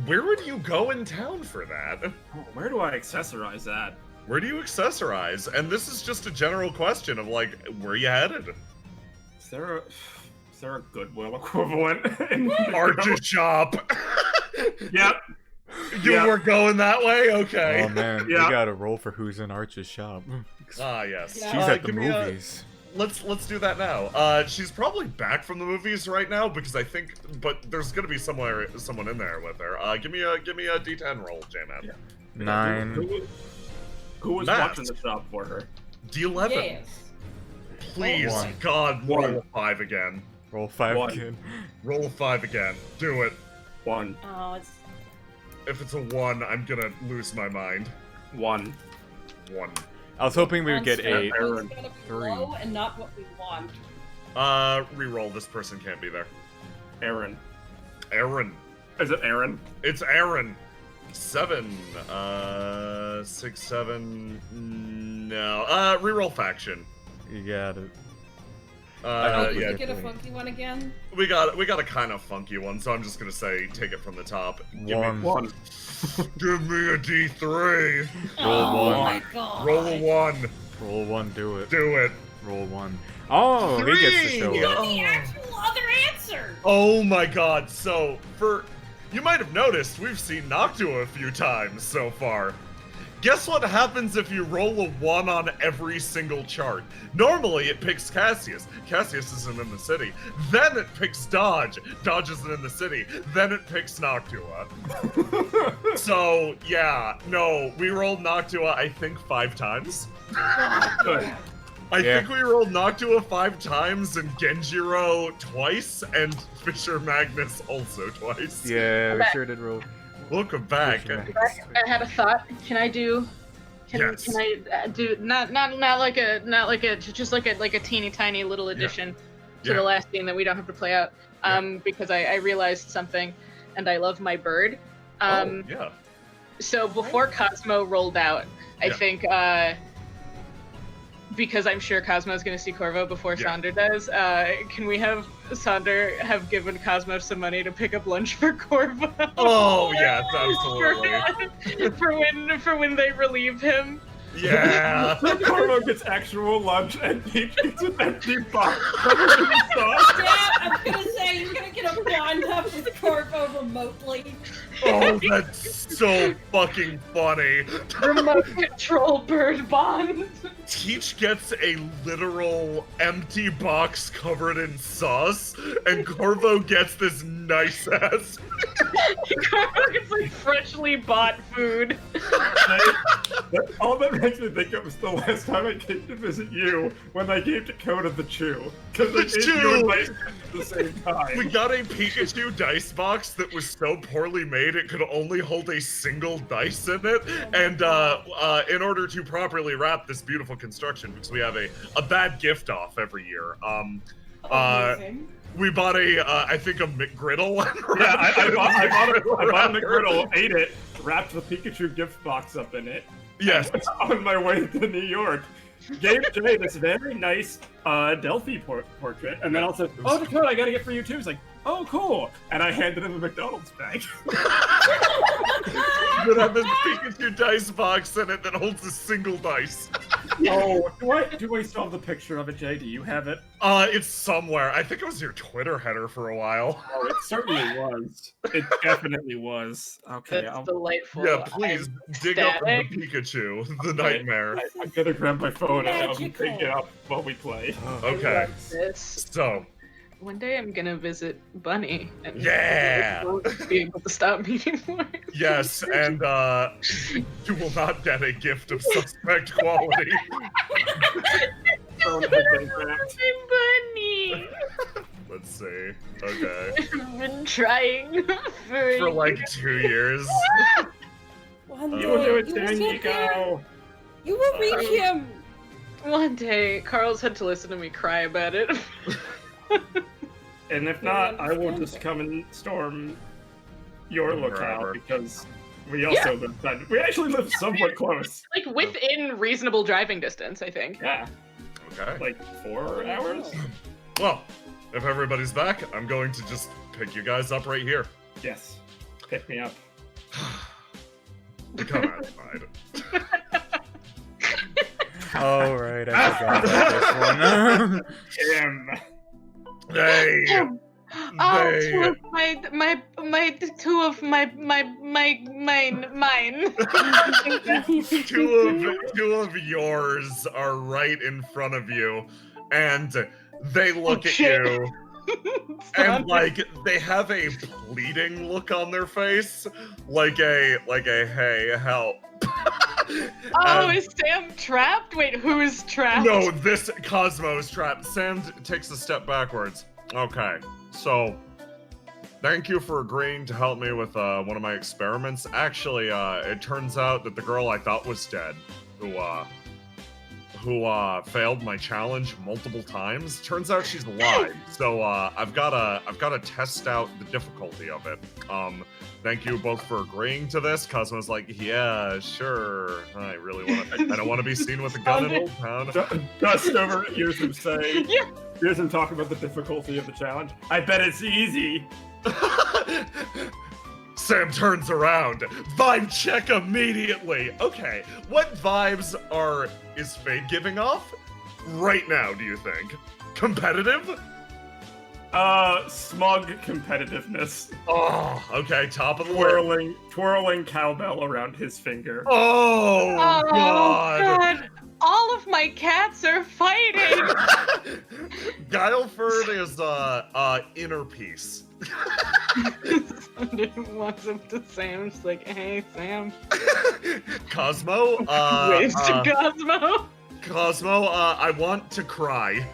Where would you go in town for that? Where do I accessorize that? Where do you accessorize? And this is just a general question of, like, where you headed? Is there a Goodwill equivalent? in Archer shop. Yep. You Yeah. were going that way? Okay. Oh man, Yeah. we gotta roll for who's in Arch's shop. Ah, yes. Yeah. She's at the give me a- movies. Let's do that now. She's probably back from the movies right now because I think, but there's gonna be someone in there with her. Give me a D10 roll, J-Man. Yeah. 9. Who was Matt. watching the shop for her? D11. Yes. Please, One. God, roll One. a 5 again. Roll 5 One. again. Roll a 5 again. Do it. 1. Oh, it's If it's a 1, I'm gonna lose my mind. 1. 1. I was hoping we would get monster. 8. It's Aaron. gonna be 3. low and not what we want. Reroll. This person can't be there. Aaron. Aaron. Is it Aaron? It's Aaron. 7. 6, 7. No. Reroll faction. You got it. Oh, hope we did Yeah. you get a three. funky one again? We got a kind of funky one, so I'm just gonna say take it from the top. Give me, 1. give me a D3. Roll Oh 1. my god. Roll a 1. Roll 1, do it. Do it. Roll 1. Oh, he gets to show Three! up. The actual other answer. Oh my god. So you might have noticed we've seen Noctua a few times so far. Guess what happens if you roll a 1 on every single chart? Normally it picks Cassius. Cassius isn't in the city. Then it picks Dodge. Dodge isn't in the city. Then it picks Noctua. So, yeah, no, we rolled Noctua, I think, 5 times. Good. I Yeah. think we rolled Noctua 5 times and Genjiro twice and Fisher Magnus also twice. Yeah, we sure did roll. Welcome back. I had a thought. Can I do? Yes. Can I do not like a just like a teeny tiny little addition to Yeah. the last scene that we don't have to play out? Because I realized something, and I love my bird. Yeah. So before Cosmo rolled out, I Yeah. think because I'm sure Cosmo's going to see Corvo before Yeah. Sonder does, can we have Sonder have given Cosmo some money to pick up lunch for Corvo? Oh, yes, absolutely. for when they relieve him. Yeah. So Corvo gets actual lunch and Peach gets an empty box covered in sauce. Yeah, I was gonna say you're gonna get a bond up with Corvo remotely. Oh, that's so fucking funny. Remote control bird bond. Teach gets a literal empty box covered in sauce, and Corvo gets this nice ass. Corvo gets like freshly bought food. All that makes me think of is the last time I came to visit you when I gave Dakota the chew. Because The they gave chew! you a dice at the same time. We got a Pikachu dice box that was so poorly made it could only hold a single dice in it, and in order to properly wrap this beautiful construction, because we have a bad gift off every year, Amazing. we bought I think a McGriddle. Yeah, I bought a McGriddle, ate it, wrapped the Pikachu gift box up in it, Yes. On my way to New York, gave Jay this very nice Delphi portrait, and then also, oh, Dakota, I gotta get for you too. He's like, oh, cool. And I handed him a McDonald's bag. That has a Pikachu dice box in it that holds a single dice. Oh, do I still have the picture of it, Jay? Do you have it? It's somewhere. I think it was your Twitter header for a while. Oh, it certainly was. It definitely was. Okay, That's delightful. Yeah, please dig up the Pikachu, the nightmare. I gotta grab my phone and I'll Magical. pick it up while we play. Okay, This. so One day I'm gonna visit Bunny and Yeah. won't be able to stop me anymore. yes, and you will not get a gift of suspect quality. Phone has been grabbed. Bunny. Let's see. Okay, I've been trying for for like 2 years. One You day, You will do it you will soon, get there. Nico. You will reach him. One day, Carl's had to listen to me cry about it. And if not, I will just come and storm your locale Forever. because we also live. We actually live somewhat close. Like within reasonable driving distance, I think. Yeah, Okay. like 4 hours. Well, if everybody's back, I'm going to just pick you guys up right here. Yes, pick me up. Come outside. Oh, right, I forgot about this one. Him. They. Oh, They- two of mine. two of yours are right in front of you, and they look at shit. you, and like they have a pleading look on their face, like a hey, help. Oh, And- is Sam trapped? Wait, who is trapped? No, this Cosmo is trapped. Sam takes a step backwards. Okay, so thank you for agreeing to help me with one of my experiments. Actually, it turns out that the girl I thought was dead, who failed my challenge multiple times, turns out she's alive. So I've gotta test out the difficulty of it. Thank you both for agreeing to this. Cosmo's like, yeah, sure. I don't want to be seen with a gun in Old Town. Dust over hears him say. Yeah. Hears him talk about the difficulty of the challenge. I bet it's easy. Sam turns around. Vibe check immediately. Okay, what vibes is Fade giving off right now, do you think? Competitive? Smug competitiveness. Oh, okay, top of the list. Twirling cowbell around his finger. Oh, Oh, God. All of my cats are fighting. Guileford is inner peace. Thunder walks up to Sam, just like, hey, Sam. Cosmo, Waves to Cosmo. Cosmo, I want to cry.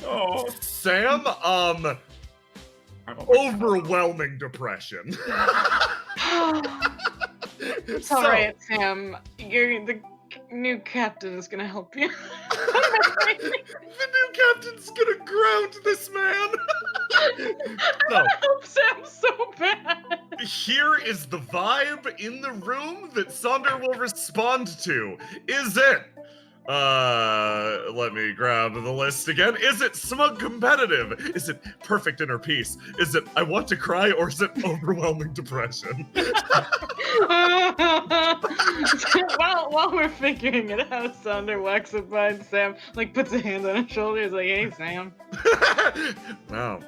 Oh, Sam, overwhelming depression. It's So- alright, Sam. The new captain is gonna help you. The new captain's gonna ground this man. So, I help Sam so bad. here is the vibe in the room that Sonder will respond to. Is it? Let me grab the list again. Is it smug competitive? Is it perfect inner peace? Is it I want to cry, or is it overwhelming depression? while we're figuring it out, Sander walks up behind Sam, like puts a hand on his shoulder, is like, "Hey, Sam." No,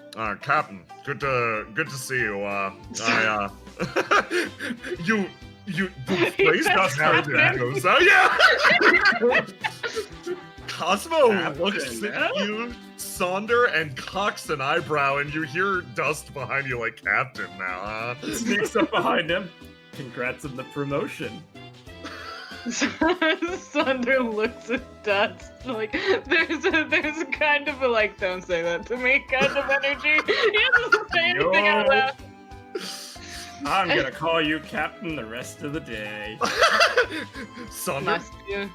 Captain, good to see you. The phrase does how it goes out. Yeah. Cosmo looks at you, Sonder, and cocks an eyebrow, and you hear Dust behind you like, Captain now, huh? sneaks up behind him. Congrats on the promotion. Sander looks at Dust like there's a kind of a like don't say that to me kind of energy. He doesn't say anything out loud. I'm gonna call you Captain the rest of the day. Sonder, Must you?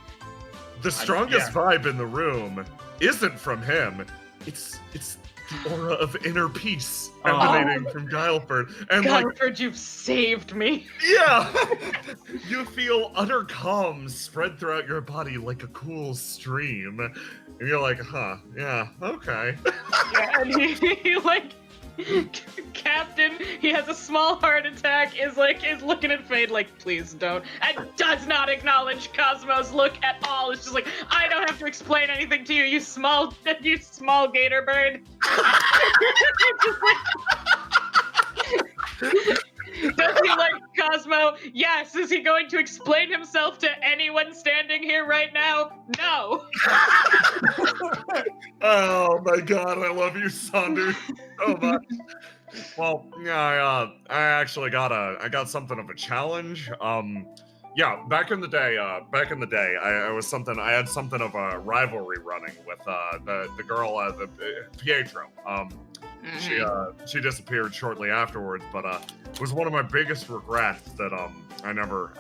the strongest vibe in the room isn't from him. It's the aura of inner peace Oh. emanating from Guileford. And like, Guileford, you've saved me. yeah! You feel utter calm spread throughout your body like a cool stream. And you're like, huh, yeah, okay. Yeah, and he like, Captain, he has a small heart attack, is looking at Fade like, please don't, and does not acknowledge Cosmo's look at all. It's just like, I don't have to explain anything to you, you small gator bird. Just like, does he like Cosmo? Yes. Is he going to explain himself to anyone standing here right now? No. Oh my god, I love you, Saunders, so much. Well, yeah, I actually got something of a challenge. Yeah, back in the day, I had something of a rivalry running with the girl, the Pietro. She disappeared shortly afterwards, but it was one of my biggest regrets that I never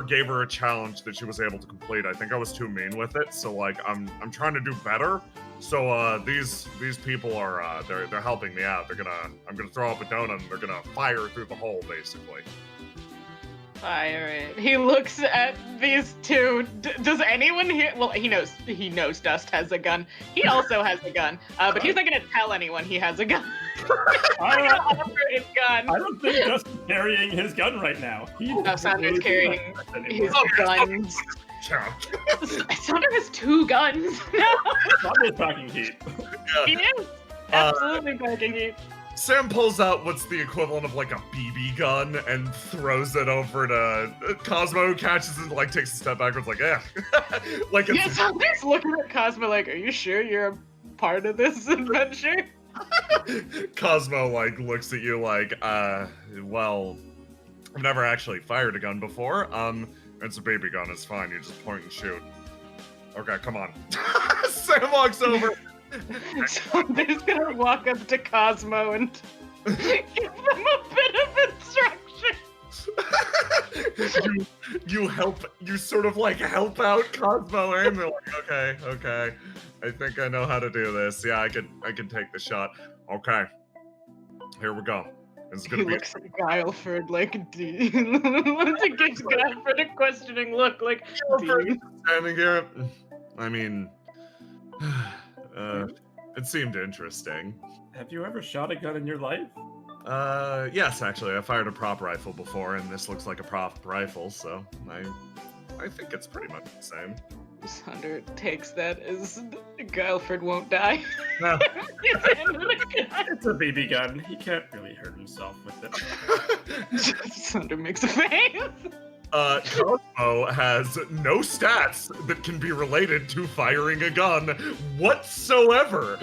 gave her a challenge that she was able to complete. I think I was too mean with it, so like I'm trying to do better. So these people are they're helping me out. I'm gonna throw up a donut and they're gonna fire through the hole basically. Fire it. He looks at these two. Does anyone here? Well, he knows Dust has a gun. He also has a gun, but he's not gonna tell anyone he has a gun. I He's gonna offer his gun. don't think Dust is carrying his gun right now. Sander's carrying his guns. Sander has 2 guns. Sander's packing heat. Yeah. He is absolutely packing heat. Sam pulls out what's the equivalent of like a BB gun and throws it over to Cosmo, who catches it and like takes a step backwards, like, eh. Like it's Yeah, Sander's looking at Cosmo like, are you sure you're a part of this adventure? Cosmo like looks at you like, well, I've never actually fired a gun before. It's a BB gun, it's fine, you just point and shoot. Okay, come on. Sam walks over. Sander's gonna walk up to Cosmo and give them a bit of instruction. You sort of like help out Cosmo, and they're like, okay, I think I know how to do this. Yeah, I can take the shot. Okay, here we go. It's gonna He be. looks at Guileford like, he gives Guileford a questioning look like, Standing here. I mean, it seemed interesting. Have you ever shot a gun in your life? Yes, actually, I fired a prop rifle before, and this looks like a prop rifle, so I think it's pretty much the same. Sander takes that as Guileford won't die. No. It's a BB gun. He can't really hurt himself with it. Sander makes a face. Cosmo has no stats that can be related to firing a gun whatsoever.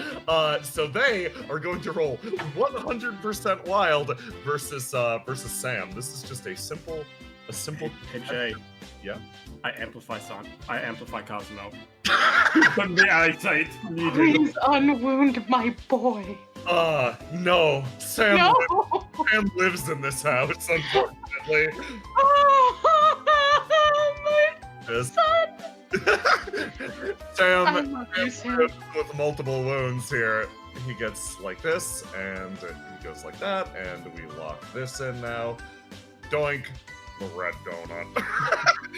So they are going to roll 100% wild versus Sam. This is just a simple. Hey Jay. Yeah. I amplify Cosmo. From the eyesight needed. Please unwound my boy. No. Sam No. Sam lives in this house, unfortunately. Oh, my Yes. son. Sam, I love you, Sam. with multiple wounds here. He gets like this, and he goes like that, and we lock this in now. Doink. The red donut.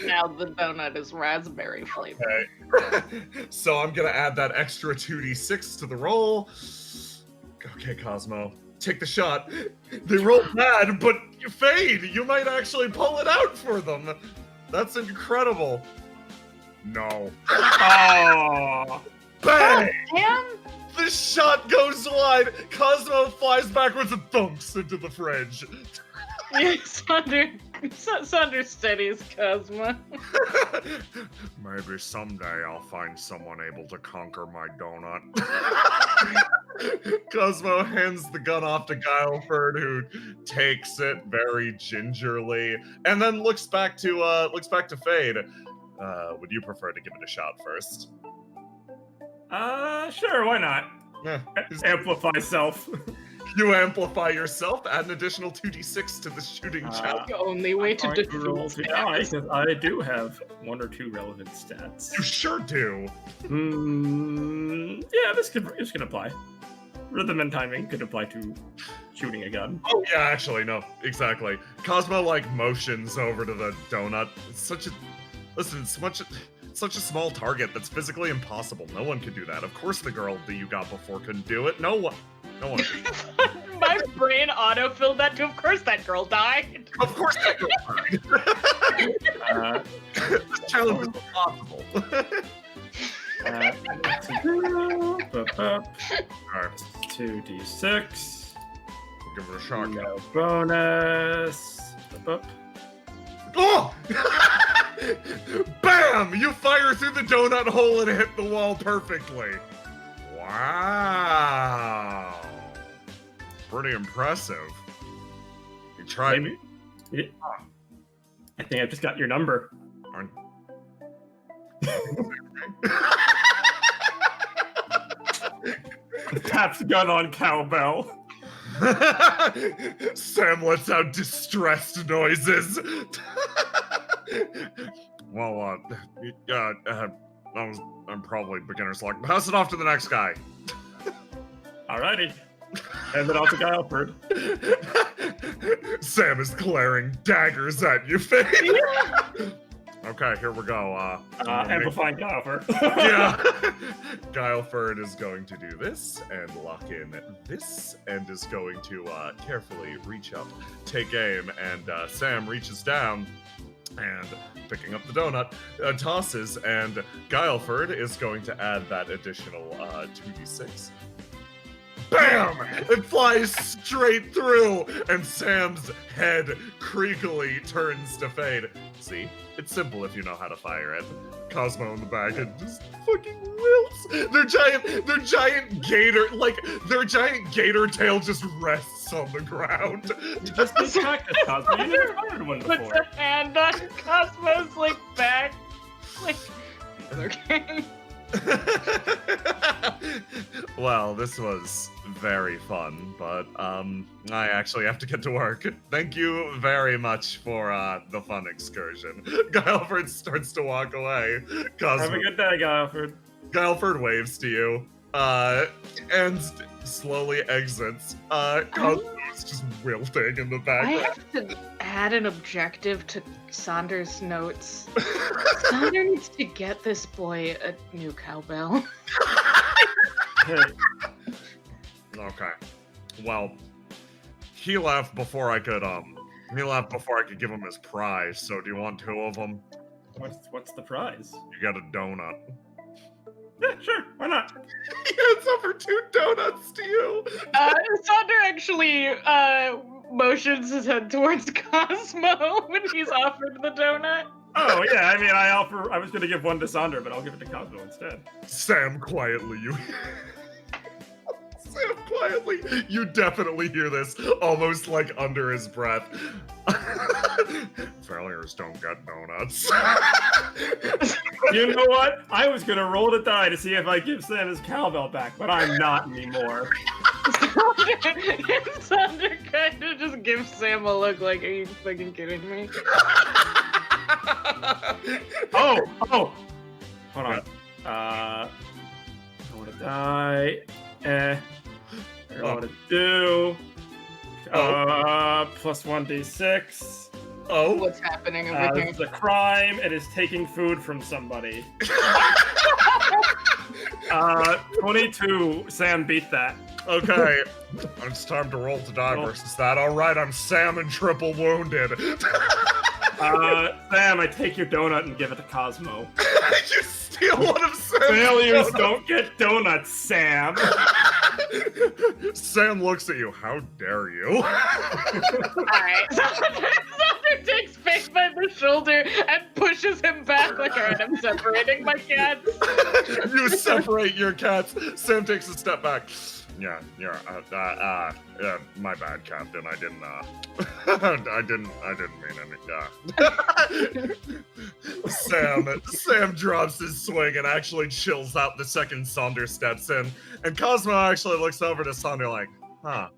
Now the donut is raspberry flavored. Okay. So I'm gonna add that extra 2d6 to the roll. Okay, Cosmo. Take the shot. They roll bad, but you fade. You might actually pull it out for them. That's incredible. No. Oh. Bang! Damn! The shot goes wide. Cosmo flies backwards and thumps into the fridge. Yeah, Sander steadies Cosmo. Maybe someday I'll find someone able to conquer my donut. Cosmo hands the gun off to Guileford, who takes it very gingerly, and then looks back to Fade. Would you prefer to give it a shot first? Sure, why not? Yeah. Amplify self. You amplify yourself, add an additional 2d6 to the shooting check. The only way to I'm going to roll defeat to die because I do have 1 or 2 relevant stats. You sure do. Yeah, this can apply. Rhythm and timing could apply to shooting a gun. Oh yeah, actually, no, exactly. Cosmo like motions over to the donut. It's such a such a small target that's physically impossible. No one could do that. Of course, the girl that you got before couldn't do it. No one. My brain auto-filled that to, of course that girl died. Of course, that girl died. This challenge is impossible. Alright. 2d6. Give it a shot. No bonus. Oh! Bam! You fire through the donut hole and hit the wall perfectly. Wow. Pretty impressive. You tried. Maybe. Yeah. I think I just got your number. Taps gun on cowbell. Sam lets out distressed noises. Well, I'm probably beginner's luck. Pass it off to the next guy. Alrighty. Hand it off to Guileford. Sam is glaring daggers at you, Faye. Okay, here we go. Amplifying Guileford. Yeah. Guileford is going to do this and lock in this and is going to carefully reach up, take aim, and Sam reaches down and picking up the donut, tosses, and Guileford is going to add that additional 2d6. Bam! It flies straight through, and Sam's head creakily turns to fade. See? It's simple if you know how to fire it. Cosmo in the back and just fucking wilts. Their giant gator tail just rests on the ground. You just need practice, Cosmo. You never fired one Puts before. a hand on Cosmo's like back. Like, okay. Well, this was very fun, but I actually have to get to work. Thank you very much for the fun excursion. Guileford starts to walk away. Have a good day, Guileford. Guileford waves to you, and slowly exits. Cosmo's just wilting in the I background. have to add an objective to Saunders' notes. Saunder needs to get this boy a new cowbell. Hey, Okay. Well, he left before I could give him his prize. So do you want 2 of them? what's the prize? You got a donut. Yeah, sure. Why not? He hands over 2 donuts to you. Saunder actually motions his head towards Cosmo when he's offered the donut. Oh yeah, I mean, I was gonna give 1 to Saunder, but I'll give it to Cosmo instead. Sam quietly, you definitely hear this almost like under his breath. Failures don't get donuts. You know what? I was gonna roll the die to see if I give Sam his cowbell back, but I'm not anymore. Saunder kind of just gives Sam a look like, are you fucking kidding me? Oh! Hold on. I want to die. I want to do. Plus 1d6. Oh. What's happening over This here? is a crime. It is taking food from somebody. 22. Sam beat that. Okay. It's time to roll to die versus that. Alright, I'm Sam and triple wounded. Sam, I take your donut and give it to Cosmo. You steal one of Sam's Failures donuts. don't get donuts, Sam. Sam looks at you. How dare you? Alright, Saunder takes Faith by the shoulder and pushes him back like, alright, I'm separating my cats. You separate your cats. Sam takes a step back. Yeah, my bad, Captain. I didn't mean any, Sam drops his swing and actually chills out the second Saunder steps in. And Cosmo actually looks over to Saunder like, huh,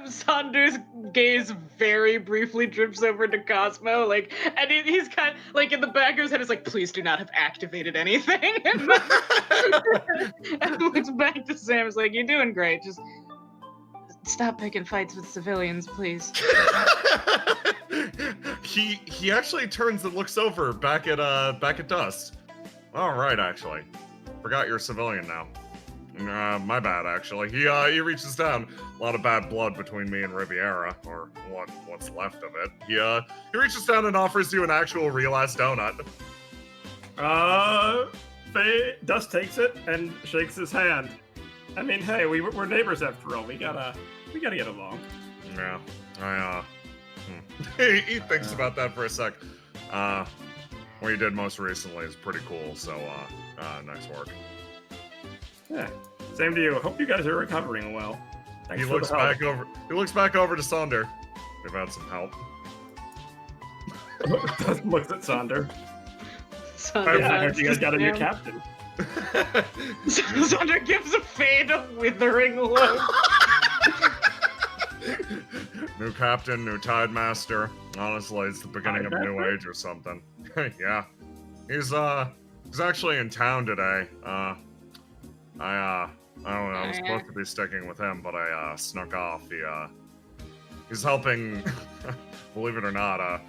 Saunder's gaze very briefly drifts over to Cosmo, like, and he's kind of like in the back of his head is like, please do not have activated anything. And looks back to Sam, is like, you're doing great. Just stop picking fights with civilians, please. He actually turns and looks over back at Dust. All right, actually, forgot you're a civilian now. My bad, actually. He reaches down. A lot of bad blood between me and Riviera, or what's left of it. He reaches down and offers you an actual real-ass donut. Dust takes it and shakes his hand. I mean, hey, we're neighbors after all. We gotta get along. Yeah, he thinks about that for a sec. What you did most recently is pretty cool, so, nice work. Yeah, same to you. Hope you guys are recovering well. Thanks He for looks the help. back over to Sonder. We've had some help. Dust looks at Sonder. Sander I heard nods you guys to got a new Sam. captain. Sander gives a fade of withering look. New captain, new tide master. Honestly, it's the beginning of a new age or something. Yeah, he's actually in town today. I don't know. I was supposed to be sticking with him, but I snuck off. He's helping. Believe it or not,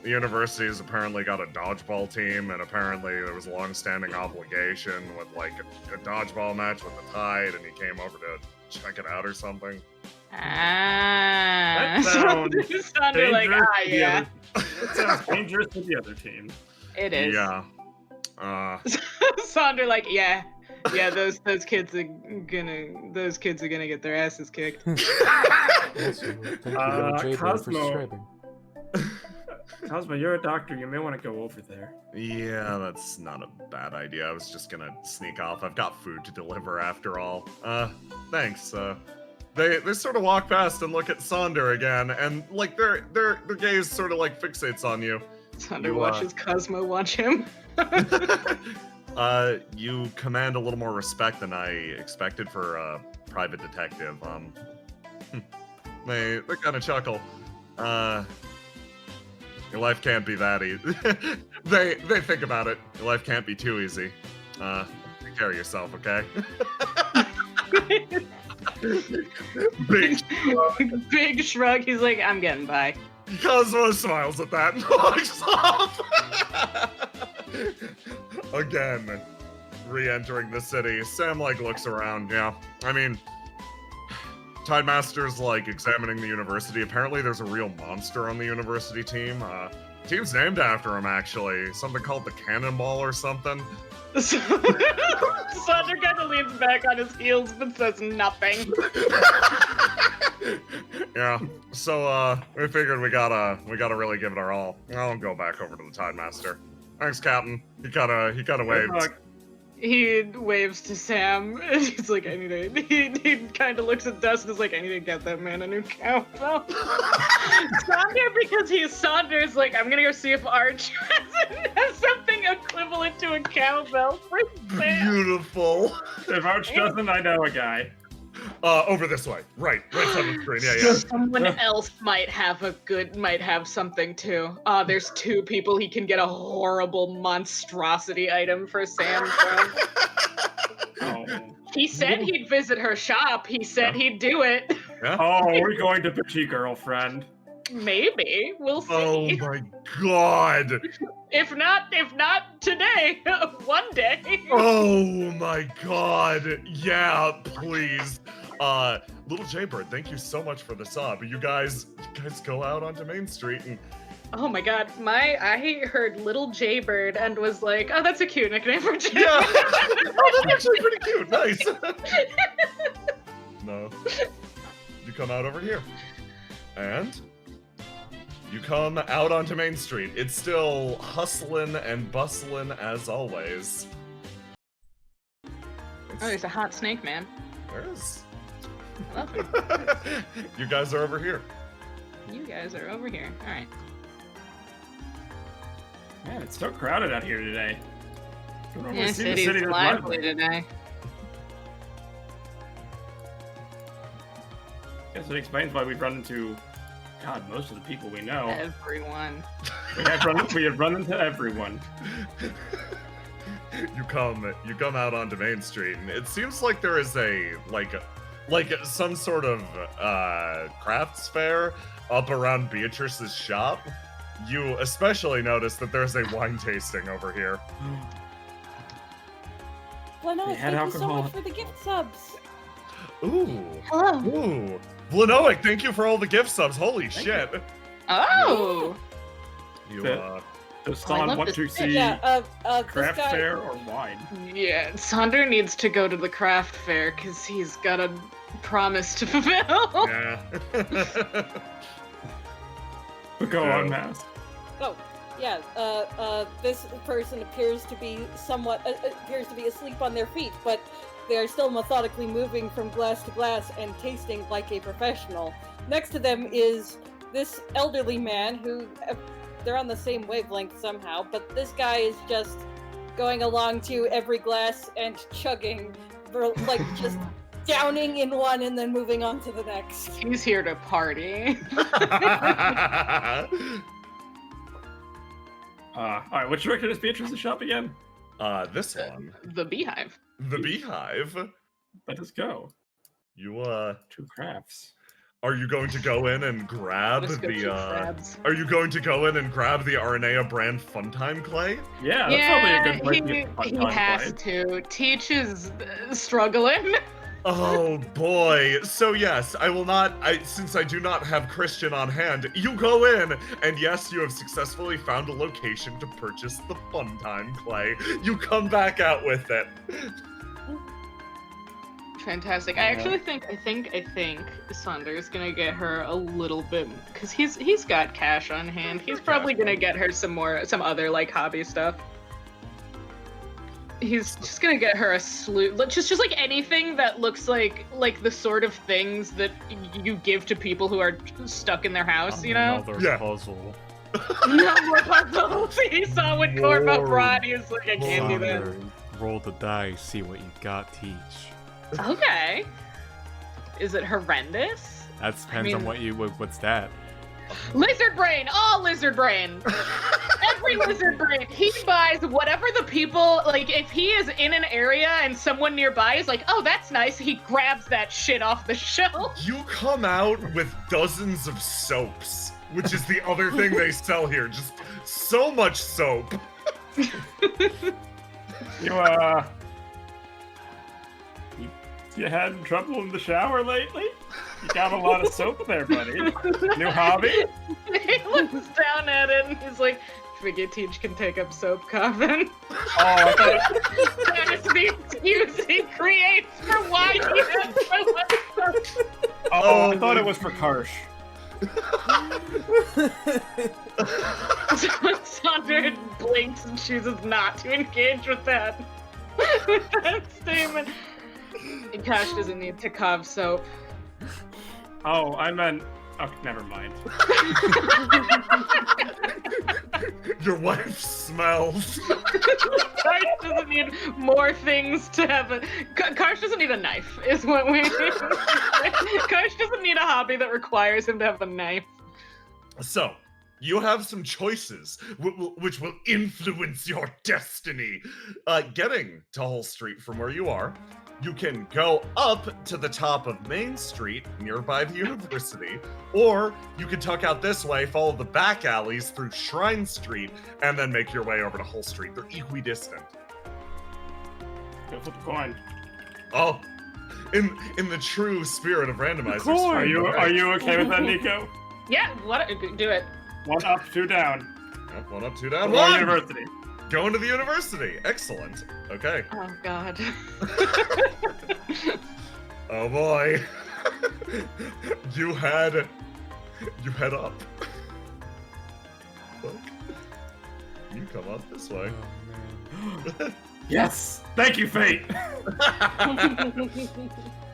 the university's apparently got a dodgeball team, and apparently there was a long-standing obligation with like a dodgeball match with the Tide, and he came over to check it out or something. That sounds Sander like, dangerous to the yeah, It sounds dangerous to the other team. it is. Yeah. Sander like, yeah, those kids are gonna get their asses kicked. Also, thank you, Little J-Bird, for Cosmo. subscribing. Cosmo, you're a doctor. You may want to go over there. Yeah, that's not a bad idea. I was just gonna sneak off. I've got food to deliver after all. Thanks. They sort of walk past and look at Sonder again, and like their gaze sort of like fixates on you. Sander watches Cosmo watch him. You command a little more respect than I expected for a private detective. They kind of chuckle. Your life can't be that easy. they think about it. Your life can't be too easy. Take care of yourself, okay? Big shrug. He's like, I'm getting by. Cosmo smiles at that and walks off. Again, re-entering the city. Sam like looks around. Yeah, I mean, Tidemaster's like examining the university. Apparently, there's a real monster on the university team. Team's named after him, actually. Something called the Cannonball or something. Sander kind of leans back on his heels but says nothing. Yeah, so we figured we gotta really give it our all. I'll go back over to the Tidemaster. Thanks, Captain. He kind of waves. He waves to Sam. And he's like, I need to. He kind of looks at Dust and is like, I need to get that man a new cowbell. Sonder, because he's Saunders, like, I'm gonna go see if Arch has something equivalent to a cowbell for Sam. Beautiful. If Arch doesn't, I know a guy. Over this way. Right on the screen. Yeah. Someone else might have something too. There's two people he can get a horrible monstrosity item for Sam from. Oh. He said he'd visit her shop. He said he'd do it. Oh, we're going to Bitchy Girlfriend. Maybe. We'll see. Oh my god. If not today, one day. Oh my god. Yeah, please. Little Jaybird, thank you so much for the sub. You guys go out onto Main Street and Oh my god, I heard Little Jaybird and was like, oh, that's a cute nickname for Jay. yeah. Oh, that's actually pretty cute. Nice. No. You come out over here. And you come out onto Main Street. It's still hustling and bustling as always. Oh, there's a hot snake man. There is. Lovely. You guys are over here. You guys are over here. All right. Man, it's so crowded out here today. You don't Yeah, normally see the city's city this lively lively. today. Guess it explains why we've run into, God, most of the people we know. Everyone. We have run into everyone. You come out onto Main Street, and it seems like there is a like some sort of crafts fair up around Beatrice's shop. You especially notice that there's a wine tasting over here. Lenoa, They had thank you so alcohol. much for the gift subs. Ooh. Hello. Ooh. Vlanoic, thank you for all the gift subs. Holy shit. Oh! You Does Oh, I Son love want this to bit. see Yeah, this craft guy. fair or wine? Yeah, Sonder needs to go to the craft fair because he's got a promise to fulfill. Yeah. Go Yeah. on, Mask. Oh, yeah. This person appears to be asleep on their feet, but they are still methodically moving from glass to glass and tasting like a professional. Next to them is this elderly man who they're on the same wavelength somehow, but this guy is just going along to every glass and chugging, like just downing in one and then moving on to the next. He's here to party. Alright, which direction is Beatrice's shop again? This one. The beehive. The Beehive. Let us go. You, Two crafts. are you going to go in and grab Let's go the, to crabs. are you going to go in and grab the Arnea brand Funtime Clay? Yeah, that's probably a good way to get fun he time has play. to. Teach is struggling. Oh boy. So yes, I will not, since I do not have Christian on hand, you go in, and yes, you have successfully found a location to purchase the Funtime Clay. You come back out with it. Fantastic. I actually think Sander's gonna get her a little bit because he's got cash on hand. He's probably gonna get her some other like hobby stuff. He's just gonna get her a slew, just like anything that looks like the sort of things that you give to people who are stuck in their house, you know? Another Yeah. puzzle. No more puzzles. He saw what Corvo brought. He was like, I can't do that. Sonder, roll the dice, see what you got, teach. Okay. Is it horrendous? That depends on what's that. Lizard brain! All lizard brain! Every lizard brain! He buys whatever the people, like, if he is in an area and someone nearby is like, oh, that's nice, he grabs that shit off the shelf. You come out with dozens of soaps, which is the other thing they sell here. Just so much soap. You had trouble in the shower lately? You got a lot of soap there, buddy. New hobby? He looks down at it and he's like, figure Teach can take up soap coffin. Oh, I thought That is the excuse he creates for why he has so much soap. I thought it was for Karsh. Sonder blinks and chooses not to engage with that statement. Cash doesn't need to carve soap. Oh, I meant... Oh, never mind. Your wife smells. Karsh doesn't need more things to have a... Karsh doesn't need a knife, is what we... Karsh doesn't need a hobby that requires him to have a knife. So, you have some choices which will influence your destiny. Getting to Hull Street from where you are, you can go up to the top of Main Street, nearby the university, or you can tuck out this way, follow the back alleys through Shrine Street, and then make your way over to Hull Street. They're equidistant. Go flip a coin. Oh, in the true spirit of randomizers. Are you okay with that, Nico? Yeah, do it. 1 up, 2 down. Yep, 1 up, 2 down. Go to 1! university. Going to the university. Excellent. Okay. Oh, God. Oh boy. You head up. Look. You come up this way. Yes! Thank you, Fate!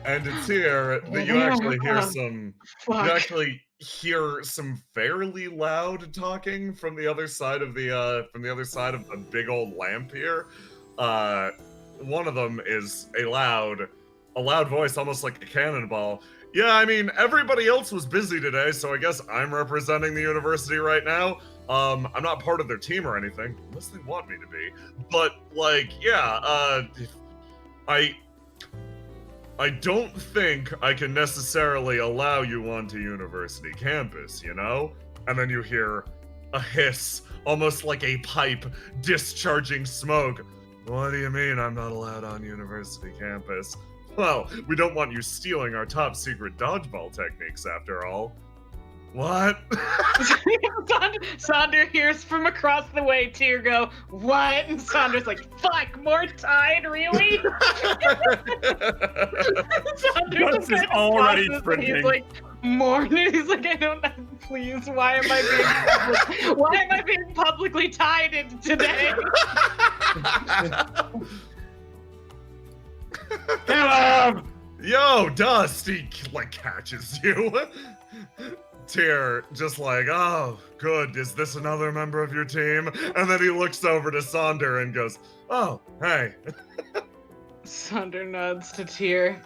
And it's here that you actually hear some Fuck. you actually hear some fairly loud talking from the other side of the big old lamp here. One of them is a loud voice, almost like a cannonball. Yeah, I mean, everybody else was busy today, so I guess I'm representing the university right now. I'm not part of their team or anything, unless they want me to be. But, like, yeah, I don't think I can necessarily allow you onto university campus, you know? And then you hear a hiss, almost like a pipe discharging smoke. What do you mean I'm not allowed on university campus? Well, we don't want you stealing our top secret dodgeball techniques after all. What? Sonder hears from across the way Tyr go, what? And Sonder's like, fuck, more Tide, really? Gus is already sprinting. He's like, more? He's like, I don't know, please, why am I being publicly tied today? Caleb! Yo, Dust! He, like, catches you. Tyr, just like, oh, good, is this another member of your team? And then he looks over to Sonder and goes, oh, hey. Sonder nods to Tyr.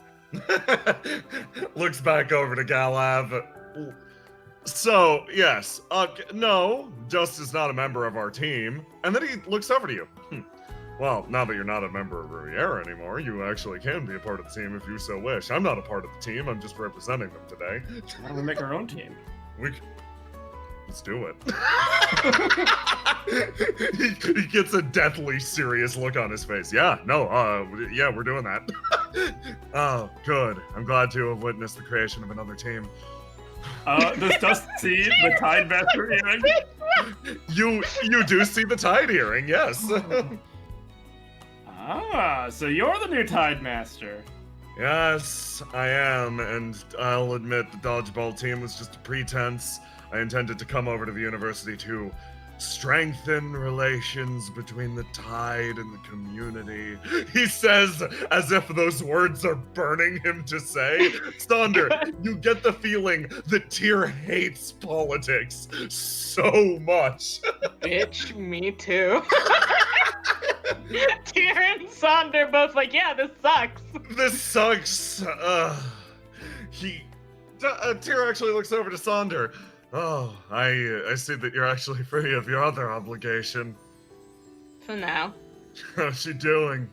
Looks back over to Galav. So, yes, no, Dust is not a member of our team. And then he looks over to you. Well, now that you're not a member of Riviera anymore, you actually can be a part of the team if you so wish. I'm not a part of the team, I'm just representing them today. Why don't we make our own team? Let's do it. he gets a deathly serious look on his face. Yeah, we're doing that. Oh, good. I'm glad to have witnessed the creation of another team. Does Dust see the Tide Master earring? You do see the Tide earring, yes. Ah, so you're the new Tide Master. Yes, I am, and I'll admit the dodgeball team was just a pretense. I intended to come over to the university to strengthen relations between the Tide and the community. He says, as if those words are burning him to say. Sonder, you get the feeling that Tyr hates politics so much. Bitch, me too. Tyr and Sonder both like, yeah, this sucks. This sucks. Tyr actually looks over to Sonder. Oh, I see that you're actually free of your other obligation. For now. How's she doing?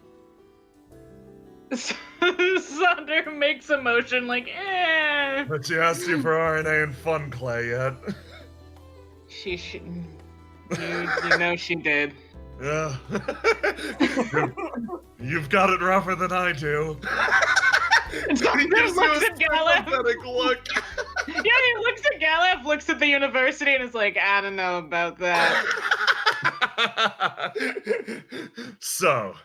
Sonder makes a motion like, eh. But she asked you for RNA and Fun Clay yet? You know she did. Yeah. You've got it rougher than I do. Sonder looks at Galef. Pathetic look. Yeah, he looks at Galef, looks at the university, and is like, I don't know about that. So,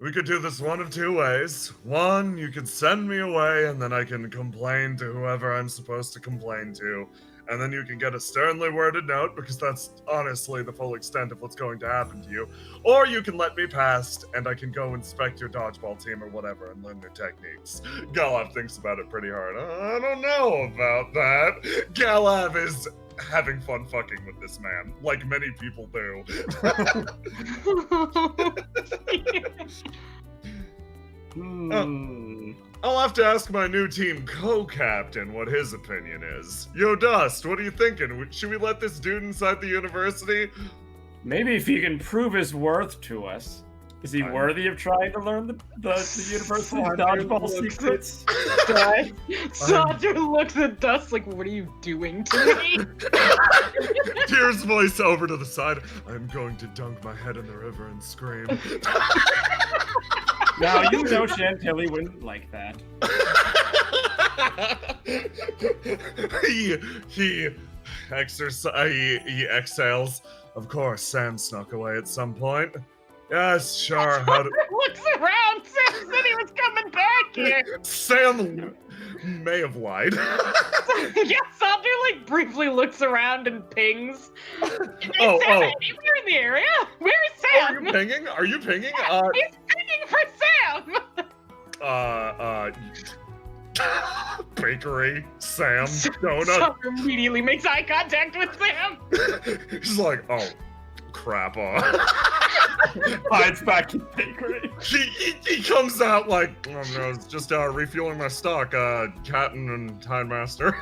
we could do this one of two ways. One, you could send me away, and then I can complain to whoever I'm supposed to complain to. And then you can get a sternly worded note, because that's honestly the full extent of what's going to happen to you. Or you can let me pass, and I can go inspect your dodgeball team or whatever and learn their techniques. Galav thinks about it pretty hard. I don't know about that. Galav is having fun fucking with this man, like many people do. I'll have to ask my new team co-captain what his opinion is. Yo, Dust, what are you thinking? Should we let this dude inside the university? Maybe if he can prove his worth to us. Is he worthy of trying to learn the university dodgeball secrets? Sonder looks at Dust like, what are you doing to me? Tyr's voice over to the side. I'm going to dunk my head in the river and scream. Now, you know Chantilly wouldn't like that. He exhales. Of course, Sam snuck away at some point. Yes, sure. Looks around. Sam said he was coming back here. Sam may have lied. Yeah, Sonder like briefly looks around and pings. Is Oh, Sam anywhere in the area? Where is Sam? Are you pinging? Are you pinging? He's pinging for Sam. Bakery, Sam, donut. Sonder immediately makes eye contact with Sam. He's like, oh, crap. hides back in bakery. He comes out like, oh no, it's just refueling my stock, Captain and Time Master.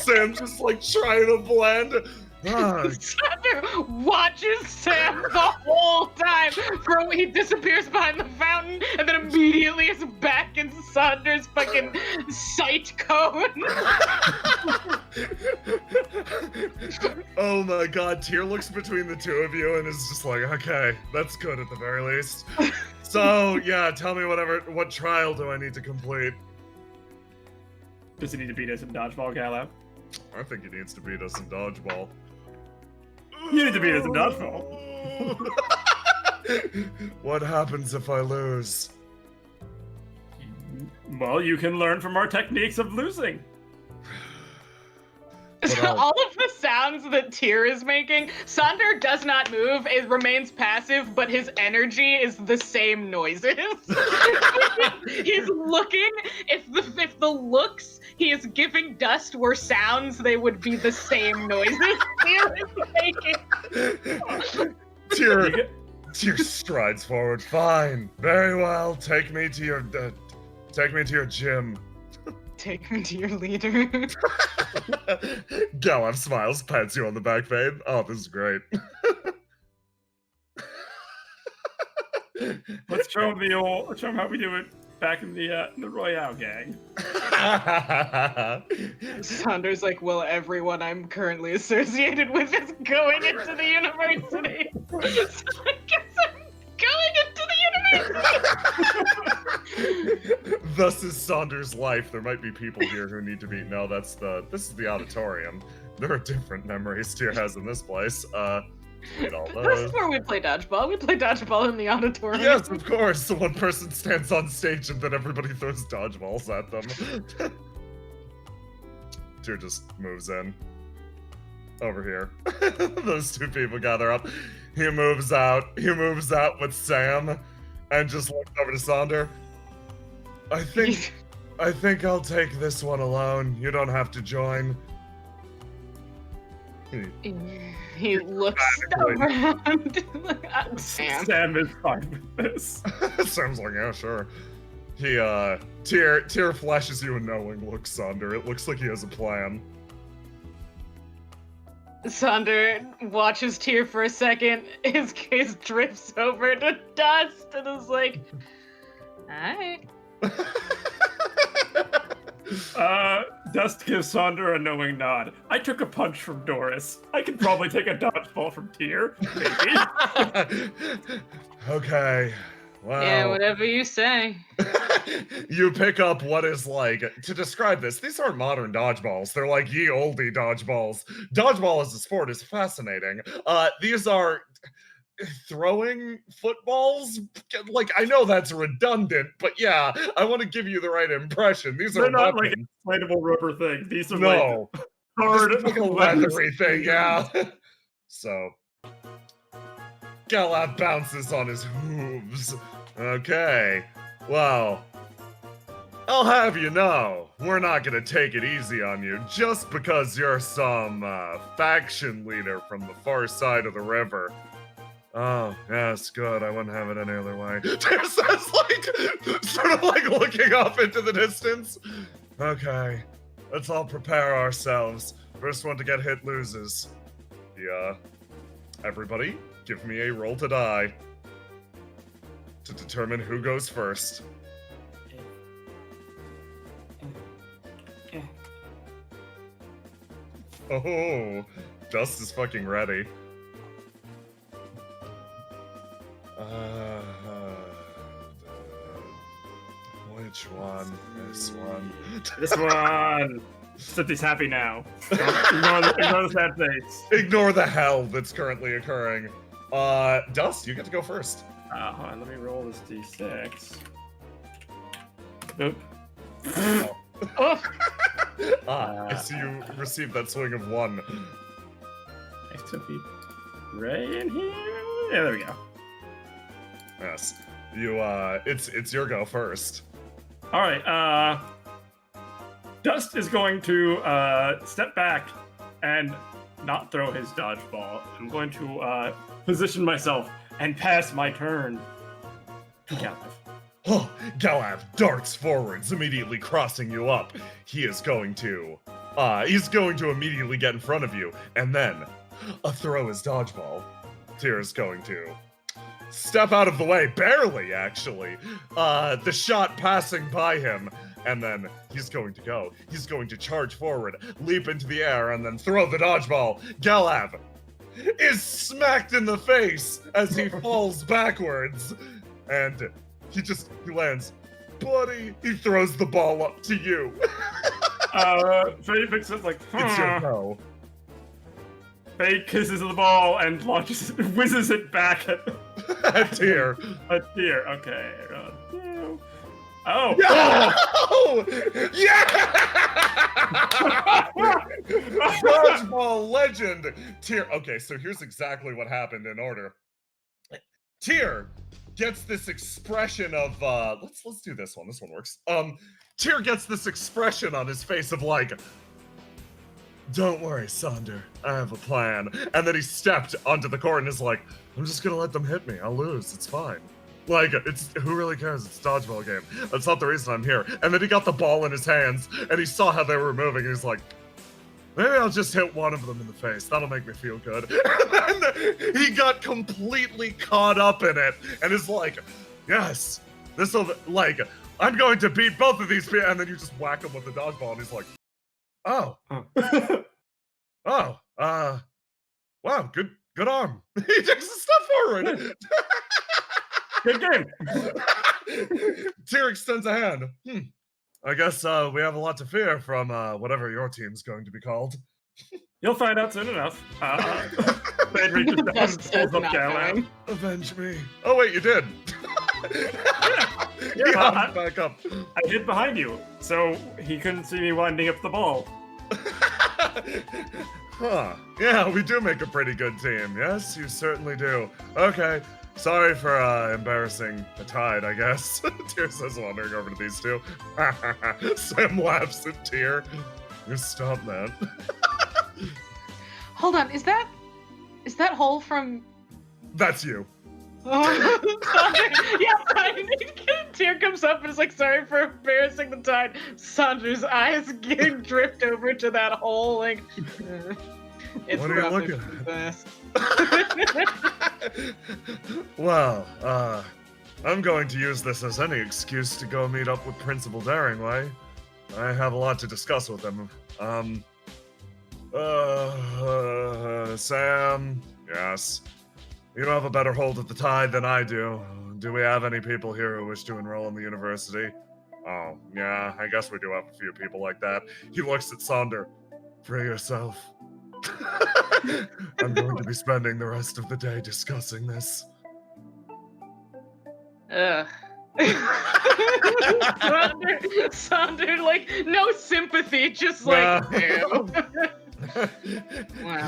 Sam's just like trying to blend. Sander watches Sam the whole time. He disappears behind the fountain and then immediately is back in Sander's fucking sight cone. Oh my god, Tyr looks between the two of you and is just like, okay, that's good at the very least. So, yeah, tell me what trial do I need to complete? Does he need to beat us in dodgeball, Gallo? I think he needs to beat us in dodgeball. You need to beat us in dodgeball. What happens if I lose? Well, you can learn from our techniques of losing. All of the sounds that Tyr is making, Sander does not move, it remains passive, but his energy is the same noises. He's looking, if the looks he is giving Dust were sounds, they would be the same noises Tyr is making. Tyr strides forward. Fine, very well. Take me to your gym. Take me to your leader. Galaf smiles, pats you on the back, babe. Oh, this is great. Let's show him how we do it back in the Royale gang. Sander's like, well, everyone I'm currently associated with is going into the university. So I guess I'm going into the university. Thus is Saunders' life. There might be people here who need to be. No, this is the auditorium. There are different memories Tyr has in this place. Read all those. This is where we play dodgeball. We play dodgeball in the auditorium. Yes, of course. So one person stands on stage and then everybody throws dodgeballs at them. Tyr just moves in. Over here. Those two people gather up. He moves out with Sam and just looks over to Sander. I think I'll take this one alone. You don't have to join. He looks around. Sam is fine with this. Sam's like, yeah, sure. He Tyr flashes you a knowing look, Sander. It looks like he has a plan. Sander watches Tyr for a second. His gaze drifts over to Dust and is like, alright. Dust gives Sander a knowing nod. I took a punch from Doris. I could probably take a dodgeball from Tyr, maybe. Okay. Wow. Yeah, whatever you say. You pick up what is like, to describe this, these aren't modern dodgeballs. They're like ye olde dodgeballs. Dodgeball as a sport is fascinating. These are throwing footballs. Like, I know that's redundant, but yeah, I want to give you the right impression. They're not weapons. Like an inflatable rubber thing. These are no. like hard, like a leathery thing, yeah. So, Galab bounces on his hooves. Okay, well, I'll have you know, we're not gonna take it easy on you just because you're some faction leader from the far side of the river. Oh, yes, good. I wouldn't have it any other way. Tyr says, like, sort of like looking off into the distance. Okay, let's all prepare ourselves. First one to get hit loses. Yeah. Everybody, give me a roll to die to determine who goes first. Oh, Dust is fucking ready. Which one? This one. This one. Something's happy now. Ignore the sad face. Ignore the hell that's currently occurring. Dust, you get to go first. Hold on, let me roll this d6. Nope. Oh. I see you received that swing of 1. Nice to be right in here. Yeah, there we go. Yes. You, it's your go first. All right, Dust is going to step back and not throw his dodgeball. I'm going to position myself and pass my turn to Galaf. Oh, Galaf darts forwards, immediately crossing you up. He's going to immediately get in front of you, and then throw his dodgeball. Tyr's going to step out of the way, barely actually. The shot passing by him, and then he's going to charge forward, leap into the air, and then throw the dodgeball. Galaf is smacked in the face as he falls backwards, and he lands. Buddy, he throws the ball up to you. Faye picks up like, It's your go. Faye kisses the ball and whizzes it back at Tyr. a Tyr. Okay. Oh! No! Yeah! Dodgeball legend! Tyr. Okay, so here's exactly what happened in order. Tyr gets this expression of let's do this one. This one works. Tyr gets this expression on his face of like, don't worry, Sonder, I have a plan. And then he stepped onto the court and is like, I'm just gonna let them hit me. I'll lose. It's fine. Like, who really cares? It's a dodgeball game. That's not the reason I'm here. And then he got the ball in his hands and he saw how they were moving. And he's like, maybe I'll just hit one of them in the face. That'll make me feel good. And then he got completely caught up in it and is like, yes, this'll, like, I'm going to beat both of these people. And then you just whack him with the dodgeball and he's like, oh, wow, good arm. He takes a step forward. Good game. Tyr extends a hand. I guess we have a lot to fear from whatever your team's going to be called. You'll find out soon enough. Fade reaches down and pulls up Galaf. Avenge me. Oh wait, you did. He hopped back up. I hid behind you, so he couldn't see me winding up the ball. Huh. Yeah, we do make a pretty good team. Yes, you certainly do. Okay. Sorry for embarrassing the Tide, I guess. Tyr says, wandering over to these two. Sam laughs at Tyr. You stop, man. Hold on, is that Hole from? That's you. Oh, yeah, Tyr comes up and is like, sorry for embarrassing the Tide. Sandra's eyes drift over to that hole, like. It's what are you looking at? Well, I'm going to use this as any excuse to go meet up with Principal Daringway. I have a lot to discuss with him. Sam, yes. You have a better hold of the Tide than I do. Do we have any people here who wish to enroll in the university? Oh, yeah, I guess we do have a few people like that. He looks at Sonder. For yourself. I'm going to be spending the rest of the day discussing this. Sonder, like, no sympathy, just like, damn. Wow.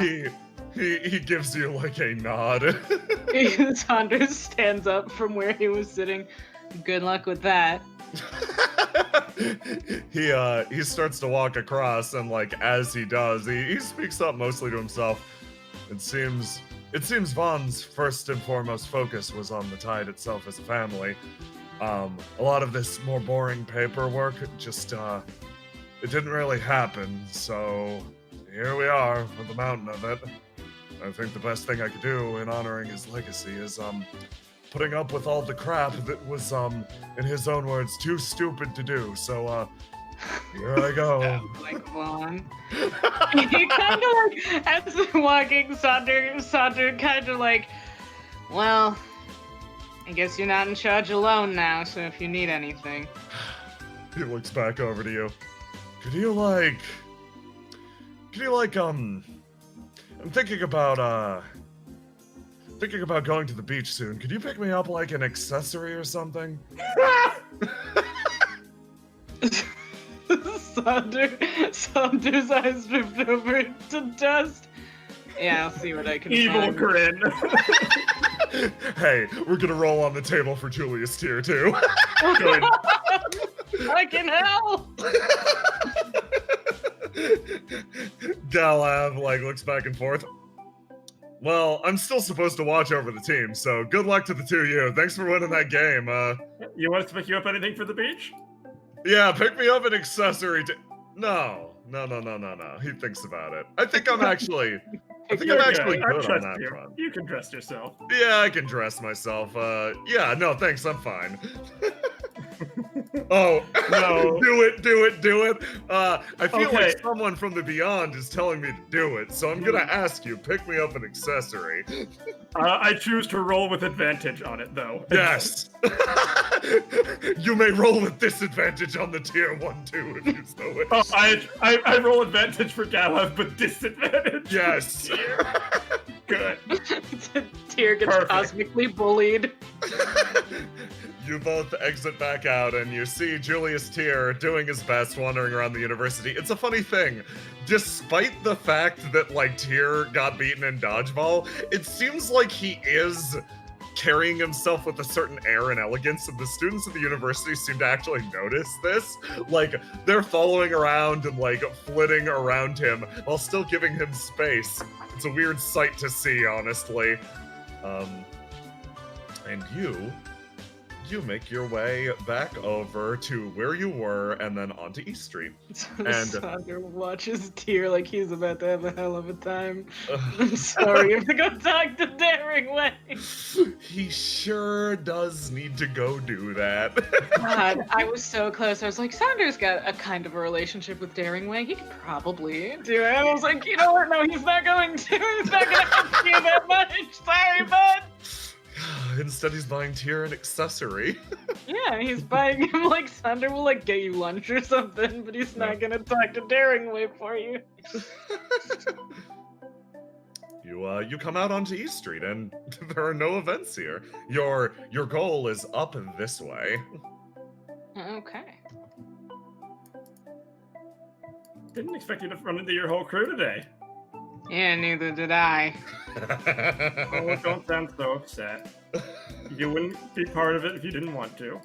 He gives you like a nod. Sonder stands up from where he was sitting. Good luck with that. He starts to walk across, and like as he does, he speaks up mostly to himself. It seems Vaughn's first and foremost focus was on the Tide itself as a family. A lot of this more boring paperwork just it didn't really happen, so here we are with the mountain of it. I think the best thing I could do in honoring his legacy is putting up with all the crap that was, in his own words, too stupid to do. So, here I go. Like Vaughn. He kind of like, as they're walking, Sonder kind of like, well, I guess you're not in charge alone now, so if you need anything. He looks back over to you. Could you like, I'm thinking about going to the beach soon. Could you pick me up like an accessory or something? Saunders' eyes drift over to dust. Yeah, I'll see what I can Evil find. grin. Hey, we're gonna roll on the table for Julius Tier too. Good. Fucking hell! Galab, like, looks back and forth. Well, I'm still supposed to watch over the team, so good luck to the two of you. Thanks for winning that game. You want us to pick you up anything for the beach? Yeah, pick me up an accessory to... No. He thinks about it. I think I'm actually... I think I'm actually good on that front. You can dress yourself. Yeah, I can dress myself. Yeah, no, thanks, I'm fine. Oh, No. do it. I feel like someone from the beyond is telling me to do it, so I'm gonna ask you, pick me up an accessory. I choose to roll with advantage on it, though. Yes. You may roll with disadvantage on the tier 1, 2 if you so wish. Oh, I roll advantage for Galab, but disadvantage. Yes. Good. Tyr gets Perfect. cosmically bullied. You both exit back out, and you see Julius Tyr doing his best, wandering around the university. It's a funny thing. Despite the fact that, like, Tyr got beaten in dodgeball, it seems like he is carrying himself with a certain air and elegance, and the students at the university seem to actually notice this. Like, they're following around and, like, flitting around him while still giving him space. It's a weird sight to see, honestly. And you make your way back over to where you were and then onto East Street. And Sander watches Tyr like he's about to have a hell of a time. I'm sorry, I have to go talk to Daringway. He sure does need to go do that. God, I was so close. I was like, Sander's got a kind of a relationship with Daringway. He could probably do it. I was like, you know what? No, he's not going to. He's not going to help you that much. Sorry, bud. Instead, he's buying Tyr an accessory. Yeah, he's buying him like Sander will like get you lunch or something, but he's not gonna talk to Daringway for you. You come out onto East Street, and there are no events here. Your goal is up this way. Okay. Didn't expect you to run into your whole crew today. Yeah, neither did I. Oh, don't sound so upset. You wouldn't be part of it if you didn't want to.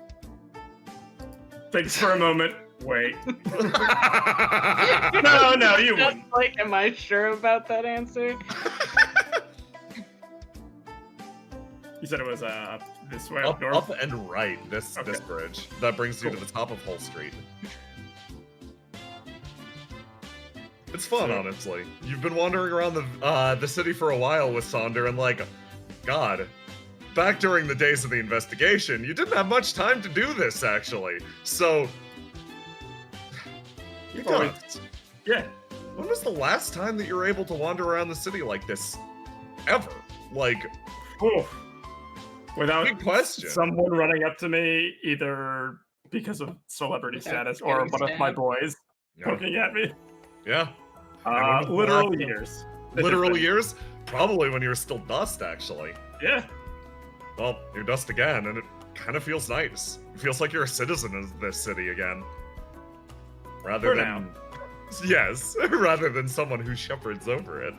Thanks for a moment. Wait. No, you wouldn't. Like, am I sure about that answer? You said it was this way Up north? and right, this bridge. That brings you to the top of Hull Street. It's fun, honestly. You've been wandering around the city for a while with Sander, and like, God, back during the days of the investigation, you didn't have much time to do this, actually. So, Yeah. When was the last time that you were able to wander around the city like this? Ever? Like, Without big question. Someone running up to me, either because of celebrity status or one of my boys poking at me. Yeah. Literal years. Literal years? Probably when you were still dust, actually. Yeah. Well, you're dust again, and it kind of feels nice. It feels like you're a citizen of this city again. Rather than... now. Yes, rather than someone who shepherds over it.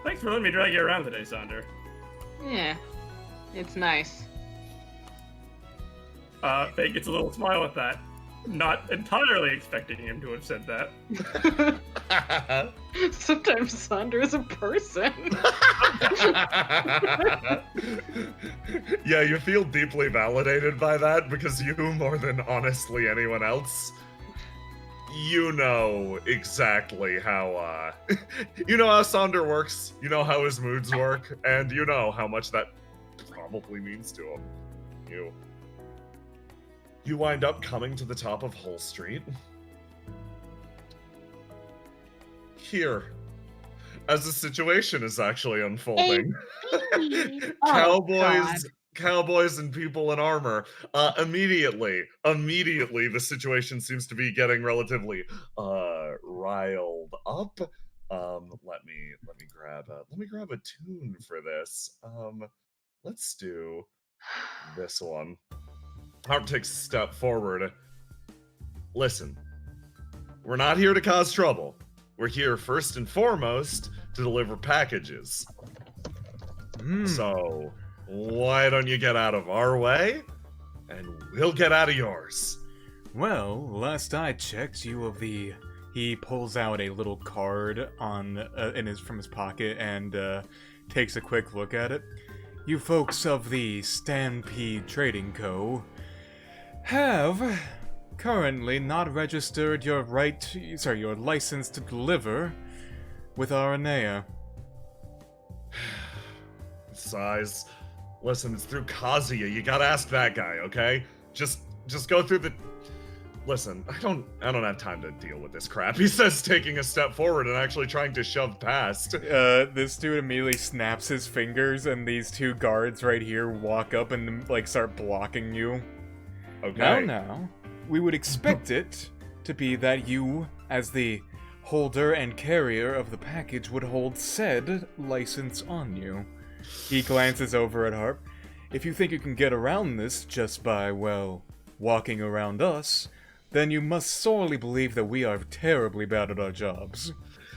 Thanks for letting me drag you around today, Sander. Yeah, it's nice. Faye gets a little smile at that. Not entirely expecting him to have said that. Sometimes Sander is a person. Yeah, you feel deeply validated by that because you, more than honestly anyone else, you know exactly how, you know how Sander works, you know how his moods work, and you know how much that probably means to him. You wind up coming to the top of Hull Street. Here, as the situation is actually unfolding, cowboys and people in armor. Immediately, the situation seems to be getting relatively riled up. Let me grab a tune for this. Let's do this one. Harp takes a step forward. Listen, we're not here to cause trouble. We're here first and foremost to deliver packages. So, why don't you get out of our way, and we'll get out of yours. Well, last I checked, He pulls out a little card from his pocket and takes a quick look at it. You folks of the Stampede Trading Co. have currently not registered your license to deliver with Aranea. Size. Listen, it's through Kazuya. You gotta ask that guy, okay? Just go through the... Listen, I don't have time to deal with this crap. He says taking a step forward and actually trying to shove past. This dude immediately snaps his fingers, and these two guards right here walk up and, like, start blocking you. Okay. Now, we would expect it to be that you, as the holder and carrier of the package, would hold said license on you. He glances over at Harp. If you think you can get around this just by, well, walking around us, then you must sorely believe that we are terribly bad at our jobs.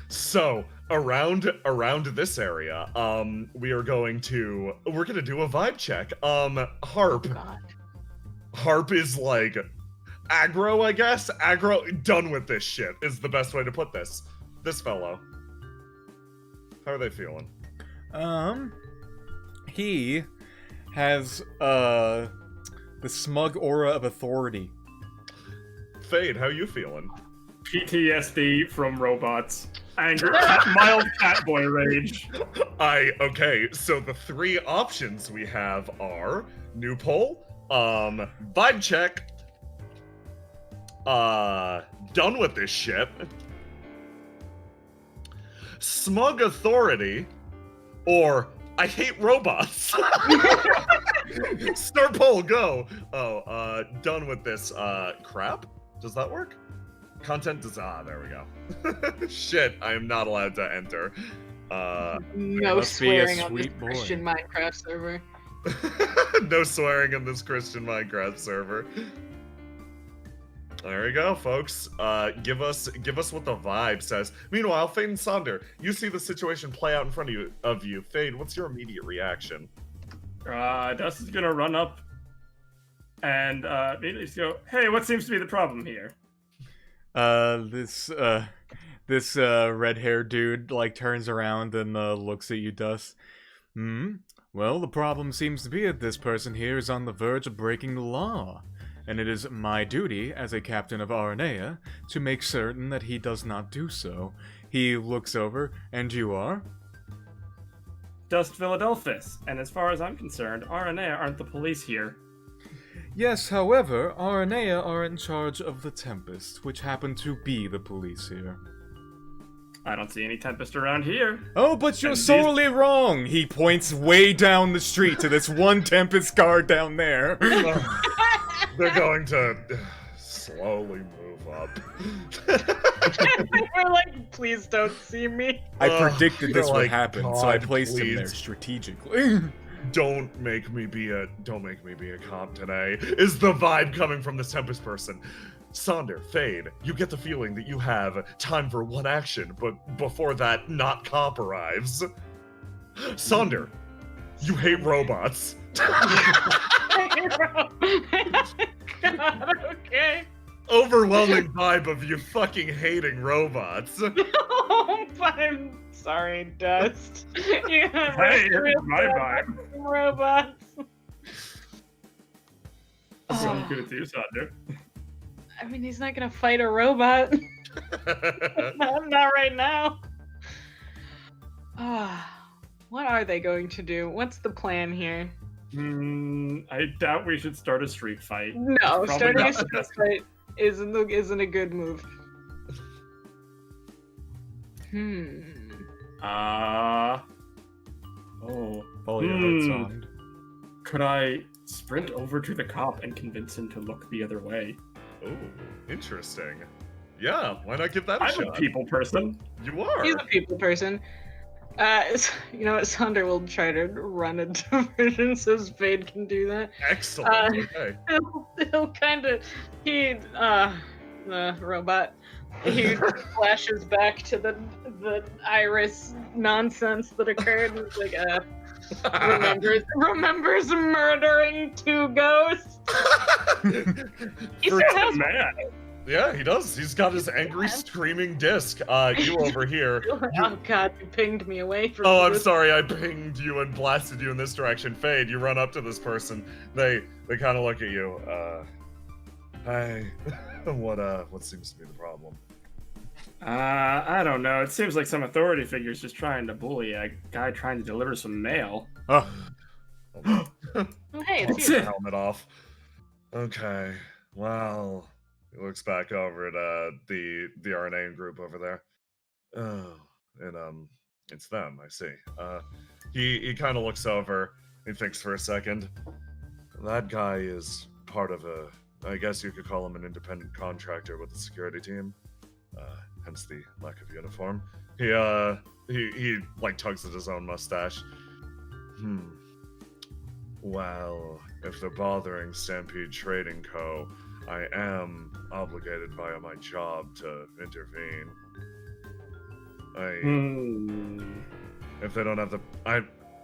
So, around this area, we're gonna do a vibe check. Harp. Oh, God. Harp is like aggro, I guess. Aggro, done with this shit is the best way to put this. This fellow. How are they feeling? He has, the smug aura of authority. Fade, how you feeling? PTSD from robots. Anger. Mild catboy rage. Okay, so the three options we have are new poll, vibe check, done with this shit, smug authority, or I hate robots. Start poll, go. Done with this crap. Does that work? Content there we go. Shit, I am not allowed to enter. No swearing on this Christian Minecraft server. No swearing in this Christian Minecraft server. There we go, folks. Give us what the vibe says. Meanwhile, Fade and Sonder, you see the situation play out in front of you. Fade, what's your immediate reaction? Dust is gonna run up and immediately go, hey, what seems to be the problem here? This red-haired dude, like, turns around and, looks at you, Dust. Well, the problem seems to be that this person here is on the verge of breaking the law, and it is my duty, as a captain of Aranea, to make certain that he does not do so. He looks over, and you are? Dust Philadelphus, and as far as I'm concerned, Aranea aren't the police here. Yes, however, Aranea are in charge of the Tempest, which happen to be the police here. I don't see any Tempest around here. Oh, but you're sorely wrong! He points way down the street to this one Tempest guard down there. They're going to slowly move up. We're like, please don't see me. I predicted this would happen, God, so I placed him please. there strategically. Don't make me be a cop today. Is the vibe coming from this Tempest person? Sonder, Fade, you get the feeling that you have time for one action, but before that, not cop arrives. Sonder, you hate robots. God, okay. Overwhelming vibe of you fucking hating robots. Oh, I'm sorry, Dust. You have Hey, it's my vibe. robots. So I'm good at you, Sonder. I mean, he's not gonna fight a robot. Not right now. What are they going to do? What's the plan here? I doubt we should start a street fight. No, Probably starting a not the street best. fight isn't a good move. Follow your heart, Sond. Could I sprint over to the cop and convince him to look the other way? Oh, interesting. Yeah, why not give that a I'm shot? a people person. You are. He's a people person. You know what? Sonder will try to run a diversion so Spade can do that. Excellent. Okay. He'll kind of the robot. He flashes back to the iris nonsense that occurred. And it's like, remembers murdering 2 ghosts. He still has one. Man. Yeah, he does. He's got his angry screaming disc. You over here. Oh god, you pinged me away from Oh, I'm this. sorry. I pinged you and blasted you in this direction. Fade, you run up to this person. They kind of look at you. Hi. What seems to be the problem? I don't know. It seems like some authority figure's just trying to bully a guy trying to deliver some mail. Oh, Oh, hey, it's Take you. your helmet off. Okay. Well, he looks back over at the RNA group over there. Oh, and it's them. I see. He kind of looks over. He thinks for a second. That guy is part of a. I guess you could call him an independent contractor with the security team. Hence the lack of uniform. He like tugs at his own mustache. Well, if they're bothering Stampede Trading Co., I am obligated via my job to intervene. If they don't have the,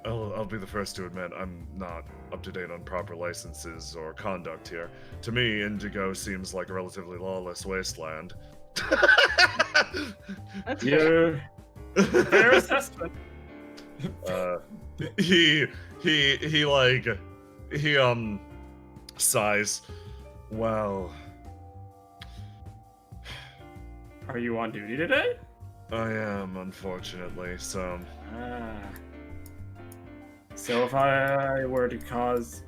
I'll be the first to admit I'm not up to date on proper licenses or conduct here. To me, Indigo seems like a relatively lawless wasteland. That's fair. Yeah. Fair assessment. He sighs. Well, Are you on duty today? I am, unfortunately, so. So if I were to cause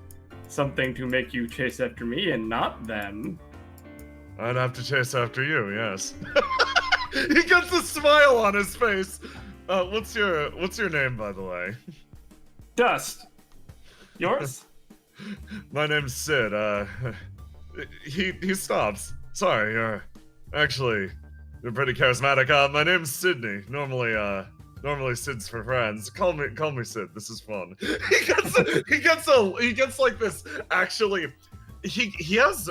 something to make you chase after me and not them, I'd have to chase after you, yes. He gets a smile on his face. What's your name, by the way? Dust. Yours? My name's Sid. He stops. Sorry, you're pretty charismatic. My name's Sydney. Normally Sid's for friends. Call me Sid. This is fun. He gets like this. Actually, he has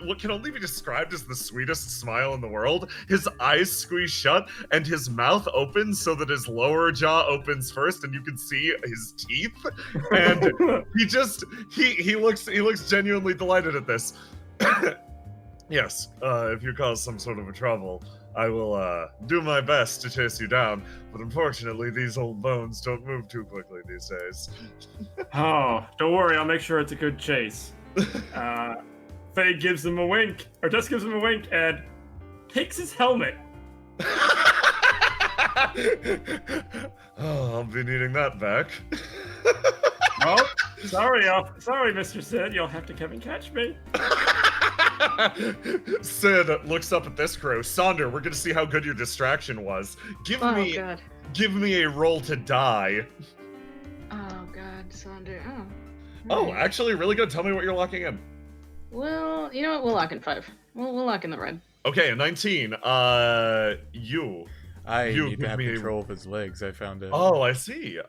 what can only be described as the sweetest smile in the world. His eyes squeeze shut and his mouth opens so that his lower jaw opens first and you can see his teeth. And he looks genuinely delighted at this. Yes, if you cause some sort of a trouble, I will do my best to chase you down, but unfortunately these old bones don't move too quickly these days. Oh, don't worry, I'll make sure it's a good chase. Faye gives him a wink, or Dust gives him a wink, and takes his helmet. Oh, I'll be needing that back. Oh, sorry, Mr. Sid, you'll have to come and catch me. Sid looks up at this crew. Sonder, we're gonna see how good your distraction was. Give me a roll to die. Oh god, Sonder. Oh, actually, really good. Tell me what you're locking in. Well, you know what? We'll lock in 5. We'll lock in the red. Okay, a 19. You I You need to give have me a- control of his legs. I found it. Oh, I see.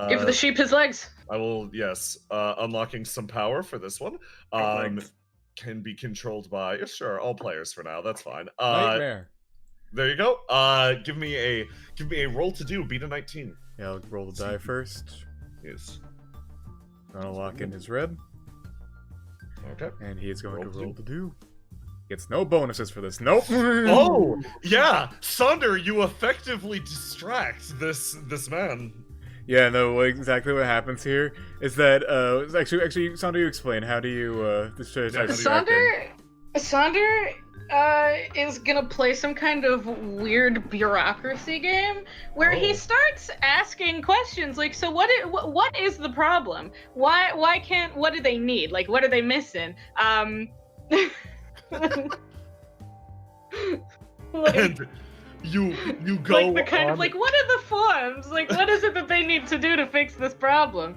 Give the sheep his legs. I will, yes. Unlocking some power for this one. Legs. Can be controlled by, yeah, sure, all players for now. That's fine. Nightmare. There you go. Give me a roll to do. Beat a 19. Yeah, I'll roll the die first. Yes. Gonna lock in his red, Okay. and he is going Roll to to roll to do. Gets no bonuses for this. Nope. Oh, yeah. Sonder, you effectively distract this man. Yeah, no. Exactly what happens here is that actually, Sonder, you explain. How do you distract? Yeah, how do you Sonder is gonna play some kind of weird bureaucracy game where he starts asking questions like, so what is the problem? Why can't, what do they need? Like, what are they missing? Like, And you go like the kind on... of like, what are the forms? Like, what is it that they need to do to fix this problem?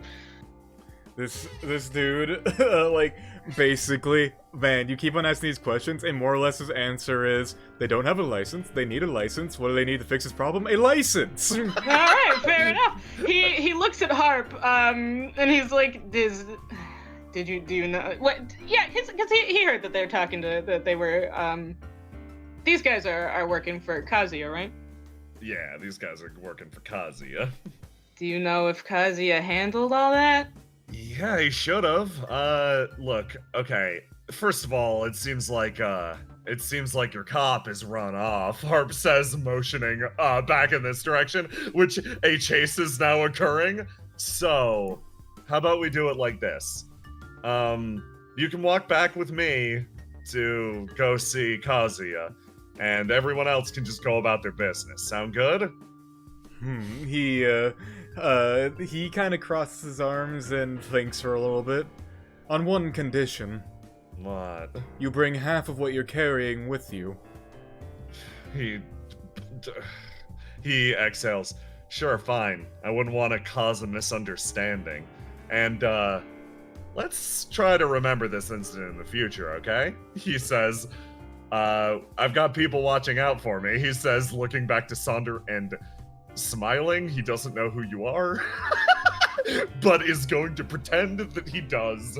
This dude, like, basically, man, you keep on asking these questions, and more or less his answer is, they don't have a license, they need a license, what do they need to fix this problem? A license! Alright, fair enough. He looks at Harp, and he's like, do you know what? Yeah, because he heard that they're talking to, that they were, these guys are working for Kazuya, right? Yeah, these guys are working for Kazuya. Do you know if Kazuya handled all that? Yeah, he should have. Look, okay. first of all, it seems like your cop is run off. Harp says, motioning back in this direction, which a chase is now occurring. So, how about we do it like this? You can walk back with me to go see Kazuya, and everyone else can just go about their business. Sound good? He kind of crosses his arms and thinks for a little bit. On one condition. What? You bring half of what you're carrying with you. He exhales. Sure, fine. I wouldn't want to cause a misunderstanding. And, let's try to remember this incident in the future, okay? He says, I've got people watching out for me. He says, looking back to Sonder and smiling. He doesn't know who you are, but is going to pretend that he does.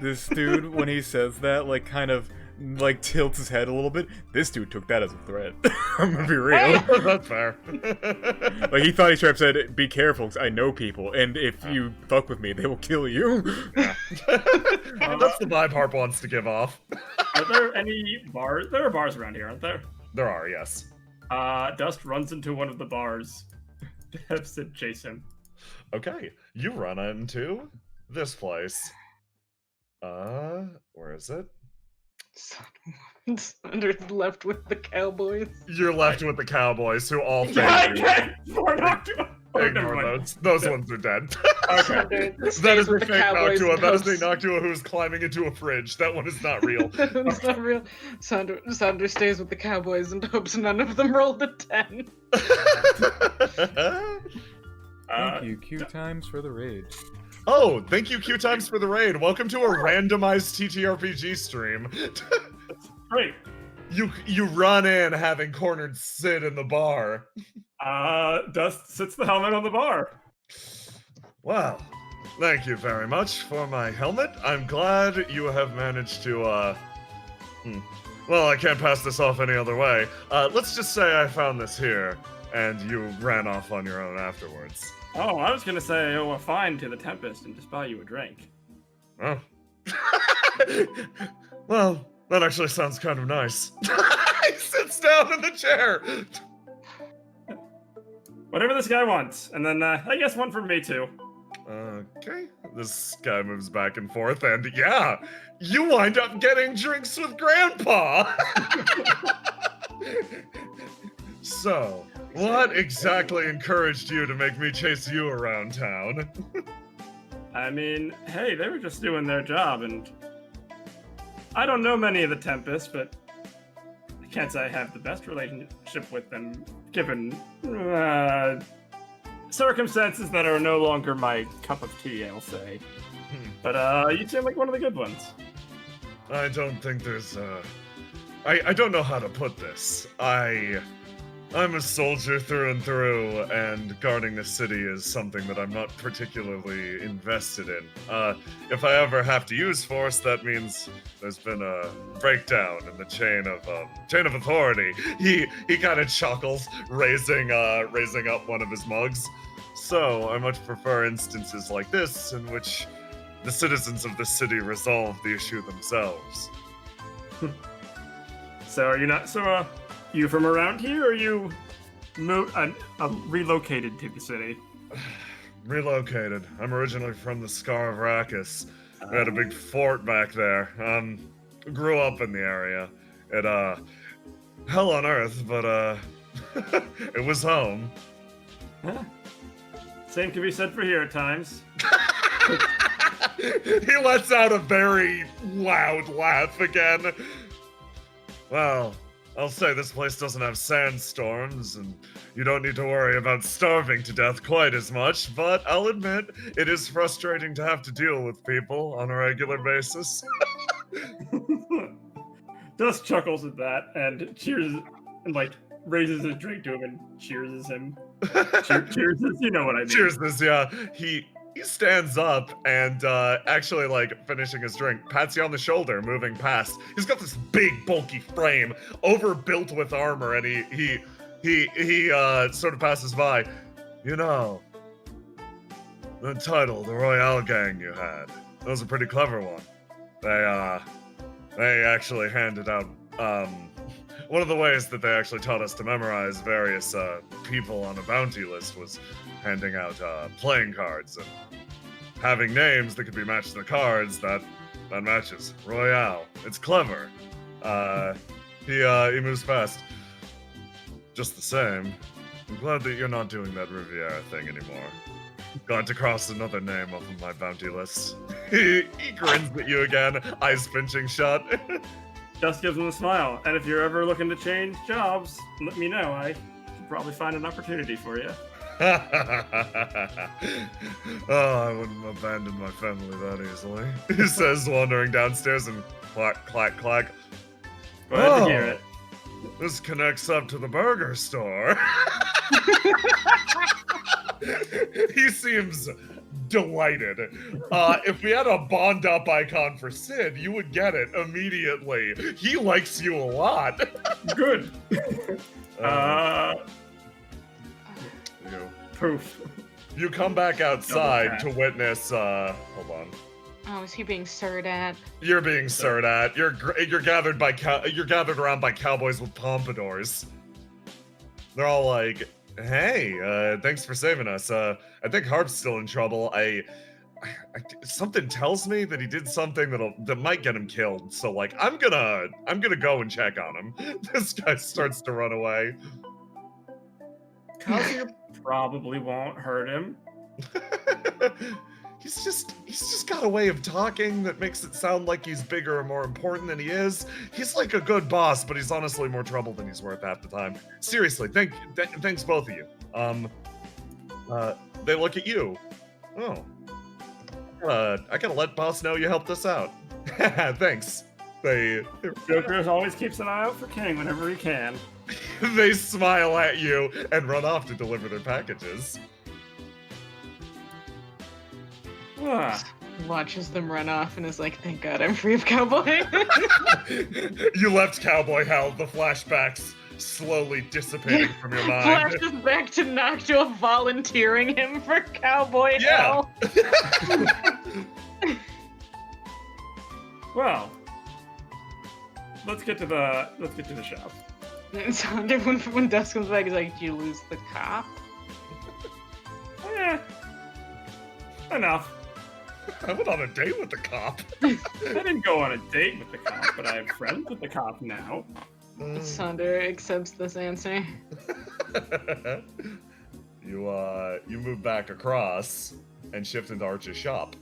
This dude, when he says that, like, kind of, like, tilts his head a little bit. This dude took that as a threat. I'm gonna be real. That's fair. Like, he thought he straight up said, be careful, 'cause I know people, and if you fuck with me, they will kill you. Yeah. That's the vibe Harp wants to give off. Are there any bars? There are bars around here, aren't there? There are, yes. Dust runs into one of the bars. Devs to chase him. Okay, you run into this place. Where is it? Sander's left with the cowboys. You're left with the cowboys, who all ignore those. Those ones are dead. Okay. That is a fake Noctua. That is a Noctua who is climbing into a fridge. That one is not real. It's not real. Sander stays with the cowboys and hopes none of them rolled a 10. Thank you, Q times for the raid. Oh, thank you, Q times for the raid. Welcome to a randomized TTRPG stream. Great. You run in having cornered Sid in the bar. Dust sits the helmet on the bar. Well, thank you very much for my helmet. I'm glad you have managed to, well, I can't pass this off any other way. Let's just say I found this here, and you ran off on your own afterwards. Oh, I was gonna say, oh, a fine to the Tempest and just buy you a drink. Oh. Well, that actually sounds kind of nice. He sits down in the chair. Whatever this guy wants, and then I guess one for me too. Okay. This guy moves back and forth, and yeah, you wind up getting drinks with Grandpa. So, what exactly encouraged you to make me chase you around town? I mean, hey, they were just doing their job, and I don't know many of the Tempest, but I can't say I have the best relationship with them, given circumstances that are no longer my cup of tea, I'll say. But you seem like one of the good ones. I don't think there's I don't know how to put this. I'm a soldier through and through, and guarding the city is something that I'm not particularly invested in. If I ever have to use force, that means there's been a breakdown in the chain of authority. He kind of chuckles, raising up one of his mugs. So I much prefer instances like this, in which the citizens of the city resolve the issue themselves. So are you not you from around here, or are you relocated to the city? Relocated. I'm originally from the Scar of Arrakis. We had a big fort back there. Grew up in the area. It, hell on earth, but, it was home. Huh. Same can be said for here at times. He lets out a very loud laugh again. Well, I'll say this place doesn't have sandstorms, and you don't need to worry about starving to death quite as much, but I'll admit, it is frustrating to have to deal with people on a regular basis. Dust chuckles at that and cheers, and like raises his drink to him and cheers him. Cheers, you know what I mean. Cheers this, yeah. He stands up and actually, like, finishing his drink, pats you on the shoulder, moving past. He's got this big, bulky frame, overbuilt with armor, and he sort of passes by. You know, the title, the Royale Gang you had, that was a pretty clever one. They actually handed out, one of the ways that they actually taught us to memorize various people on a bounty list was handing out playing cards and having names that could be matched to the cards that matches. Royale. It's clever. He moves fast. Just the same, I'm glad that you're not doing that Riviera thing anymore. Glad to cross another name off of my bounty list. He grins at you again, eyes pinching shut. Just gives him a smile. And if you're ever looking to change jobs, let me know. I could probably find an opportunity for you. Oh, I wouldn't abandon my family that easily. He says, wandering downstairs and clack, clack, clack. Glad to hear it. This connects up to the burger store. He seems delighted. If we had a Bond Up icon for Sid, you would get it immediately. He likes you a lot. Good. Poof. You come back outside to witness, hold on. Oh, is he being sirred at? You're being sirred at. You're gathered by you're gathered around by cowboys with pompadours. They're all like, "Hey, thanks for saving us. I think Harp's still in trouble. Something tells me that he did something that might get him killed. So like, I'm gonna go and check on him." This guy starts to run away. Kazuya probably won't hurt him. He's just got a way of talking that makes it sound like he's bigger and more important than he is. He's like a good boss, but he's honestly more trouble than he's worth half the time. Seriously, thanks both of you. They look at you. Oh. I gotta let boss know you helped us out. Thanks. Joker always keeps an eye out for King whenever he can. They smile at you and run off to deliver their packages. Watches them run off and is like, thank God I'm free of Cowboy. You left Cowboy Hell, the flashbacks slowly dissipating from your mind. Flashes back to Noctua volunteering him for Cowboy Hell. Well, let's get to the shop. And so when Dust comes back, he's like, did you lose the cop? Enough. I went on a date with the cop. I didn't go on a date with the cop, but I have friends with the cop now. Sander accepts this answer. You move back across and shift into Arch's shop.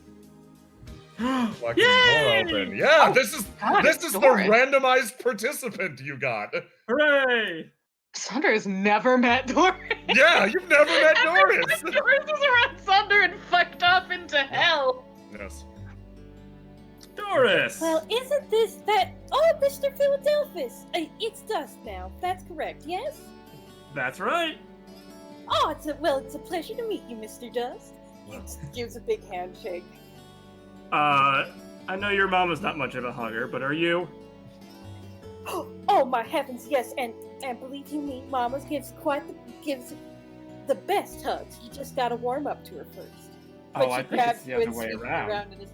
Door open. Yeah, Oh, this is God, the Doris. randomized participant you got. Hooray! Sander has never met Doris. Yeah, you've never met Doris. Doris is around Sander and fucked off into hell. Yes. Doris! Well, isn't this that? Oh, Mr. Philadelphus! It's Dust now. That's correct, yes? That's right. Oh, it's a pleasure to meet you, Mr. Dust. He gives a big handshake. I know your mom is not much of a hugger, but are you? Oh my heavens, yes, and believe you me, Mama gives the best hugs. You just gotta warm up to her first. But Oh, I she think it's grabs the you other and way swings you around. in his-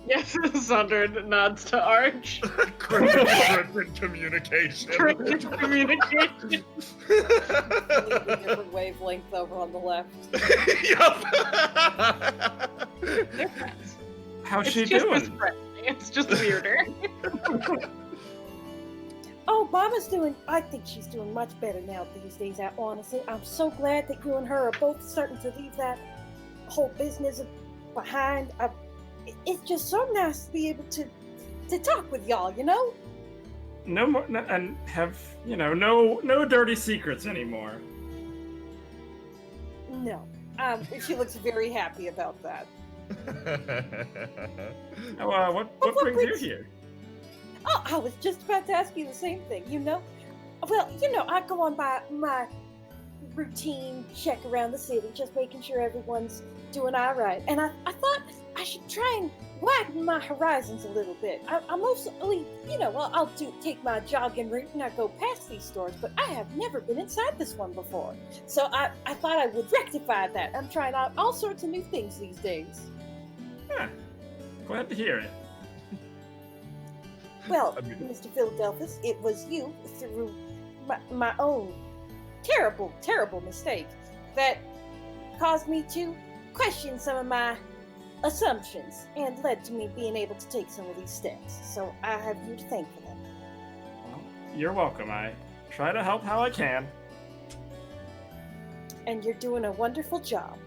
Yes, Sander nods to Arch. Cryptic communication. Cryptic communication. Completely different wavelength over on the left. They're friends. How's It's she just doing? as friendly. It's just weirder. Oh, Mama's doing. I think she's doing much better now these days. Honestly, I'm so glad that you and her are both starting to leave that whole business behind. It's just so nice to be able to talk with y'all. You know. No more, and have no dirty secrets anymore. No. She looks very happy about that. What brings you here? Oh, I was just about to ask you the same thing, Well, I go on by my routine check around the city, just making sure everyone's doing all right. And I thought I should try and widen my horizons a little bit. I mostly, I'll take my jogging route and I go past these stores, but I have never been inside this one before. So I thought I would rectify that. I'm trying out all sorts of new things these days. Glad to hear it. Well, I mean- Mr. Philadelphus, it was you, through my own terrible, terrible mistake, that caused me to question some of my assumptions and led to me being able to take some of these steps. So I have you to thank for that. Well, you're welcome. I try to help how I can. And you're doing a wonderful job.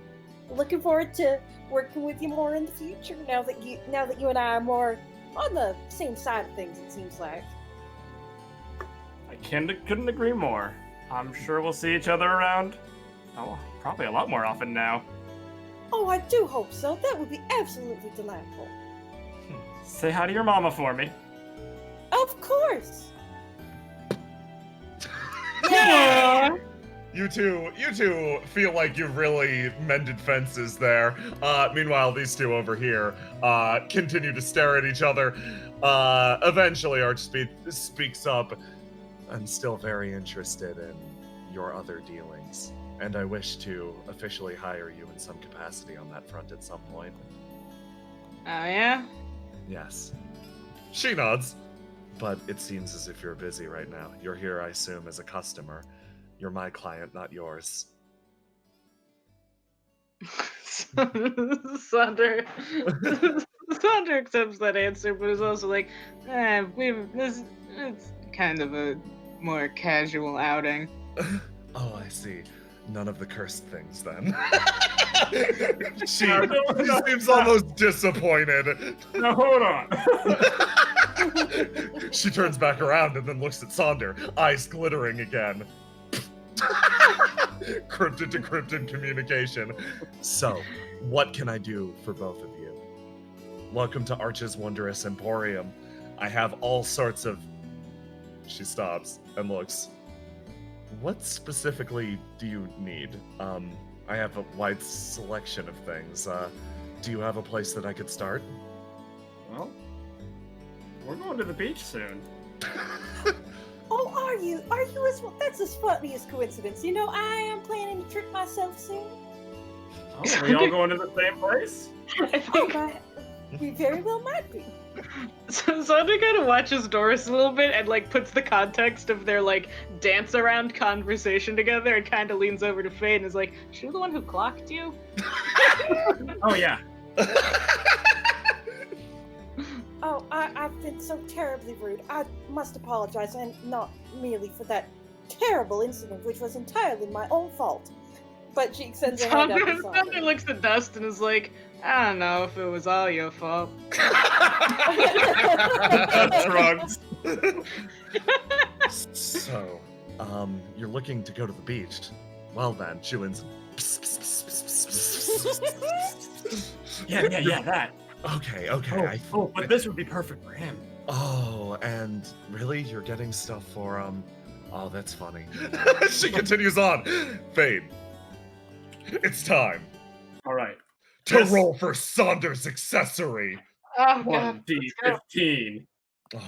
Looking forward to working with you more in the future. Now that you and I are more on the same side of things, it seems like. I couldn't agree more. I'm sure we'll see each other around. Oh, probably a lot more often now. Oh, I do hope so. That would be absolutely delightful. Say hi to your mama for me. Of course. Yeah. You two feel like you've really mended fences there. Meanwhile, these two over here continue to stare at each other. Eventually, Arch speaks up. I'm still very interested in your other dealings, and I wish to officially hire you in some capacity on that front at some point. Oh yeah? Yes. She nods. But it seems as if you're busy right now. You're here, I assume, as a customer. You're my client, not yours. Sander accepts that answer, but is also like, it's kind of a more casual outing. Oh, I see. None of the cursed things, then. she No, seems almost disappointed. Now hold on. She turns back around and then looks at Sonder, eyes glittering again. Cryptid to cryptid communication. So, what can I do for both of you? Welcome to Arch's Wondrous Emporium. I have all sorts of... She stops and looks. What specifically do you need? I have a wide selection of things. Do you have a place that I could start? Well, we're going to the beach soon. Oh, are you? Are you as well? That's the funniest coincidence. You know, I am planning to trip myself soon. Oh, are we all going to the same place? I think We very well might be. so. Sander kind of watches Doris a little bit and like puts the context of their like dance around conversation together and kind of leans over to Faye and is like, "She the one who clocked you?" Oh yeah. Oh, I've been so terribly rude. I must apologize, and not merely for that terrible incident, which was entirely my own fault. But she extends her hand out to Sander Sander. looks at Dust and is like, "I don't know if it was all your fault." Drugs. So, you're looking to go to the beach. Well then, Chewins. Yeah, that. Okay, But this would be perfect for him. Oh, and really? You're getting stuff for, Oh, that's funny. She continues on. Fade. It's time All right. to Yes. roll for Saunders' accessory. Oh god. 1d15. Oh,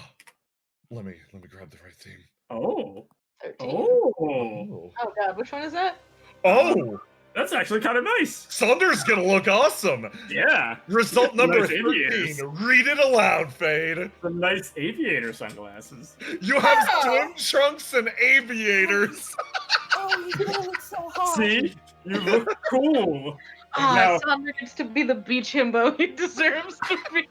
let me grab the right theme. Oh. 13. Oh. Oh. Oh god, which one is that? Oh! That's actually kind of nice. Saunders gonna look awesome. Yeah. Result number Nice 13. aviators. Read it aloud, Fade. Some nice aviator sunglasses. You have Oh. swim trunks and aviators. Oh, you're gonna look so hot. See? You look cool. Ah, Now- Sander gets to be the beach himbo he deserves to be.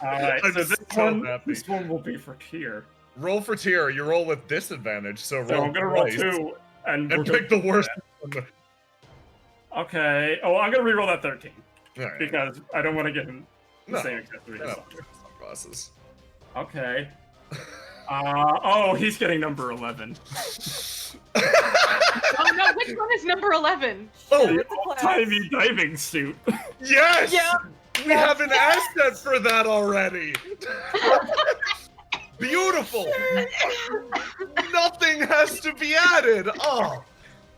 Alright, I'm so this so happy. one will be for tier. Roll for tier. You roll with disadvantage, so roll. So I'm gonna roll twice 2 and, and we're gonna pick the do worst that. one. Okay. Oh, I'm gonna reroll that 13 All right. because I don't want to get him the No. same accessory as No, Sander. sunglasses. Okay. Oh, he's getting number 11. Oh no, which one is number 11? Oh, With the class. Tiny diving suit. yes! Yeah. We have an asset for that already. Beautiful. Nothing has to be added. Oh,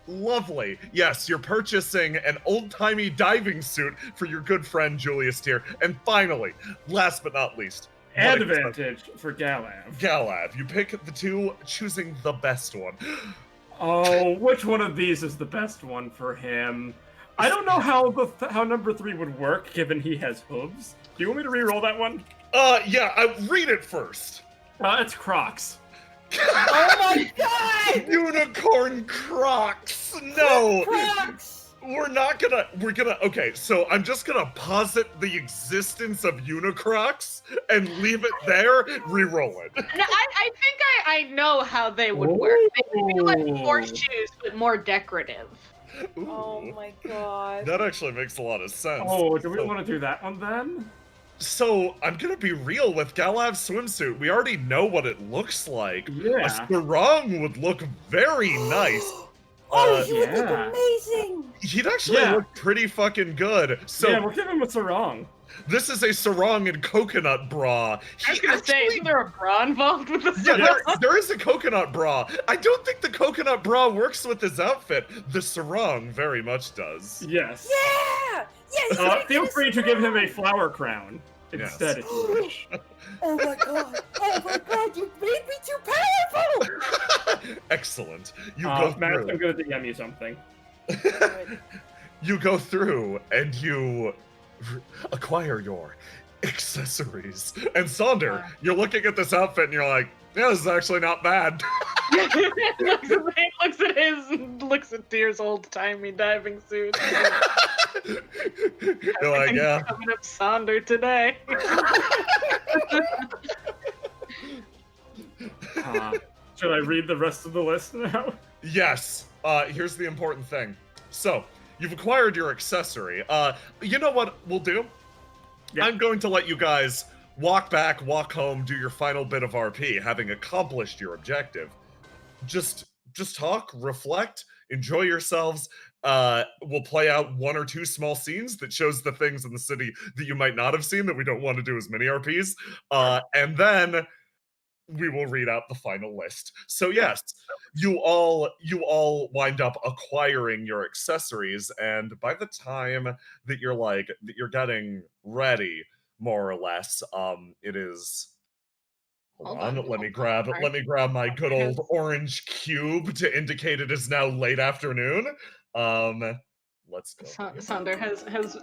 lovely. Yes, you're purchasing an old-timey diving suit for your good friend Julius Tier. And finally, last but not least, Advantage for Galav. Galav. You pick the two, choosing the best one. Oh, which one of these is the best one for him? I don't know how number 3 would work, given he has hooves. Do you want me to re-roll that one? Yeah, read it first. It's Crocs. Oh my god! Unicorn Crocs! No! Crocs! We're gonna, okay, so I'm just gonna posit the existence of Unicrocs and leave it there, re-roll it. No, I think I know how they would work. They would be like horseshoes, but more decorative. Oh Ooh, my god. that actually makes a lot of sense. Oh, do we want to do that one then? So, I'm gonna be real with Galav's swimsuit. We already know what it looks like. Yeah. A sarong would look very nice. Oh, he would look yeah. amazing! He'd actually Yeah. look pretty fucking good. So, Yeah, we're giving him a sarong. this is a sarong and coconut bra. I was gonna say, isn't there a bra involved with this? Yeah, there is a coconut bra. I don't think the coconut bra works with his outfit. The sarong very much does. Yes. Yeah! Yeah, he's gonna Feel get a free to give him a sarong. flower crown instead if you wish. Oh my god! Oh my god! You made me too powerful! Excellent. You go Matt, through. I'm gonna DM you something. You go through and you acquire your accessories. And Sonder, you're looking at this outfit and you're like, yeah, this is actually not bad. looks at his and looks at Deer's old-timey diving suit. You're like, yeah. Coming up Sonder today. Should I read the rest of the list now? Yes. Here's the important thing. So, you've acquired your accessory. You know what we'll do? Yeah. I'm going to let you guys walk back, walk home, do your final bit of RP, having accomplished your objective. Just talk, reflect, enjoy yourselves. We'll play out 1 or 2 small scenes that shows the things in the city that you might not have seen that we don't want to do as many RPs. And then we will read out the final list. So yes, you all wind up acquiring your accessories, and by the time that you're getting ready, more or less, it is. Hold on, let me grab my good old orange cube to indicate it is now late afternoon. Let's go. Sonder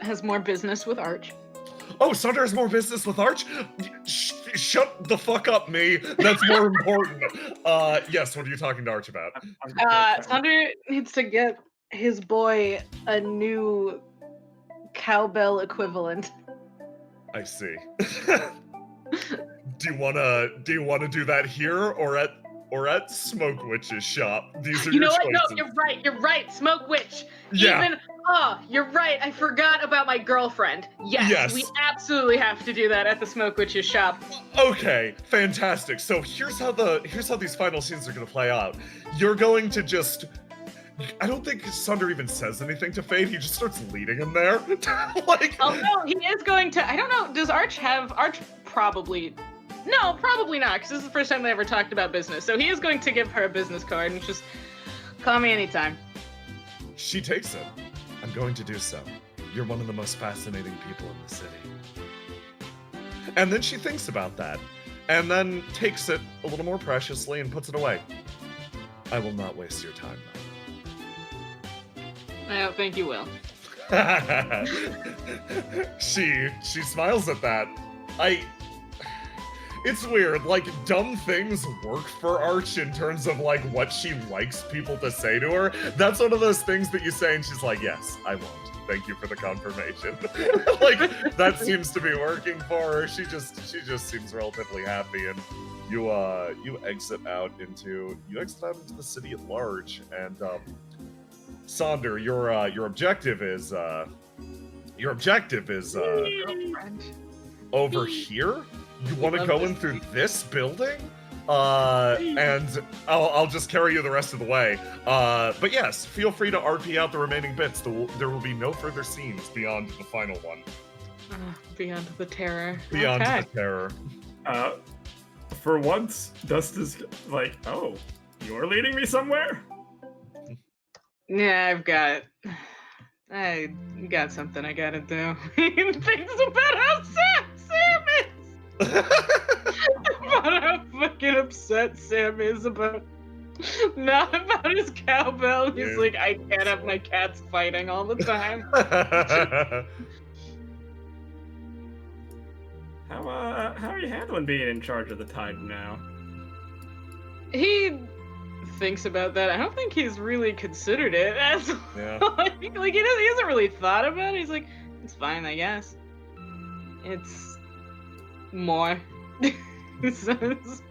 has more business with Arch. Oh, Sonder has more business with Arch? Shut the fuck up, me. That's more important. Yes, what are you talking to Arch about? Sonder needs to get his boy a new cowbell equivalent. I see. Do you wanna do that here or at Smoke Witch's shop? These are You know your what? No, choices. you're right. Smoke Witch. Yeah. You're right. I forgot about my girlfriend. Yes, we absolutely have to do that at the Smoke Witch's shop. Okay, fantastic. So here's how these final scenes are gonna play out. You're going to just. I don't think Sonder even says anything to Fade. He just starts leading him there. Oh no, he is going to. I don't know. Does Arch have Arch? Probably. No, probably not, because this is the first time they ever talked about business. So he is going to give her a business card and just call me anytime. She takes it. I'm going to do so. You're one of the most fascinating people in the city. And then she thinks about that, and then takes it a little more preciously and puts it away. I will not waste your time, though. I don't think you will. She smiles at that. It's weird, like, dumb things work for Arch in terms of, like, what she likes people to say to her. That's one of those things that you say and she's like, yes, I won't. Thank you for the confirmation. Like, that seems to be working for her. She just seems relatively happy, and you exit out into the city at large, and Sonder, your objective is over here. You want to go in through this building? And I'll just carry you the rest of the way. But yes, feel free to RP out the remaining bits. There will be no further scenes beyond the final one. Beyond the terror. Beyond Okay. the terror. For once, Dust is like, oh, you're leading me somewhere? Yeah, I got something I gotta do. Things about how sad Sam is! About how fucking upset Sam is about not about his cowbell. He's Yeah. like, I can't have my cats fighting all the time. How are you handling being in charge of the tide now? He thinks about that. I don't think he's really considered it as Yeah. like he hasn't really thought about it. He's like, it's fine, I guess. It's more. He says.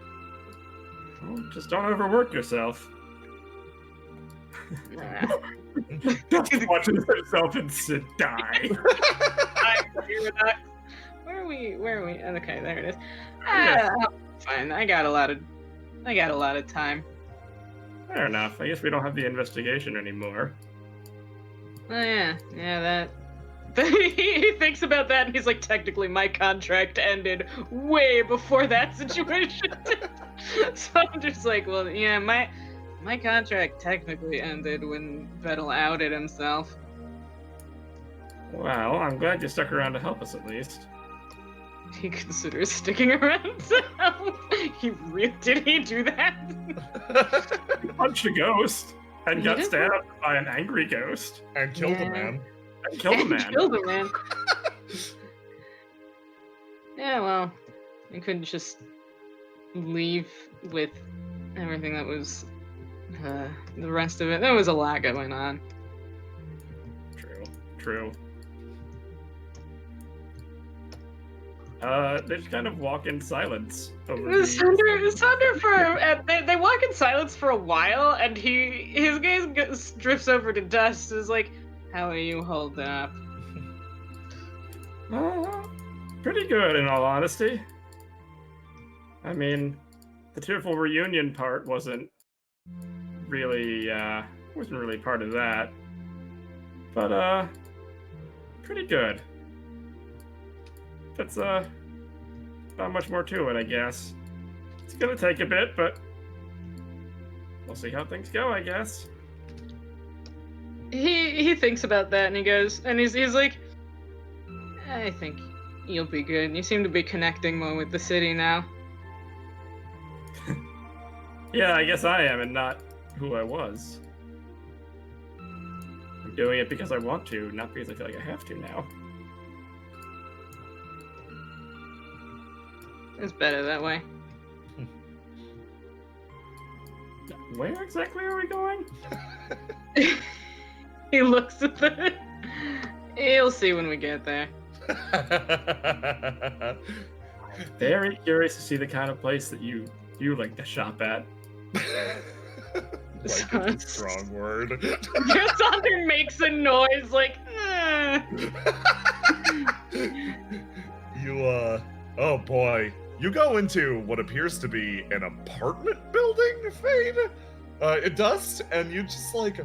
Well, just don't overwork yourself. Nah. Just watching yourself and die. Where are we? Okay, there it is. Yeah. Fine. I got a lot of time. Fair enough. I guess we don't have the investigation anymore. Oh yeah, that. He thinks about that and he's like, technically my contract ended way before that situation. So I'm just like, well, yeah, my contract technically ended when Vettel outed himself. Well, I'm glad you stuck around to help us at least. He considers sticking around to help. Did he do that? He punched a ghost and got stabbed by an angry ghost. And killed a Yeah. man. And killed a man. Killed a man. Yeah, well, I couldn't just leave with everything that was the rest of it. There was a lot going on. True. They just kind of walk in silence over Sunder they walk in silence for a while, and his gaze drifts over to Dust. Is like, how are you holding up? Pretty good, in all honesty. I mean, the tearful reunion part wasn't really part of that, but pretty good. That's not much more to it, I guess. It's gonna take a bit, but we'll see how things go, I guess. He thinks about that, and he goes, and he's like, I think you'll be good. You seem to be connecting more with the city now. Yeah, I guess I am, and not who I was. I'm doing it because I want to, not because I feel like I have to now. It's better that way. Where exactly are we going? He looks at the. You'll see when we get there. Very curious to see the kind of place that you like to shop at. Like it's a strong word. Sunder makes a noise like. Oh boy. You go into what appears to be an apartment building, Fade? It does, and you just like,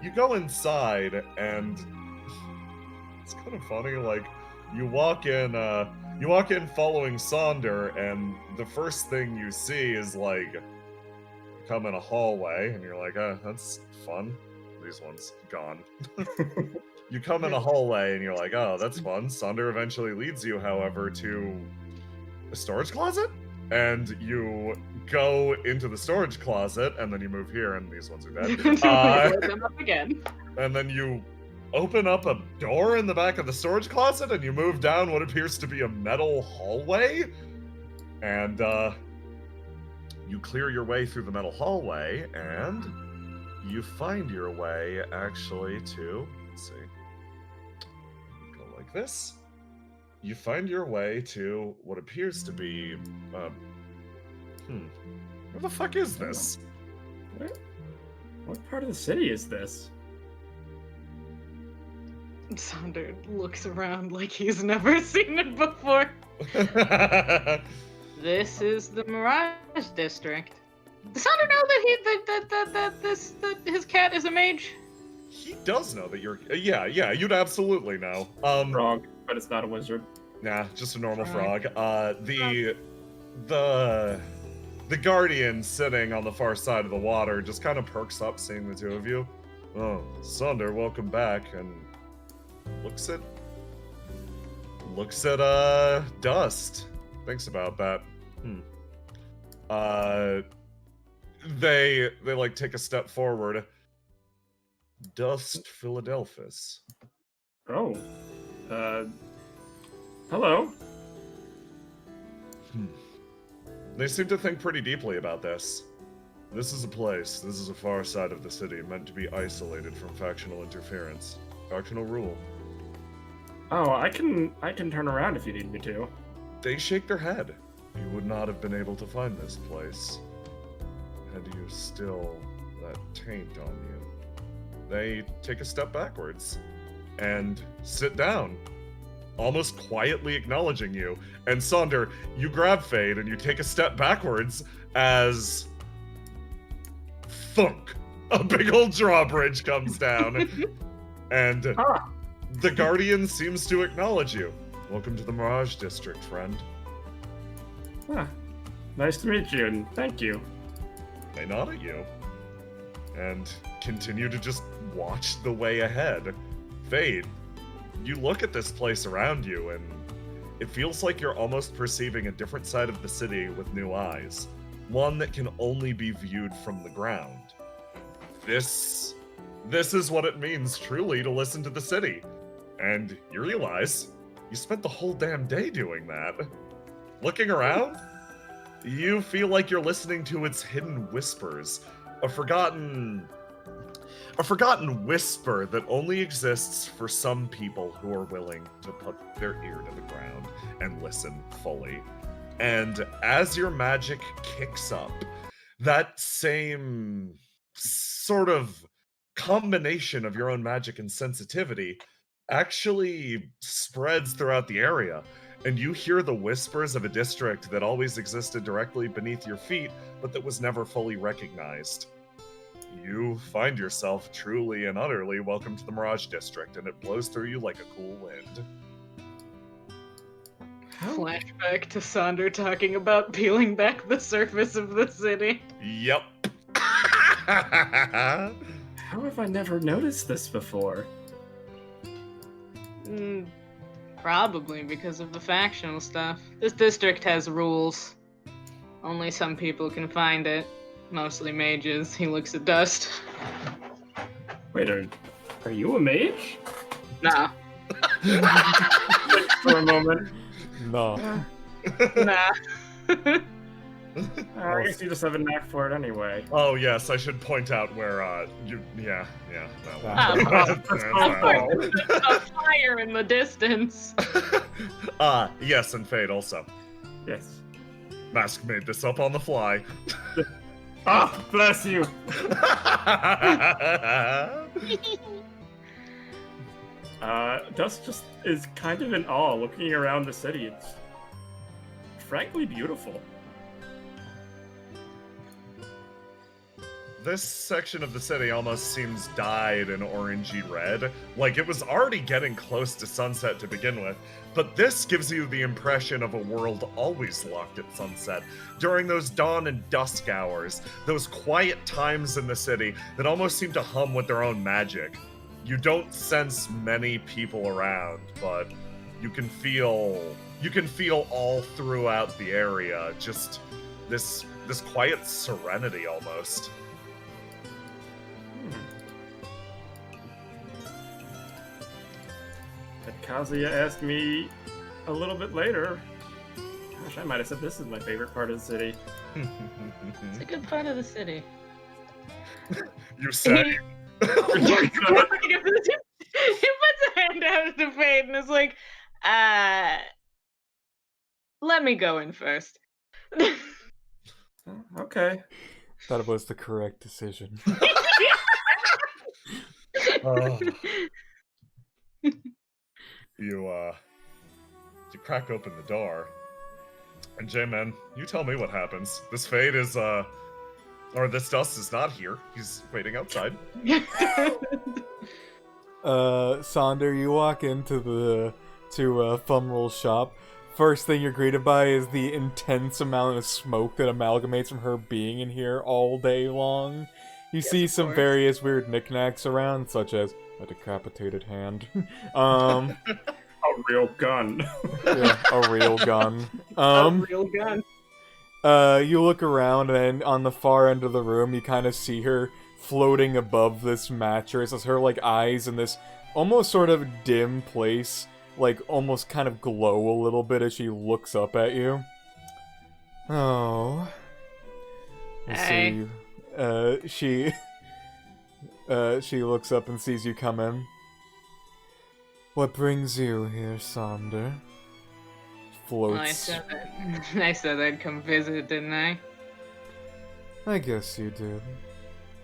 you go inside, and it's kind of funny, like, you walk in following Sonder, and the first thing you see is like, you come in a hallway, and you're like, that's fun. These ones gone. You come in a hallway, and you're like, oh, that's fun. Sonder eventually leads you, however, to a storage closet, and you go into the storage closet, and then you move here, and these ones are dead. Them up again. And then you open up a door in the back of the storage closet, and you move down what appears to be a metal hallway, and you clear your way through the metal hallway, and you find your way actually to, let's see, go like this. You find your way to what appears to be, where the fuck is this? What part of the city is this? Sonder looks around like he's never seen it before. This is the Mirage District. Does Sonder know that his cat is a mage? He does know that you're, yeah, you'd absolutely know. Frog, but it's not a wizard. Nah, just a normal frog. The Guardian sitting on the far side of the water just kind of perks up seeing the two of you. Oh, Sonder, welcome back, and looks at Dust. Thinks about that. They like take a step forward. Dust Philadelphus. Oh. Hello. They seem to think pretty deeply about this. This is a place, this is a far side of the city, meant to be isolated from factional interference. Factional rule. Oh, I can turn around if you need me to. They shake their head. You would not have been able to find this place had you still that taint on you. They take a step backwards and sit down, almost quietly acknowledging you. And Sonder, you grab Fade and you take a step backwards as thunk, a big old drawbridge comes down. And the Guardian seems to acknowledge you. Welcome to the Mirage District, friend. Nice to meet you, and thank you. They nod at you and continue to just watch the way ahead. Fade, you look at this place around you, and it feels like you're almost perceiving a different side of the city with new eyes. One that can only be viewed from the ground. This is what it means truly to listen to the city. And you realize you spent the whole damn day doing that. Looking around, you feel like you're listening to its hidden whispers. A forgotten whisper that only exists for some people who are willing to put their ear to the ground and listen fully. And as your magic kicks up, that same sort of combination of your own magic and sensitivity actually spreads throughout the area. And you hear the whispers of a district that always existed directly beneath your feet, but that was never fully recognized. You find yourself truly and utterly welcome to the Mirage District, and it blows through you like a cool wind. Flashback to Sonder talking about peeling back the surface of the city. Yep. How have I never noticed this before? Probably because of the factional stuff. This district has rules. Only some people can find it. Mostly mages. He looks at Dust. Wait, are you a mage? Nah. For a moment. No. Nah. I guess you just have a knack for it anyway. Oh yes, I should point out where that Of one. course, there's a fire in the distance. Yes, and Fade also. Yes. Mask made this up on the fly. Ah, bless you. Dust just is kind of in awe looking around the city. It's frankly beautiful. This section of the city almost seems dyed in orangey red, like it was already getting close to sunset to begin with, but this gives you the impression of a world always locked at sunset, during those dawn and dusk hours, those quiet times in the city that almost seem to hum with their own magic. You don't sense many people around, but you can feel all throughout the area just this quiet serenity almost. Had Kazuya asked me a little bit later, gosh, I might have said this is my favorite part of the city. It's a good part of the city. You say. He puts a hand out to Fade and is like, let me go in first. Okay. That was the correct decision. You crack open the door, and J-Man, you tell me what happens. This Fade is, or this Dust is not here. He's waiting outside. Sonder, you walk into Fumroll's shop. First thing you're greeted by is the intense amount of smoke that amalgamates from her being in here all day long. You see some various weird knickknacks around, such as a decapitated hand. A real gun. Yeah, a real gun. A real gun. You look around, and on the far end of the room, you kind of see her floating above this mattress as her, like, eyes in this almost sort of dim place, like, almost kind of glow a little bit as she looks up at you. Oh. I Hey. see. She looks up and sees you come in. What brings you here, Sonder? Well, I Floats. said I'd come visit, didn't I? I guess you did.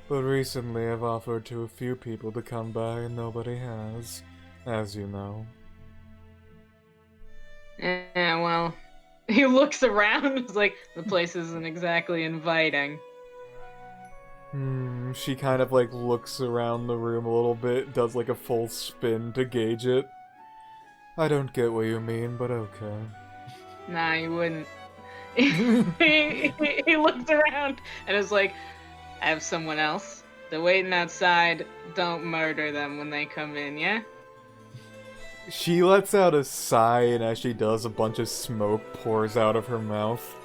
But recently I've offered to a few people to come by and nobody has, as you know. Yeah, well, he looks around. It's like the place isn't exactly inviting. She kind of like looks around the room a little bit, does like a full spin to gauge it. I don't get what you mean, but okay. Nah, he wouldn't. he looked around and is like, I have someone else. They're waiting outside. Don't murder them when they come in, yeah? She lets out a sigh, and as she does, a bunch of smoke pours out of her mouth.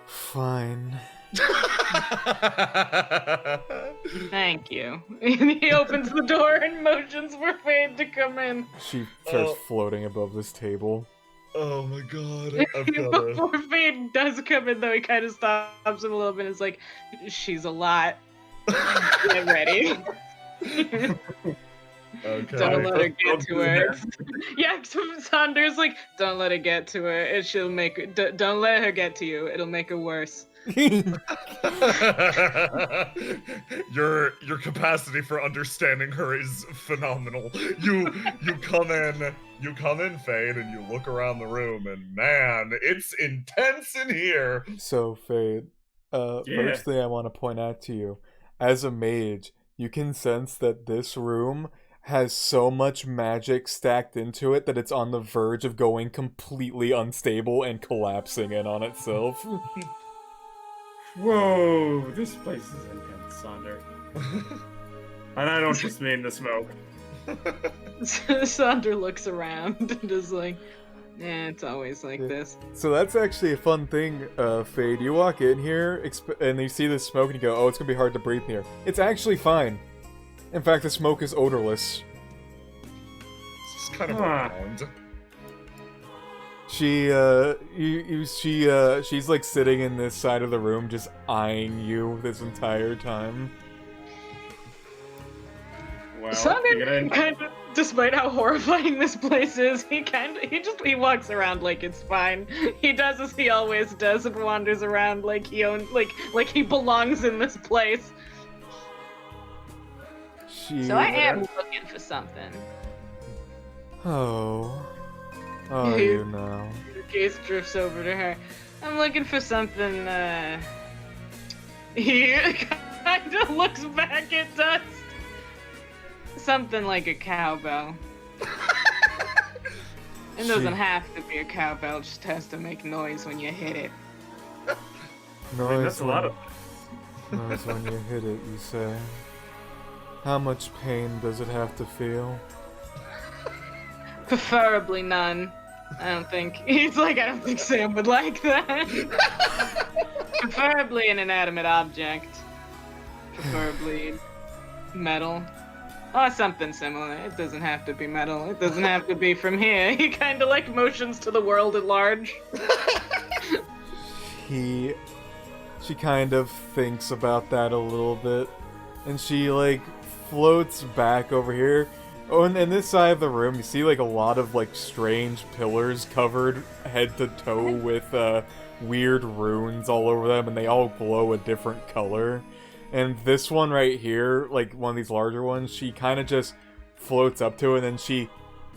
Fine. Thank you. And he opens the door and motions for Fade to come in. She starts floating above this table. Oh my god, I've gotta... Before Fade does come in, though, he kind of stops him a little bit and is like, she's a lot. Get ready. Okay. Don't let her get to her. Yeah, Saunders like, don't let her get to her. And she'll make. Don't let her get to you. It'll make her worse. Your capacity for understanding her is phenomenal. You come in, Fade, and you look around the room, and man, it's intense in here. So, Fade, first thing I want to point out to you, as a mage, you can sense that this room has so much magic stacked into it that it's on the verge of going completely unstable and collapsing in on itself. Whoa, this place is intense, Sonder. And I don't just mean the smoke. Sonder looks around and is like, yeah, it's always like this. So that's actually a fun thing, Fade. You walk in here and you see the smoke and you go, oh, it's gonna be hard to breathe here. It's actually fine. In fact, the smoke is odorless. This is kind of around. She's like sitting in this side of the room, just eyeing you this entire time. Well, Sonder, kind of, despite how horrifying this place is, he walks around like it's fine. He does as he always does and wanders around like like he belongs in this place. So I am looking for something. Oh, you know. The gaze drifts over to her. I'm looking for something, He kind of looks back at Dust. Something like a cowbell. It doesn't have to be a cowbell, it just has to make noise when you hit it. Noise that's a lot of... Noise when you hit it, you say. How much pain does it have to feel? Preferably none. I don't think Sam would like that. Preferably an inanimate object. Preferably metal. Or something similar. It doesn't have to be metal. It doesn't have to be from here. He kind of like motions to the world at large. She kind of thinks about that a little bit. And she like floats back over here. Oh, and in this side of the room, you see like a lot of like strange pillars covered head to toe with weird runes all over them, and they all glow a different color. And this one right here, like one of these larger ones, she kind of just floats up to it, and then she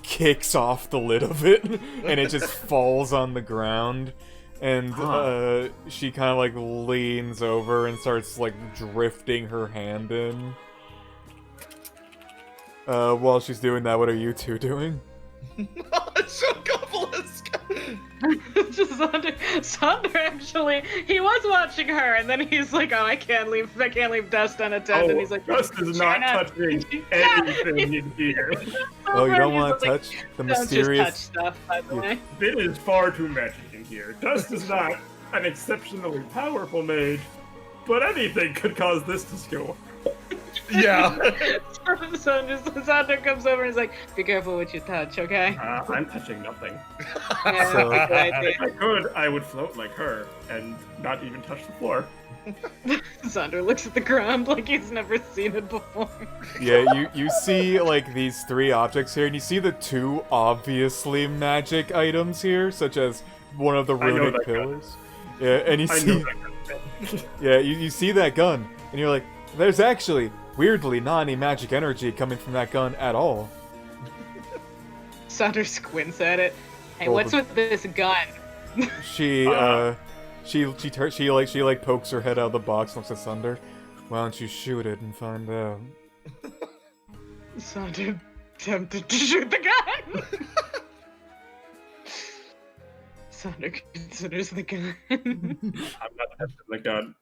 kicks off the lid of it, and it just falls on the ground. And she kind of like leans over and starts like drifting her hand in. While she's doing that, what are you two doing? Just Sonder actually, he was watching her, and then he's like, "Oh, I can't leave Dust unattended." And he's like, Dust is not touching anything in here. Oh, you don't want to touch the mysterious... Don't just touch stuff, by the way. It is far too magic in here. Dust is not an exceptionally powerful mage, but anything could cause this to go. Yeah. Sander comes over and is like, "Be careful what you touch, okay?" I'm touching nothing. Yeah, So- that's a good idea. If I could, I would float like her and not even touch the floor. Sander looks at the ground like he's never seen it before. Yeah, you see like these 3 objects here, and you see the 2 obviously magic items here, such as one of the I know runic that gun. pillars. Yeah, and you I see, know that kind of thing. yeah, you see that gun, and you're like, there's actually weirdly not any magic energy coming from that gun at all. Sander squints at it. Hey, Oh, what's with this gun? She she pokes her head out of the box and looks at Thunder. Why don't you shoot it and find out? Sander tempted to shoot the gun. Sander considers the gun. I'm not touching the gun.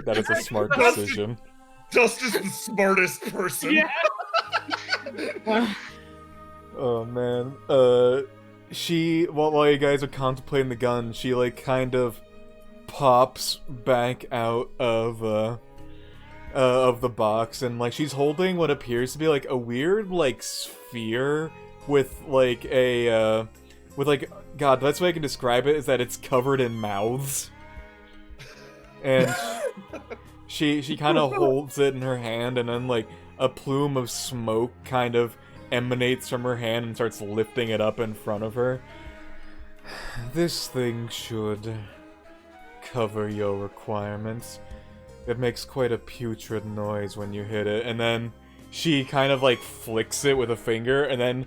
That is a smart Dust- decision. Dust is the smartest person. Yeah. Oh man. She while you guys are contemplating the gun, she like kind of pops back out of the box, and like she's holding what appears to be like a weird like sphere with like a with like, God, the best way I can describe it is that it's covered in mouths. And she kind of holds it in her hand, and then like a plume of smoke kind of emanates from her hand and starts lifting it up in front of her. This thing should cover your requirements. It makes quite a putrid noise when you hit it, and then she kind of like flicks it with a finger, and then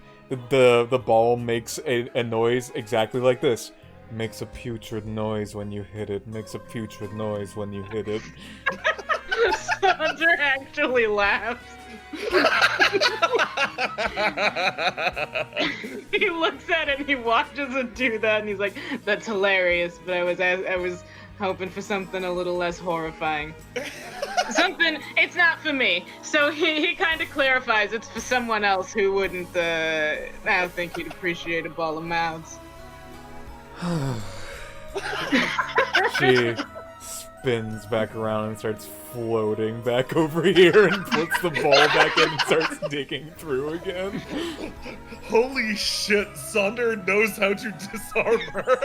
the ball makes a noise exactly like this. Makes a putrid noise when you hit it. Makes a putrid noise when you hit it. Sander actually laughs. He looks at it and he watches it do that, and he's like, "That's hilarious." But I was hoping for something a little less horrifying. Something. It's not for me. So he kind of clarifies it's for someone else who wouldn't. I don't think he'd appreciate a ball of mouths. She spins back around and starts floating back over here and puts the ball back in and starts digging through again. Holy shit, Sander knows how to disarm her.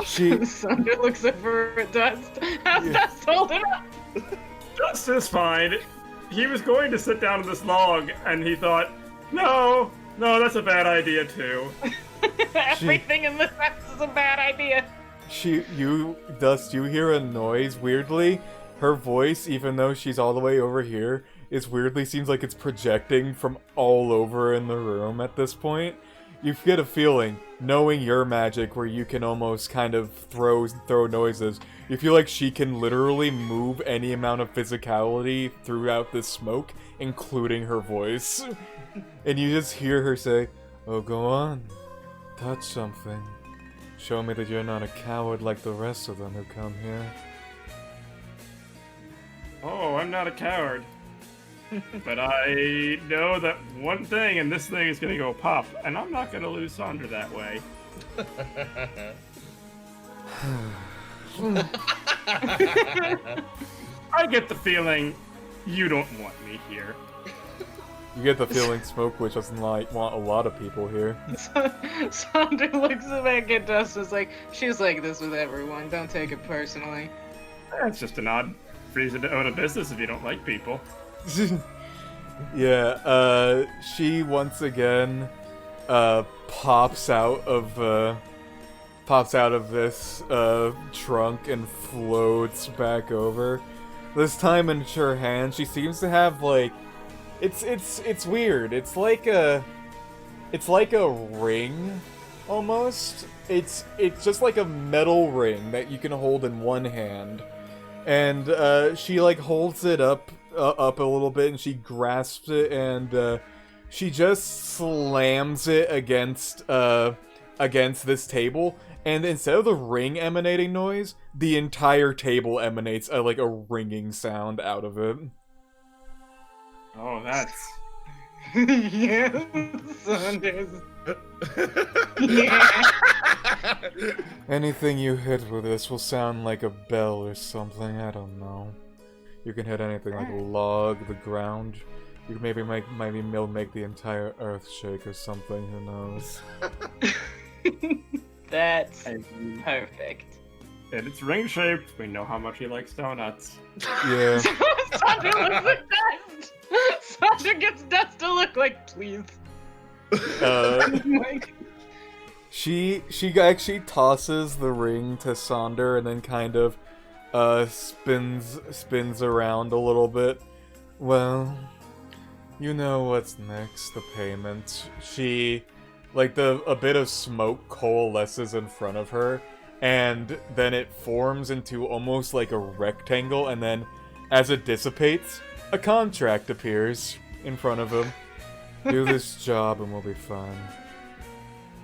She Sander looks over at Dust. How's Dust holding up? Dust is fine. He was going to sit down on this log, and he thought, no, that's a bad idea too. Everything in this house is a bad idea. Dust, you hear a noise weirdly. Her voice, even though she's all the way over here, is weirdly seems like it's projecting from all over in the room at this point. You get a feeling, knowing your magic, where you can almost kind of throw noises. You feel like she can literally move any amount of physicality throughout this smoke, including her voice. And you just hear her say, "Oh, go on. Touch something. Show me that you're not a coward like the rest of them who come here." Oh, I'm not a coward. But I know that one thing, and this thing is gonna go pop, and I'm not gonna lose Sander that way. I get the feeling you don't want me here. You get the feeling Smoke Witch doesn't want a lot of people here. Sander looks back at Dust and is like, she's like this with everyone, don't take it personally. That's just an odd reason to own a business if you don't like people. Yeah, she once again pops out of this trunk and floats back over. This time in her hand, she seems to have like it's weird. It's like a ring almost. It's just like a metal ring that you can hold in one hand. And she like holds it up a little bit, and she grasps it, and she just slams it against this table. And instead of the ring emanating noise, the entire table emanates like a ringing sound out of it. Oh, that's Yeah, Saunders. Yeah. Anything you hit with this will sound like a bell or something, I don't know. You can hit anything like a log, the ground. You can maybe make the entire earth shake or something, who knows. That's perfect. And it's ring shaped. We know how much he likes donuts. Yeah. Saunders looks like dust. Saunders gets dust to look like, please. She actually tosses the ring to Sonder and then kind of spins around a little bit. Well, you know what's next, the payment. She, like, a bit of smoke coalesces in front of her, and then it forms into almost like a rectangle, and then as it dissipates, a contract appears in front of him. Do this job and we'll be fine.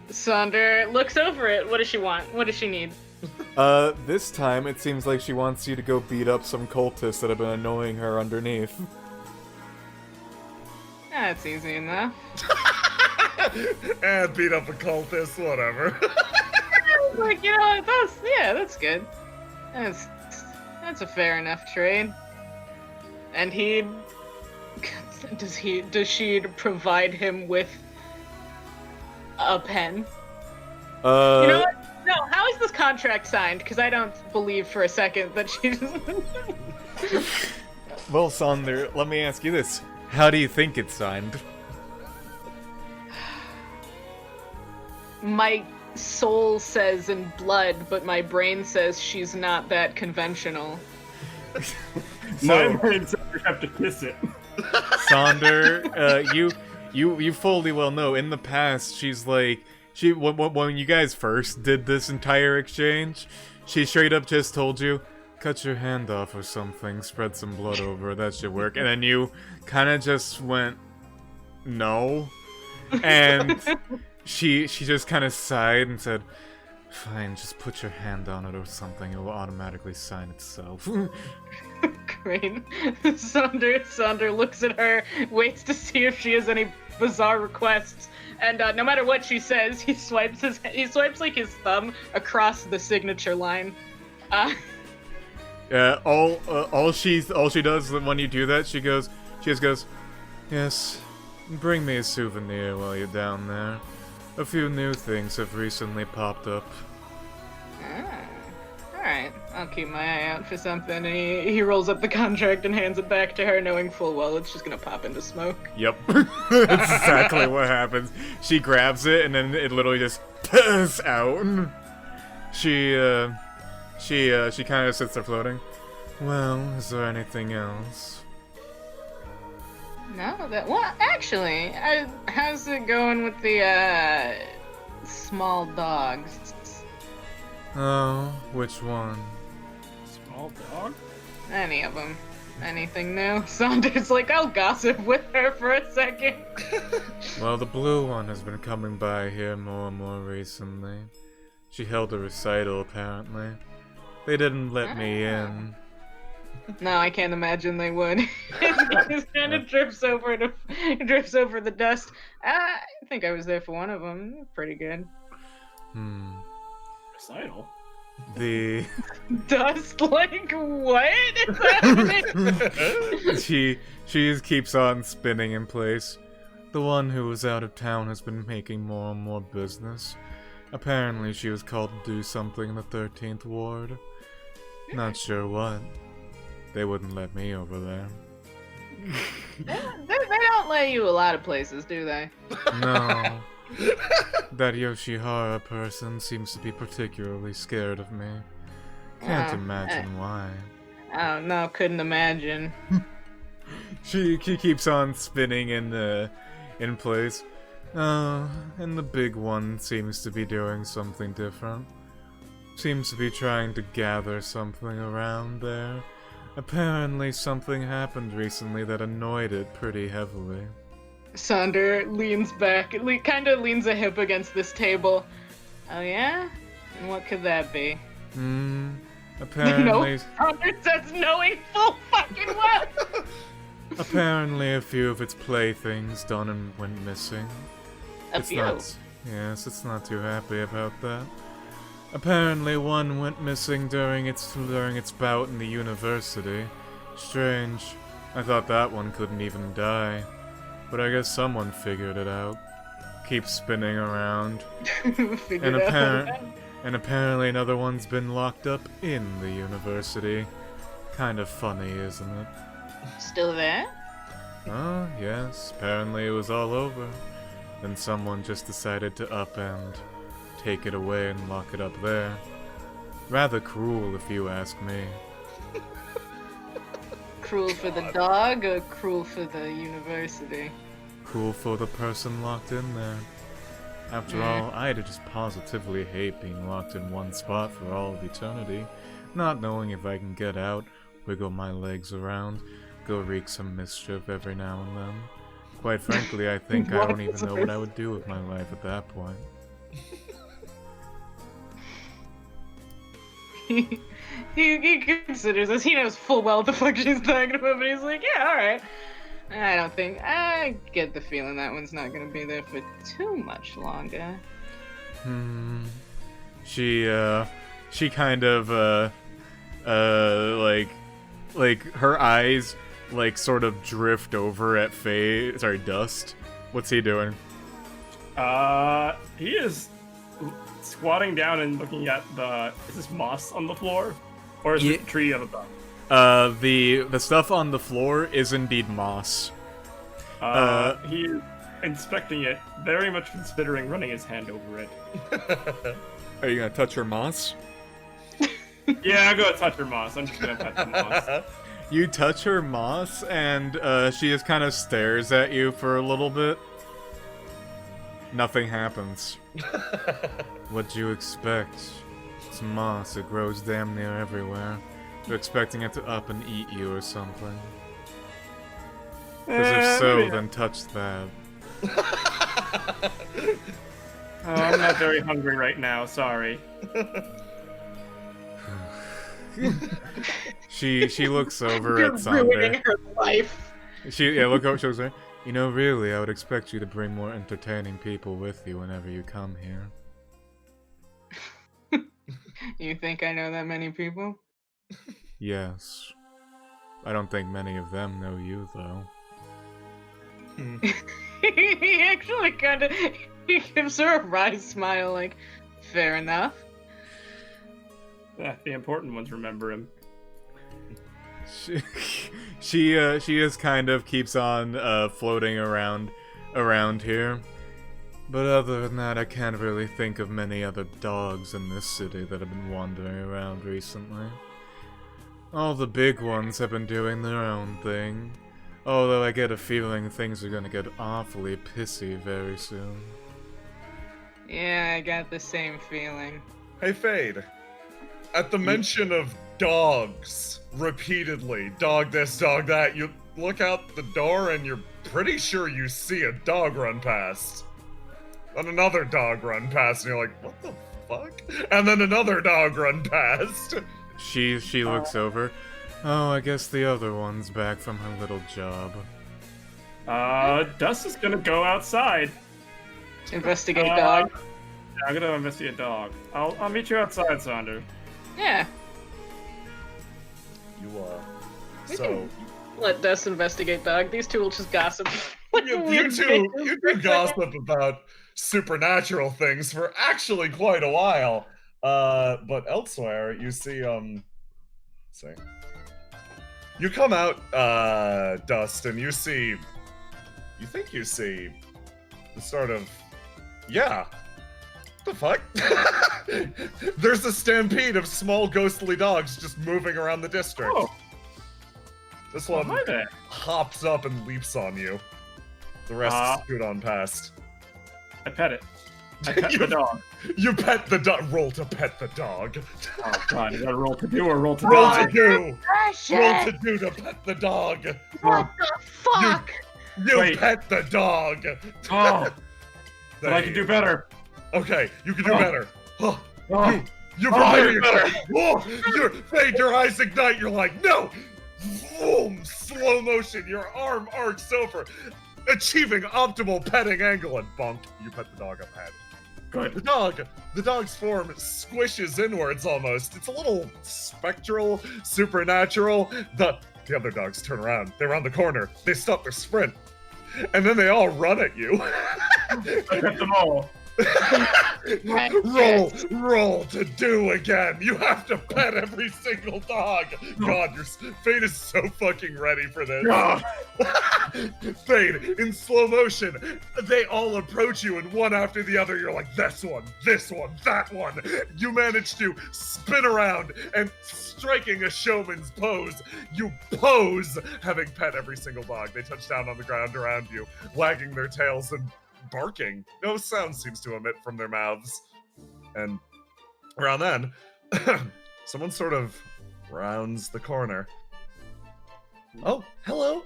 Sonder looks over it. What does she want? What does she need? This time it seems like she wants you to go beat up some cultists that have been annoying her underneath. That's easy enough. Beat up a cultist, whatever. Like, you know, that's good. That's a fair enough trade. And does she provide him with a pen? You know what? No, how is this contract signed? Because I don't believe for a second that she doesn't. Well, Sonder, let me ask you this. How do you think it's signed? My soul says in blood, but my brain says she's not that conventional. My brain says you have to kiss it. Sonder, you fully well know, in the past, she's like, when you guys first did this entire exchange, she straight up just told you, cut your hand off or something, spread some blood over, that should work, and then you kind of just went, no, and she just kind of sighed and said, fine, just put your hand on it or something, it will automatically sign itself. Great. Sonder looks at her, waits to see if she has any bizarre requests, and no matter what she says, he swipes like his thumb across the signature line. Yeah, all she does when you do that, she just goes, yes, bring me a souvenir while you're down there. A few new things have recently popped up. Alright, I'll keep my eye out for something. And he rolls up the contract and hands it back to her, knowing full well it's just gonna pop into smoke. Yep. That's exactly what happens. She grabs it and then it literally just pulls out. She kind of sits there floating. Well, is there anything else? No, well, actually, how's it going with the, small dogs? Oh, which one? Small dog? Any of them. Anything new? Saunders like, I'll gossip with her for a second. Well, the blue one has been coming by here more and more recently. She held a recital, apparently. They didn't let me in. No, I can't imagine they would. It just kind of drifts over the dust. I think I was there for one of them. Pretty good. Recital? The Dust? Like, what is happening? she just keeps on spinning in place. The one who was out of town has been making more and more business. Apparently she was called to do something in the 13th ward. Not sure what. They wouldn't let me over there. They don't let you a lot of places, do they? No. That Yoshihara person seems to be particularly scared of me. Can't imagine why. Oh, no, couldn't imagine. She keeps on spinning in place. And the big one seems to be doing something different. Seems to be trying to gather something around there. Apparently something happened recently that annoyed it pretty heavily. Sonder leans back, kind of leans a hip against this table. Oh yeah? And what could that be? Apparently... No, Sonder says knowing full fucking well! Apparently, a few of its playthings went missing. It's not too happy about that. Apparently, one went missing during its bout in the university. Strange. I thought that one couldn't even die. But I guess someone figured it out. Keeps spinning around. And apparently another one's been locked up in the university. Kind of funny, isn't it? Still there? Oh, yes. Apparently it was all over. Then someone just decided to up and take it away and lock it up there. Rather cruel, if you ask me. Cruel for the dog or cruel for the university? Cruel for the person locked in there. After all, I'd just positively hate being locked in one spot for all of eternity, not knowing if I can get out, wiggle my legs around, go wreak some mischief every now and then. Quite frankly, I think I don't even know what I would do with my life at that point. He considers this. He knows full well what the fuck she's talking about, but he's like, yeah, alright. I get the feeling that one's not gonna be there for too much longer. She kind of, like, her eyes, like, sort of drift over at Dust. What's he doing? He is squatting down and looking at is this moss on the floor? Or is it a tree on the top? The stuff on the floor is indeed moss. He is inspecting it, very much considering running his hand over it. Are you gonna touch her moss? Yeah, I'm gonna touch her moss. I'm just gonna touch the moss. You touch her moss, and she just kind of stares at you for a little bit. Nothing happens. What'd you expect? It's moss, it grows damn near everywhere. You're expecting it to up and eat you or something. Because if so, then touch that. I'm not very hungry right now, sorry. She looks over You're at Sander. ruining her life. She looks over. She goes, you know, really, I would expect you to bring more entertaining people with you whenever you come here. You think I know that many people? Yes. I don't think many of them know you, though. He actually he gives her a wry smile, like, fair enough. The important ones remember him. She just kind of keeps on floating around here. But other than that, I can't really think of many other dogs in this city that have been wandering around recently. All the big ones have been doing their own thing. Although I get a feeling things are gonna get awfully pissy very soon. Yeah, I got the same feeling. Hey, Fade. At the mention of dogs, repeatedly, dog this, dog that, you look out the door and you're pretty sure you see a dog run past. And another dog run past, and you're like, what the fuck? And then another dog run past. She looks over. Oh, I guess the other one's back from her little job. Dust is gonna go outside. Investigate dog. Yeah, I'm gonna investigate dog. I'll meet you outside, Sander. Yeah. So... Let Dust investigate dog. These two will just gossip. You two gossip about supernatural things for actually quite a while. But elsewhere, you see, you come out, Dust, and you think you see the sort of, yeah. The fuck? There's a stampede of small ghostly dogs just moving around the district. Oh. This one Hi there. hops up and leaps on you. The rest scoot on past. I pet it. I pet the dog. You pet the dog. Roll to pet the dog. Oh god, is that a roll to do or roll to Roll die? to do. Precious! Roll to do to pet the dog. What the fuck? You Wait. pet the dog. Oh, but I can do better. Okay, you can do Oh. better. Oh, Oh. you Oh, prepare better. yourself. Oh, Fade, your eyes ignite. You're like, no, boom, slow motion, your arm arcs over, achieving optimal petting angle, and bonk, you pet the dog ahead. Good. The dog's form squishes inwards almost. It's a little spectral, supernatural. The other dogs turn around. They round the corner. They stop their sprint. And then they all run at you. I pet them all. Roll to do again. You have to pet every single dog. God, your Fade is so fucking ready for this. Fade, in slow motion, they all approach you, and one after the other, you're like, this one, that one. You manage to spin around and striking a showman's pose. You pose, having pet every single dog. They touch down on the ground around you, wagging their tails and barking. No sound seems to emit from their mouths. And around then, someone sort of rounds the corner. Oh, hello.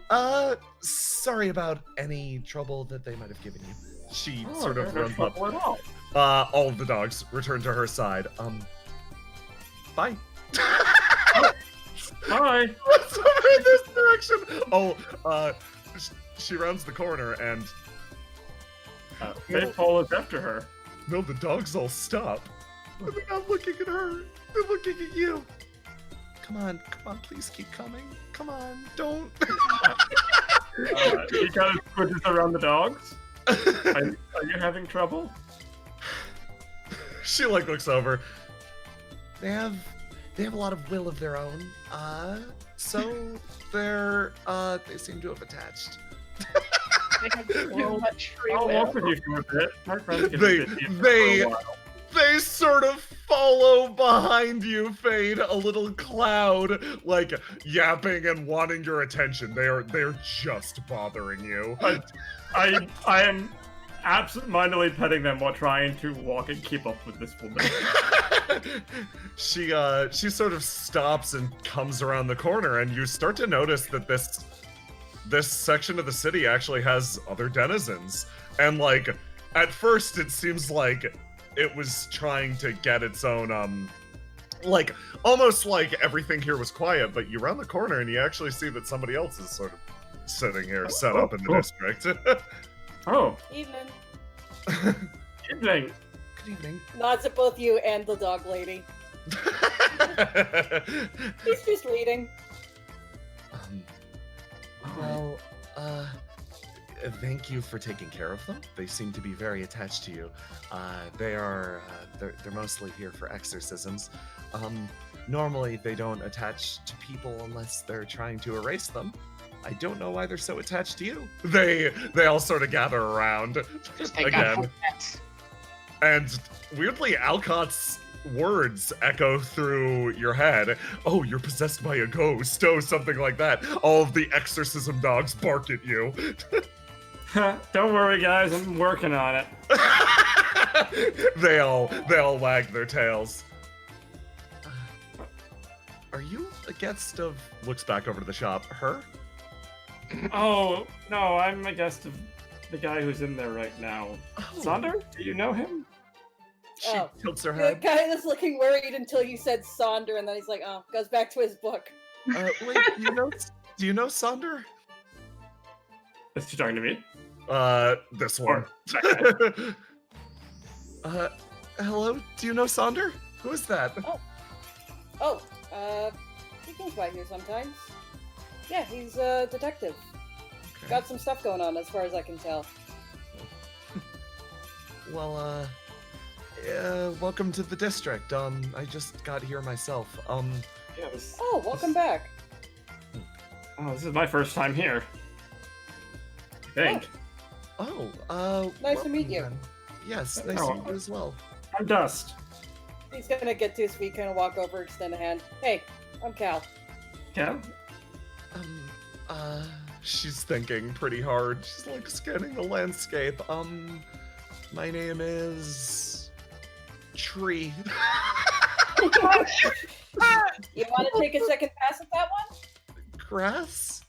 Sorry about any trouble that they might have given you. She sort of runs up. All of the dogs return to her side. Bye. Hi. Let's over in this direction. Oh, she rounds the corner and Fade follows after her. no, the dogs all stop. They're not looking at her. They're looking at you. Come on, please keep coming. Come on, don't. He kind of squidges around the dogs. Are you having trouble? She like looks over. They have a lot of will of their own. So they seem to have attached. I'll walk with you for a bit. My friends can be busy for a while. They sort of follow behind you, Fade, a little cloud, like yapping and wanting your attention. They're just bothering you. I am absent-mindedly petting them while trying to walk and keep up with this woman. She sort of stops and comes around the corner, and you start to notice that this section of the city actually has other denizens. And like, at first it seems like it was trying to get its own, like, almost like everything here was quiet, but you round the corner and you actually see that somebody else is sort of sitting here, set up in the district. Oh. Evening. Evening. Good evening. Nods at both you and the dog lady. He's just reading. Well, thank you for taking care of them. They seem to be very attached to you. They're mostly here for exorcisms. Normally they don't attach to people unless they're trying to erase them. I don't know why they're so attached to you. They all sort of gather around again. And weirdly, Alcott's words echo through your head. Oh, you're possessed by a ghost. Oh, something like that. All of the exorcism dogs bark at you. Don't worry, guys. I'm working on it. They all wag their tails. Are you a guest of... Looks back over to the shop. Her? Oh, no, I'm a guest of the guy who's in there right now. Oh. Sonder? Do you know him? She Oh. tilts her The head. guy was looking worried until you said Sonder, and then he's like, oh, goes back to his book. Wait, do you know Sonder? Is she talking to me? This one. Hello? Do you know Sonder? Who is that? Oh, he comes by here sometimes. Yeah, he's a detective. Okay. Got some stuff going on as far as I can tell. Well, welcome to the district. I just got here myself. Yeah, Oh, welcome back. Oh, this is my first time here. I think. Nice to meet you. Then. Yes, nice to meet you as well. I'm Dust. He's gonna get to his feet, kind of walk over, extend a hand. Hey, I'm Cal. Yeah? She's thinking pretty hard. She's like scanning the landscape. My name is... Tree. You want to take a second pass at that one? Grass?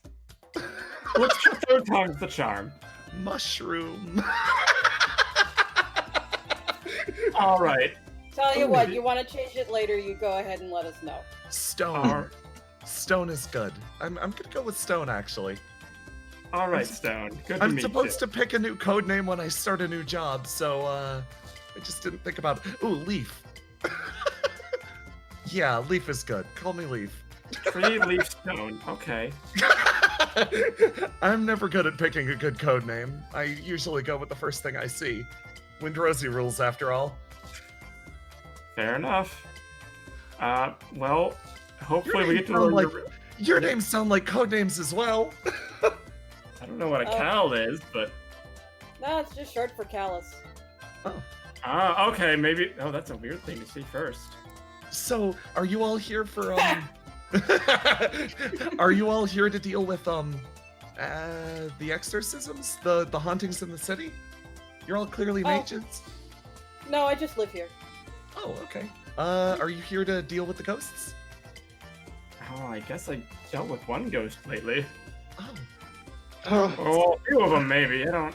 Let's try third time's the charm. Mushroom. Alright. Tell you what, you want to change it later, you go ahead and let us know. Stone. Stone is good. I'm gonna go with Stone, actually. All right, Stone. Good to I'm meet supposed you. to pick a new code name when I start a new job, so I just didn't think about it. Ooh, Leaf. Yeah, Leaf is good. Call me Leaf. Tree, leaf, stone. Okay. I'm never good at picking a good code name. I usually go with the first thing I see. Windrosy rules, after all. Fair enough. Well, hopefully we get to learn Your names sound like code names as well. I don't know what a Oh. cal is, but... No, it's just short for callus. Okay, maybe... Oh, that's a weird thing to see first. So, are you all here for, Are you all here to deal with, the exorcisms? The hauntings in the city? You're all clearly Oh. mages. No, I just live here. Oh, okay. Are you here to deal with the ghosts? Oh, I guess I dealt with one ghost lately. Oh. Oh, a few of them maybe. I don't...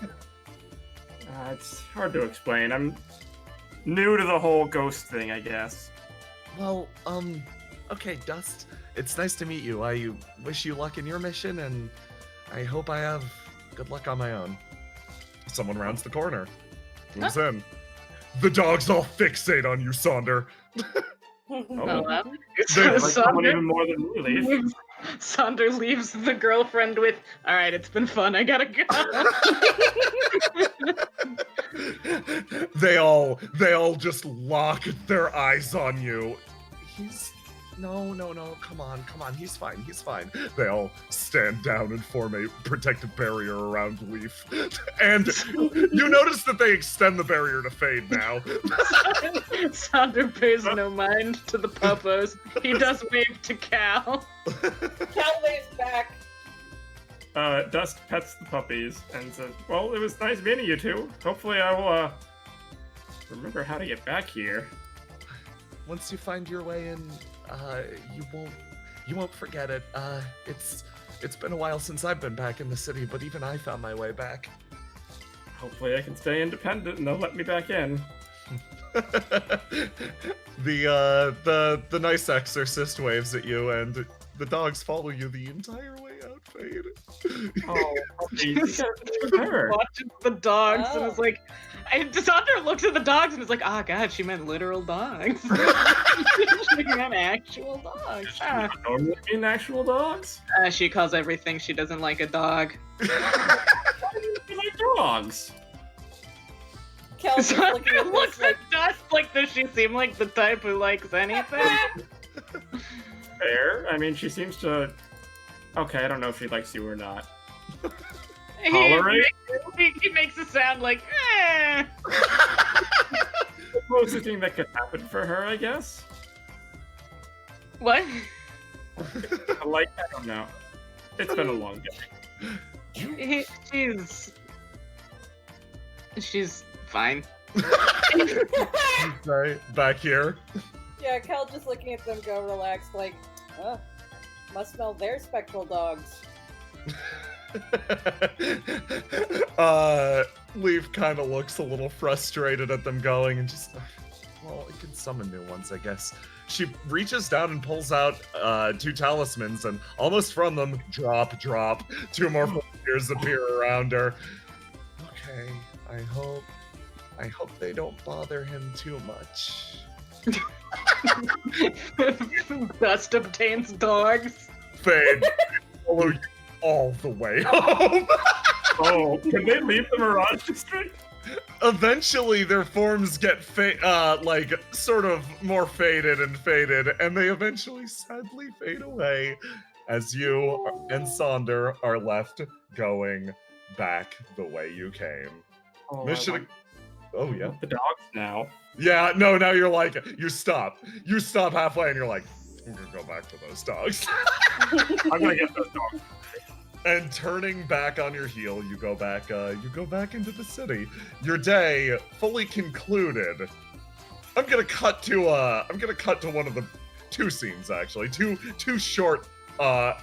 it's hard to explain. I'm new to the whole ghost thing, I guess. Well, okay, Dust. It's nice to meet you. I wish you luck in your mission, and I hope I have good luck on my own. Someone rounds the corner. Moves in. The dogs all fixate on you, Sonder. Oh, Oh, wow. they like someone Sonder even more than me, Leaf. leaves, Sonder leaves the girlfriend with, all right, it's been fun, I gotta go. They all just lock their eyes on you. No, come on, he's fine. They all stand down and form a protective barrier around Leaf. And you notice that they extend the barrier to Fade now. Sonder pays no mind to the puppos. He does wave to Cal. Cal waves back. Dust pets the puppies and says, well, it was nice meeting you two. Hopefully I will, remember how to get back here. Once you find your way in, you won't forget it. It's been a while since I've been back in the city, but even I found my way back. Hopefully I can stay independent and they'll let me back in. The nice exorcist waves at you, and the dogs follow you the entire way out, Fade. Oh, puppies. Her. Watches the dogs and Oh. is like, Sonder looks at the dogs and is like, oh god, she meant literal dogs. She meant actual dogs. Ah. Normally mean actual dogs? She calls everything she doesn't like a dog. You like dogs. Cal's just looking Sonder at looks this at Dust like, does she seem like the type who likes anything? Fair. I mean, she seems to... Okay, I don't know if she likes you or not. He makes it sound like, eh. The closest thing that could happen for her, I guess. What? Like, I don't know. It's been a long day. She's fine. Right, back here. Yeah, Cal just looking at them go relaxed, like, oh, must smell their spectral dogs. Leaf kind of looks a little frustrated at them going and just, well, I can summon new ones, I guess. She reaches down and pulls out 2 talismans, and almost from them, drop, 2 more figures appear around her. Okay, I hope they don't bother him too much. Dust obtains dogs. Fade, follow you all the way home. Oh, can they leave the Mirage District? Eventually, their forms get sort of more faded, and they eventually sadly fade away as you and Sonder are left going back the way you came. Oh, Mission. Oh yeah. the dogs now. Yeah. No. Now you're like you stop. You stop halfway, and you're like, I'm gonna go back to those dogs. I'm gonna get those dogs. And turning back on your heel, you go back into the city. Your day fully concluded. I'm gonna cut to one of the 2 scenes, actually. Two short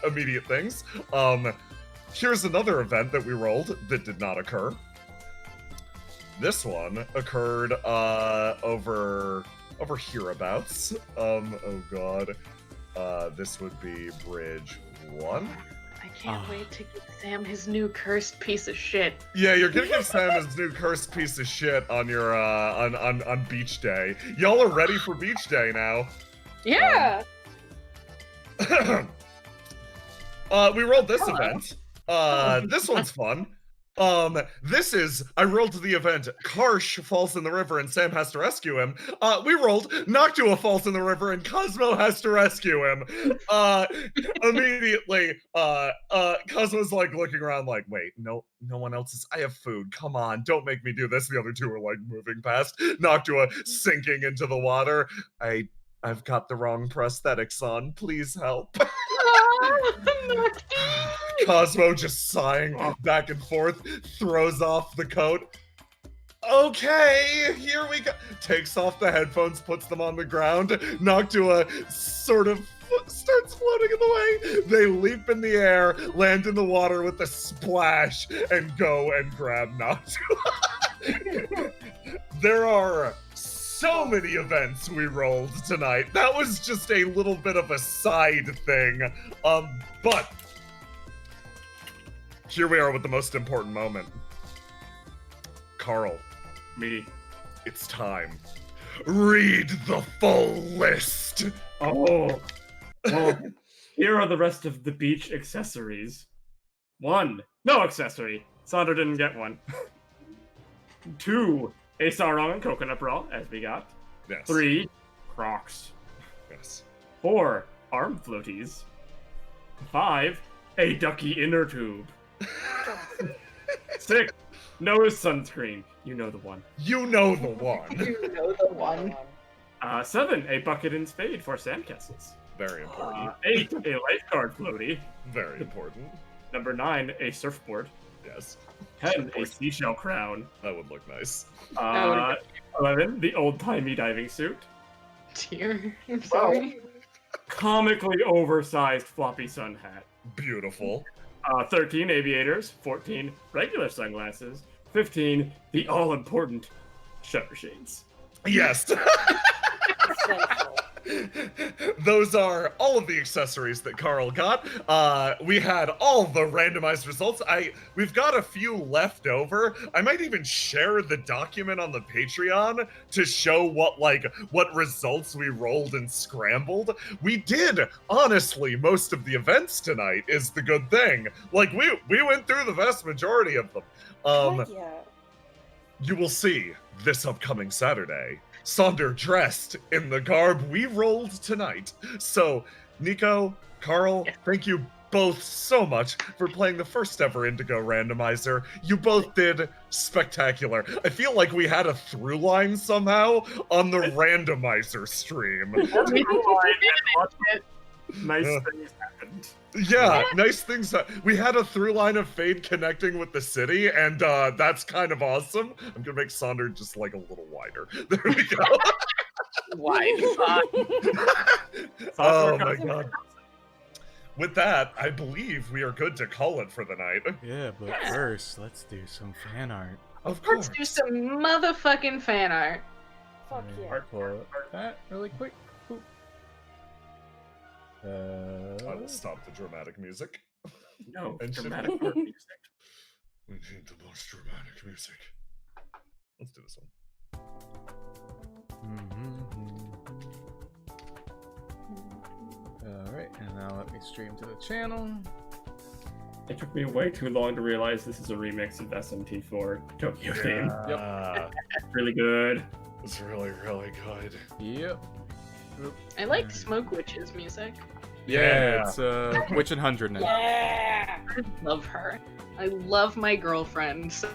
immediate things. Here's another event that we rolled that did not occur. This one occurred over hereabouts. Oh god. This would be Bridge 1. I can't wait to give Sam his new cursed piece of shit. Yeah, you're gonna give Sam his new cursed piece of shit on your on beach day. Y'all are ready for beach day now. Yeah. We rolled this event. This one's fun. This is, I rolled the event, Karsh falls in the river and Sam has to rescue him. We rolled, Noctua falls in the river and Cosmo has to rescue him. Immediately, Cosmo's like looking around like, wait, no one else is, I have food, come on, don't make me do this. The other two are like moving past. Noctua sinking into the water. I've got the wrong prosthetics on, please help. Cosmo just sighing back and forth, throws off the coat. Okay, here we go. Takes off the headphones, puts them on the ground. Noctua sort of starts floating in the way. They leap in the air, land in the water with a splash, and go and grab Noctua. There are so many events we rolled tonight. That was just a little bit of a side thing. But here we are with the most important moment. Carl. Me. It's time. Read the full list. Oh. Well, here are the rest of the beach accessories. 1. No accessory. Sandra didn't get one. 2. A sarong and coconut bra, as we got. Yes. 3. Crocs. Yes. 4. Arm floaties. 5. A ducky inner tube. 6. Nose sunscreen. You know the one. You know the one. You know the one. 7. A bucket and spade for sandcastles. Very important. 8. A lifeguard floaty. Very important. Number 9. A surfboard. Yes. 10. A seashell crown. That would look nice. 11. The old-timey diving suit. Dear, I'm sorry. Comically oversized floppy sun hat. Beautiful. 13. Aviators. 14. Regular sunglasses. 15. The all-important shutter shades. Yes. Essential. Those are all of the accessories that Carl got. We had all the randomized results. We've got a few left over. I might even share the document on the Patreon to show what results we rolled and scrambled. We did, honestly, most of the events tonight is the good thing. Like, we went through the vast majority of them. Heck yeah. You will see this upcoming Saturday, Sonder dressed in the garb we rolled tonight. So, Nico, Carl, thank you both so much for playing the first ever Indigo Randomizer. You both did spectacular. I feel like we had a through line somehow on the Randomizer stream. Nice things happened. Yeah, nice things. We had a through line of Fade connecting with the city, and that's kind of awesome. I'm gonna make Sonder just like a little wider. There we go. Wide. Oh my god. With that, I believe we are good to call it for the night. Yeah, but first, let's do some fan art. Of course. Let's do some motherfucking fan art. Fuck Let me yeah. pull that really quick. Boop. I will stop the dramatic music. No, And dramatic shit. art music. We need the most dramatic music. Let's do this one. Alright, and now let me stream to the channel. It took me way too long to realize this is a remix of SMT4 Tokyo theme. Yeah, Really good. it's really, really good. Yep. I like Smoke Witch's music. Yeah, it's Witch and 100 now. Yeah. I love her. I love my girlfriend. So...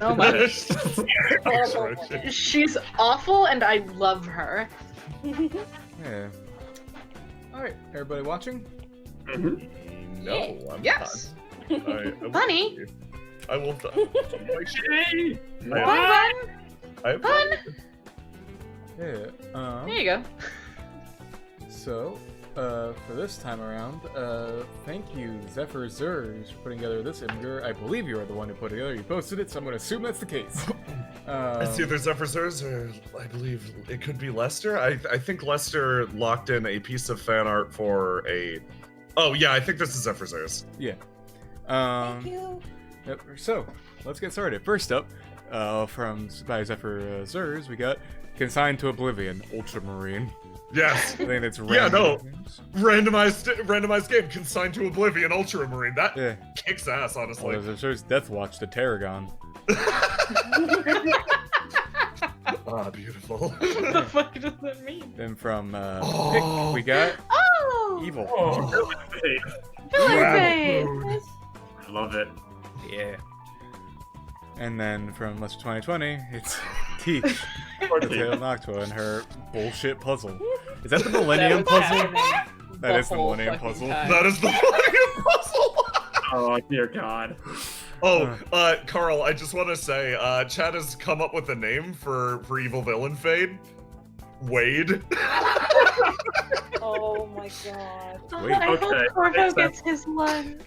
Oh. much. Horrible. She's awful, and I love her. Yeah. Alright, everybody watching? No, I'm Yes. not. I will Bunny? leave. I will. Hey! Bun. I Yeah. There you go. So, for this time around, thank you, Zephyr Zers, for putting together this imgur. I believe you are the one who put it together. You posted it, so I'm going to assume that's the case. It's either Zephyr Zers or I believe it could be Lester. I think Lester locked in a piece of fan art for a... Oh, yeah, I think this is Zephyr Zers. Yeah. Thank you. Yep, so, let's get started. First up, by Zephyr Zers, we got Consigned to Oblivion, Ultramarine. Yes. I think it's Yeah, no. random. Randomized game, Consigned to Oblivion, Ultramarine. That Yeah. kicks ass, honestly. Well, it shows Death Watch to Tarragon. Ah, beautiful. What the fuck does that mean? Then from Oh. Pick, we got Oh! Evil. Oh, Felipe! I love it. Yeah. And then from Lester 2020, it's Teach, Poor the Teach. Tale of Noctua, and her bullshit puzzle. Is that the Millennium Puzzle? That is the Millennium Puzzle. That is the fucking puzzle! Oh dear God. Oh, Carl, I just want to say, Chad has come up with a name for evil villain Fade. Wade. Oh my god. Wait, I okay. hope Corvo gets his lunch.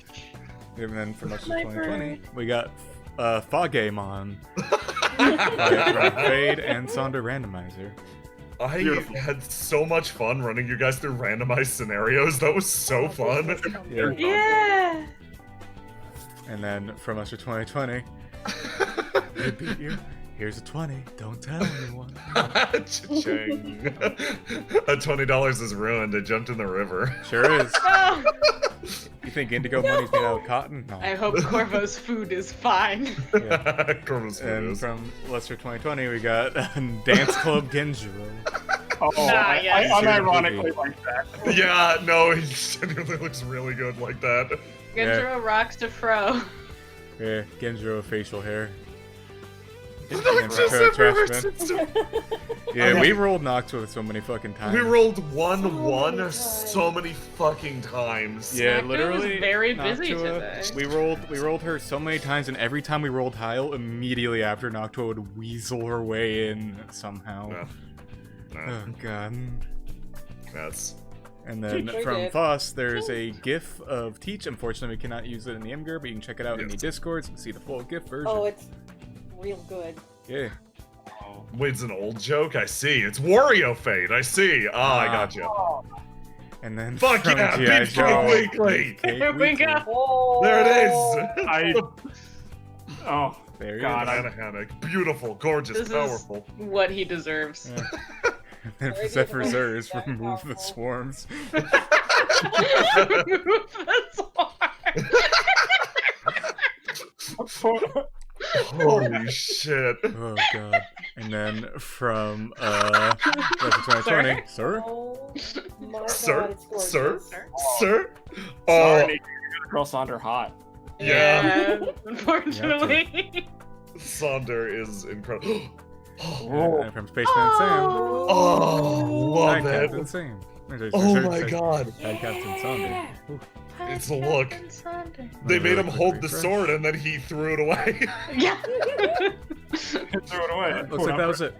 And then from Lester My 2020, we got Fogamon by Fade and Sonder Randomizer. I Beautiful. had so much fun running you guys through randomized scenarios. That was so fun. Yeah. Yeah! And then from Lester 2020, they beat you. Here's a 20. Don't tell anyone. Cha-ching. $20 is ruined. It jumped in the river. Sure is. No! You think Indigo money's made out of cotton? No. I hope Corvo's food is fine. Corvus And Furious. from Lester 2020, we got Dance Club Genjiro. Oh, Nah, yeah. I unironically like that. Yeah, no, he genuinely looks really good like that. Genjiro rocks to fro. Yeah, Genjiro facial hair. Not then just Pro everywhere. Trashman. Yeah, we rolled Noctua so many fucking times. We rolled So 1-1 many so many fucking times. Yeah, Noctua literally. was very busy Noctua, today. We rolled her so many times, and every time we rolled tile, immediately after Noctua would weasel her way in somehow. No. Oh god. That's... And then Sure from did. Foss, there's a GIF of Teach. Unfortunately, we cannot use it in the Imgur, but you can check it out in the Yes. Discords and see the full GIF version. Oh, it's real good. Yeah. Wade's an old joke? I see. It's Wario Fade. I see. Ah, I Ah. gotcha. And then Fuck from yeah, G.I. Beefcake Joe, Weekly. Beefcake There we Weekly. go. Oh. There it is. I- Oh, There you God, go. Banana hammock. Beautiful, gorgeous, This is- powerful. What he deserves. Yeah. And Very Zephyr beautiful. Zers Very remove the powerful. swarms. Holy shit. Oh god. And then from Zephyr 2020, sir? Oh my Sir? god, it's gorgeous. Sir? Oh. Sir? sorry, Oh, Nick, Girl Sonder hot. yeah. Unfortunately. Sonder is incredible. And from Spaceman Sam. Oh, Hi, love it. Captain Sam. Oh my god. Hi, Captain Sander. Ooh. It's a look. Captain Sander. They Really made him quick hold the refresh. sword and then he threw it away. Yeah. Throw it away. Looks like that was it.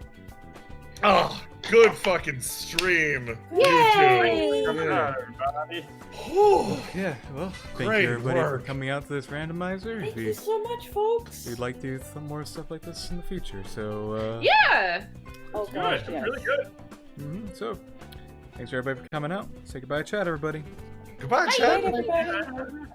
Oh, good fucking stream. Yay! You two. Yeah. Everybody. Whew. Yeah, well, thank Great you everybody work. for coming out to this randomizer. Thank you so much, folks. We'd like to do some more stuff like this in the future, so, Yeah. Oh gosh, Good. yes. Really good. so, thanks for everybody for coming out. Say goodbye, chat, everybody. Goodbye, Bye, Chad. everybody.